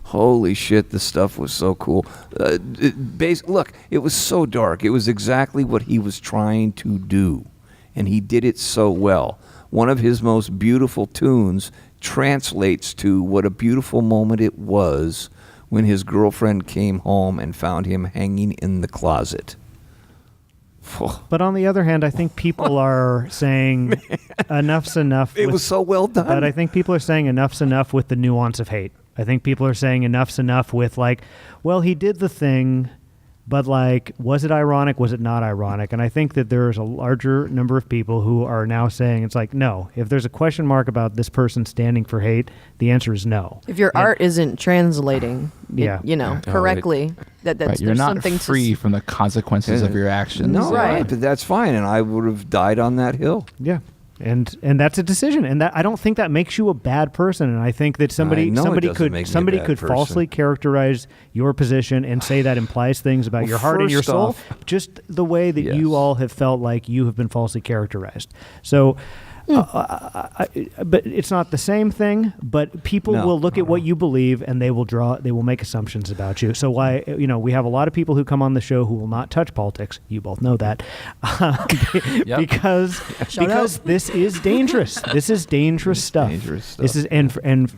Holy shit, the stuff was so cool. Look, it was so dark. It was exactly what he was trying to do, and he did it so well. One of his most beautiful tunes translates to what a beautiful moment it was when his girlfriend came home and found him hanging in the closet. But on the other hand, I think people are saying enough's enough. It was so well done. But I think people are saying enough's enough with the nuance of hate. I think people are saying enough's enough with, like, well, he did the thing, But like, was it ironic? Was it not ironic? And I think that there's a larger number of people who are now saying it's like, no, if there's a question mark about this person standing for hate, the answer is no. If your art isn't translating, Yeah. correctly, that's Right, you're there's not something free from the consequences of your actions. No, Right. but that's fine, and I would have died on that hill. Yeah. And that's a decision, and that I don't think that makes you a bad person. And I think that somebody know it doesn't make me a bad could person. falsely characterize your position and say that implies things about Well, your heart and your first soul, off- just the way that Yes. you all have felt like you have been falsely characterized. So. But it's not the same thing. But people No, will look at what you believe, and they will make assumptions about you. So why we have a lot of people who come on the show who will not touch politics. You both know that, Yep. because this is dangerous. This is dangerous stuff. dangerous stuff. This is and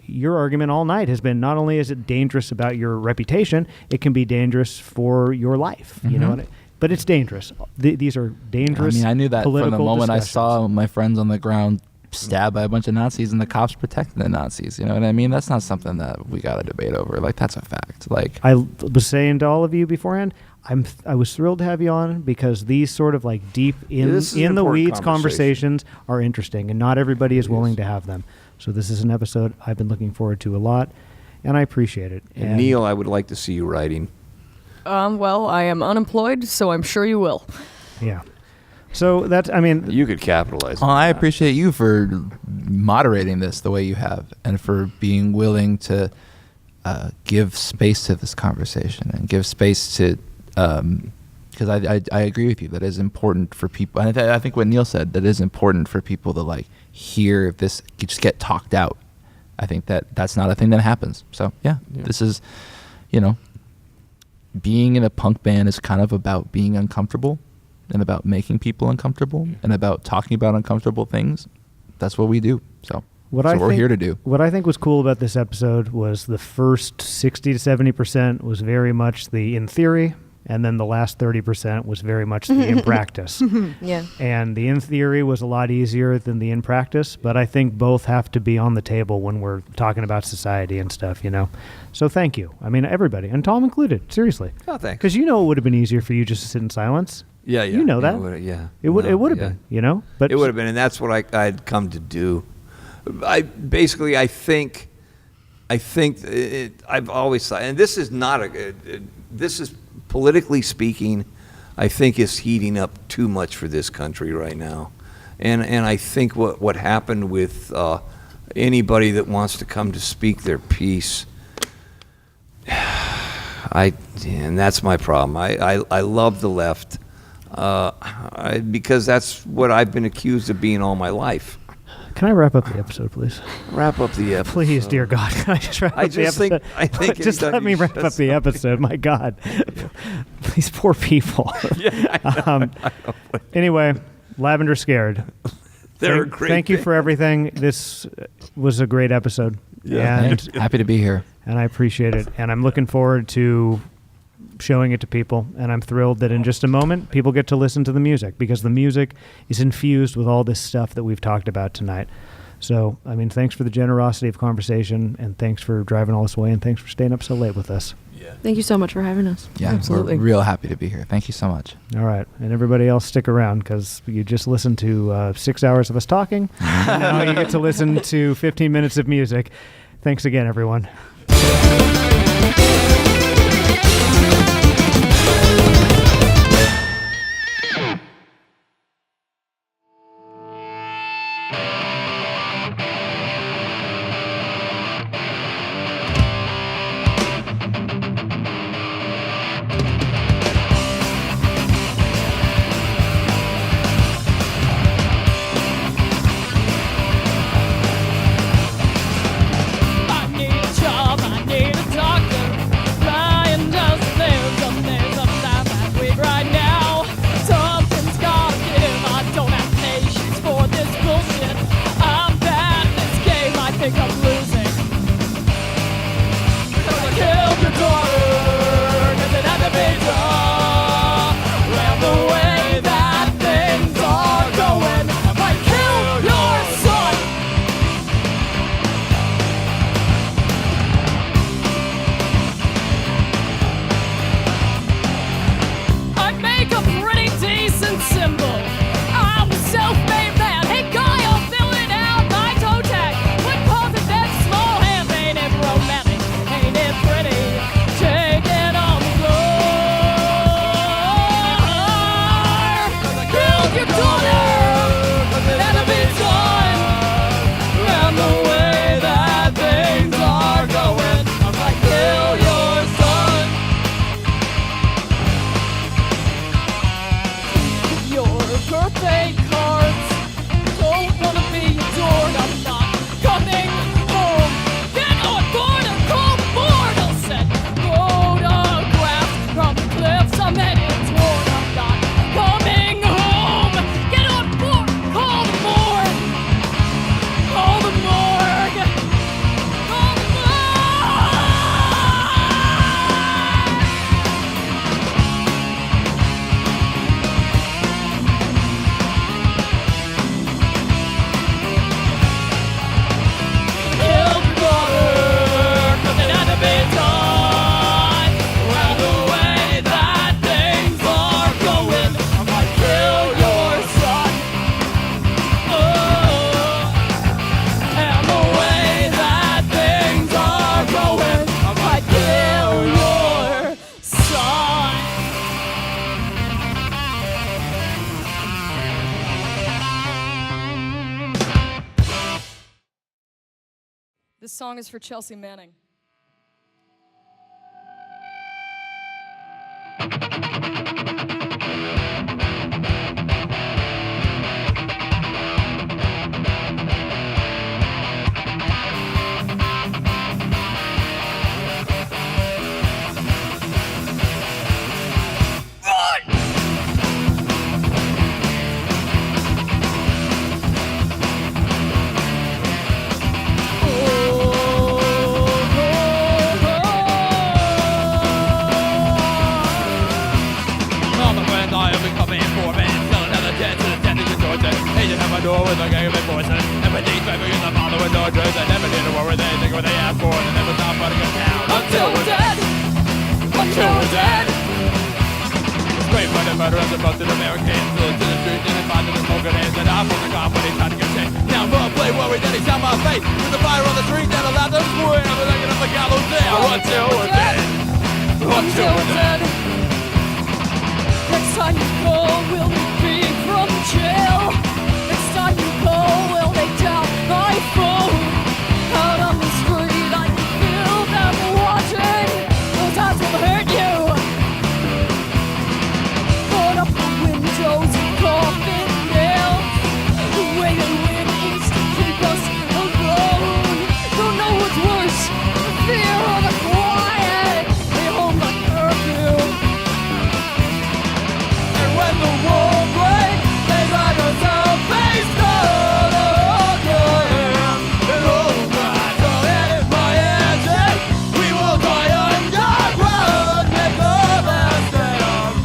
your argument all night has been not only is it dangerous about your reputation, it can be dangerous for your life. You know what? But it's dangerous. These are dangerous. I knew that from the political moment I discussions. saw my friends on the ground stabbed by a bunch of Nazis and the cops protecting the Nazis. You know what I mean? That's not something that we got to debate over. Like, that's a fact. Like, I was saying to all of you beforehand, I was thrilled to have you on because these sort of like deep This is an in the important weeds conversations are interesting, and not everybody is willing is. to have them. So this is an episode I've been looking forward to a lot, and I appreciate it. And Neil, I would like to see you writing. Well, I am unemployed, so I'm sure you will. Yeah. So that's, I mean, You could capitalize. oh, on I that. appreciate you for moderating this the way you have, and for being willing to give space to this conversation and give space to, because I agree with you that is important for people. And I think what Neil said, that is important for people to like hear this just get talked out. I think that's not a thing that happens. So yeah. This is, being in a punk band is kind of about being uncomfortable and about making people uncomfortable and about talking about uncomfortable things. That's what we do. So that's what we're here to do. What I think was cool about this episode was the first 60 to 70% was very much the in theory, and then the last 30% was very much the in practice. Yeah. And the in theory was a lot easier than the in practice, but I think both have to be on the table when we're talking about society and stuff, So thank you. I mean, everybody, and Tom included, seriously. Oh, thanks. Because it would have been easier for you just to sit in silence. Yeah. You know that. It would have been, But It would have been, and that's what I'd come to do. I think I've always thought, and this is not this is politically speaking, I think is heating up too much for this country right now, and I think what happened with anybody that wants to come to speak their piece, and that's my problem. I love the left because that's what I've been accused of being all my life. Can I wrap up the episode, please? Wrap up the episode. Please, dear God, can I just wrap up the episode? I think just anytime let me you wrap shut up the episode. My God, these poor people. Anyway, Lavender Scared. They're a great Thank you band. for everything. This was a great episode. Yeah. And, Happy to be here. and I appreciate it. And I'm looking forward to showing it to people. And I'm thrilled that in just a moment, people get to listen to the music, because the music is infused with all this stuff that we've talked about tonight. So, I mean, thanks for the generosity of conversation, and thanks for driving all this way, and thanks for staying up so late with us. Thank you so much for having us. Yeah, Absolutely. we're real happy to be here. Thank you so much. All right. And everybody else, stick around, because you just listened to 6 hours of us talking. And now you get to listen to 15 minutes of music. Thanks again, everyone. I need a job, I need a doctor. This song is for Chelsea Manning. Door with a gang of voices. Everything's moving in the father with no drugs. I never did a war with anything what they asked for, and never stopped running us down Until we're dead. Until we're dead. Straight by the murder of the busted Americans. To the street and find the smoke grenades that I from the cop when he tried to get shit. Now I'm gonna play worried that he's on my face. With the fire on the street that allowed them to swear. I'm looking up the gallows there. Until we're dead. Until we're dead. Next time you go, will we be from jail? Next time you go, will they down my phone? Out on the street, I can feel them watching. Those eyes will hurt you. Put up the windows and coffin nails. The way they win is to keep us alone. Don't know what's worse, the fear or the quiet. They hold my curfew. And when the war breaks, they drag us out face down. Oh, yeah. And oh, my God, and if my engine, we will die underground. Make the last stand.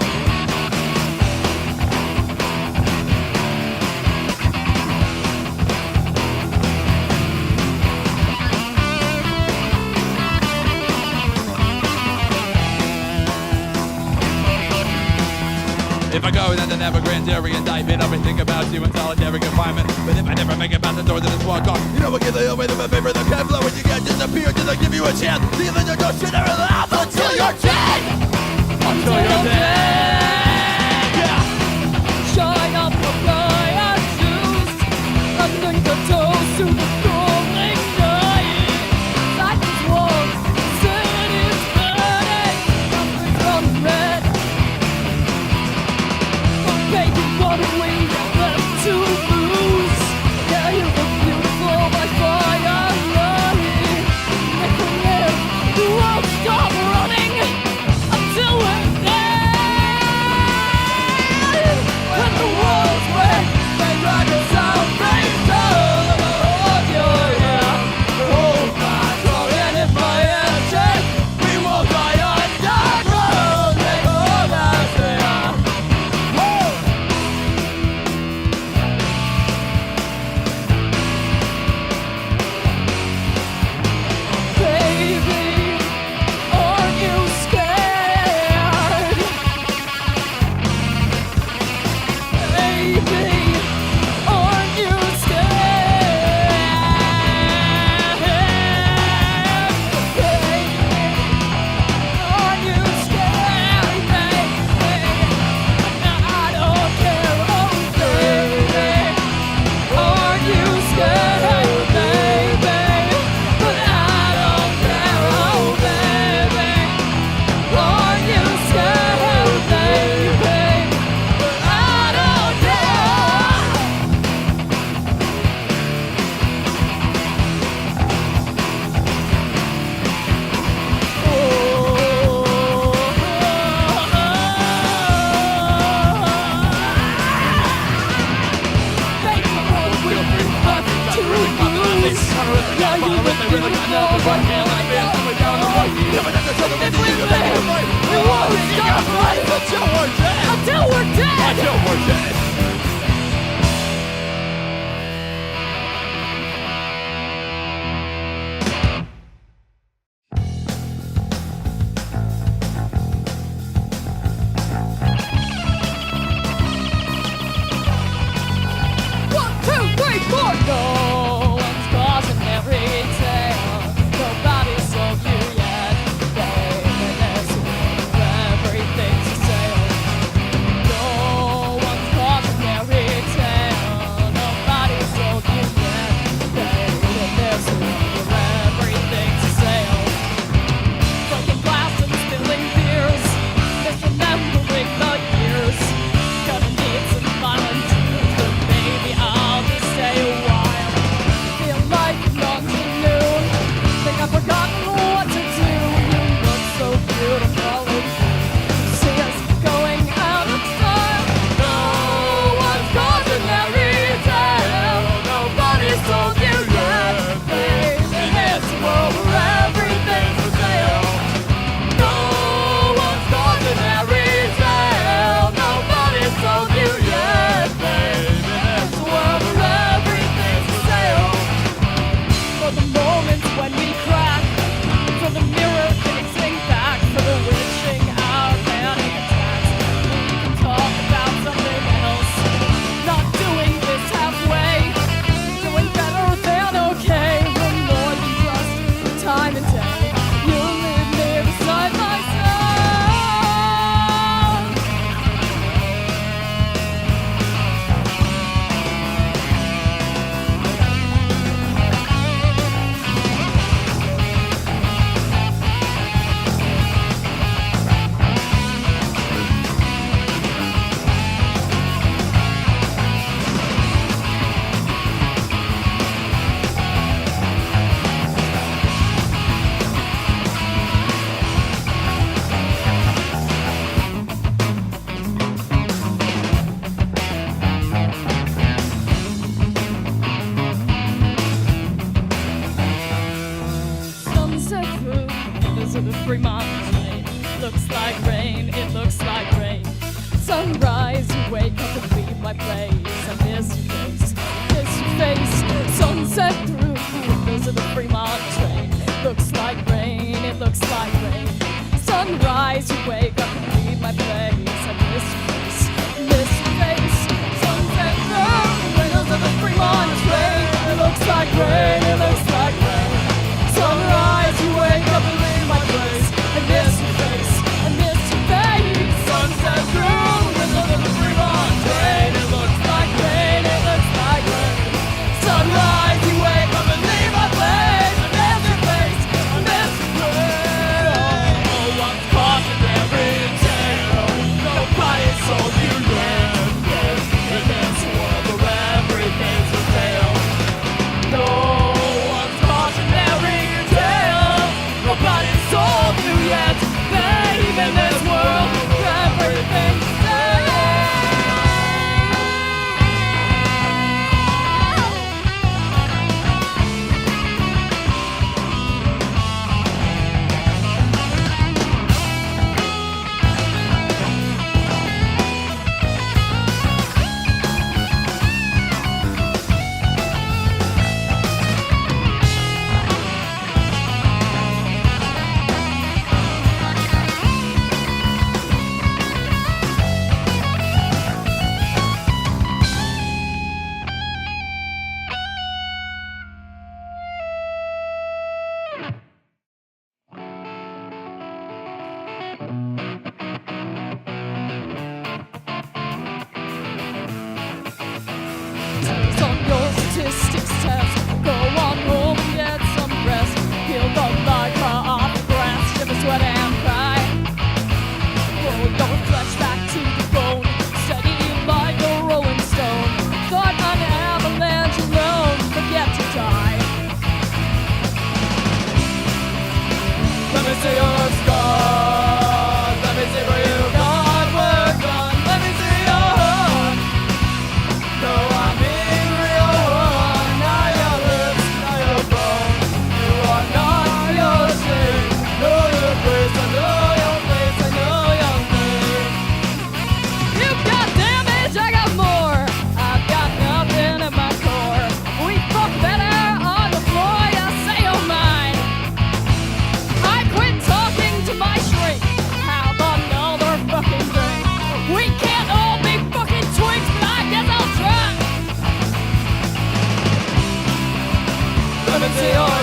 If I go then the never grand jury indictment, I'll be thinking about you in solitary confinement. But if I never make it past the door to this one car, you know what, give the away the favor the can blow when you get disappeared. Till I give you a chance, the Avenger don't shit ever laugh until you're dead. Until you're dead. Yeah. Shine up the fire shoes. Nothing but toes to the falling night. Like this walls, the city's burning. Nothing's on red. But baby, what do we have left to lose? Yeah, you look beautiful by firelight. Make them live, you won't stop running until we're dead. When the walls break, they drag us out face down. Oh, yeah. Oh, my God, and if my engine, we will die underground. Make the last stand. Woo! Baby, aren't you scared? Baby, aren't you scared? Baby, aren't you scared? Baby, I don't care, oh baby. Aren't you scared, baby? But I don't care, oh baby. Aren't you scared, baby? But I don't Until we're dead! Until we're dead. One, two, three, four. No one's causing every tale. Nobody of the Fremont train. Looks like rain, it looks like rain. Sunrise, you wake up and leave my place. I miss your face, miss your face. Sunset through the windows of the Fremont train. Looks like rain, it looks like rain. Sunrise, you wake up and leave my place. I miss your face, miss your face. Sunset through the windows of the Fremont train. It looks like rain, it looks like rain. Sunrise, you wake up and leave my place. I miss your face, I miss your face. Sunset through the windows of the Fremont train. It looks like rain, it looks like rain. Sunrise, you wake up and leave my place. I miss your face, I miss your face. No one's cautionary tale. Nobody sold you land. In this world where everything's for sale. No one's cautionary tale. Nobody sold you yet. Babe, in this world where everything's for sale. On your statistics test, go on home and get some rest. Peel the lycra off the grass, shiver, sweat, and cry. Roll your flesh back to the bone, steady like a rolling stone. Thought an avalanche alone, forget to die. Let me see your scars, let me see where you got work done. Let me see your heart. No, I mean real one. Not your lips, not your bones. You are not your shame. Know your place, I know your face, I know your name. You got damage, I got more. I've got nothing at my core. We fuck better on the floor, you say you're mine. I quit talking to my shrink. Have another fucking drink. We can't all be fucking twinks, but I guess I'll try. Let me see your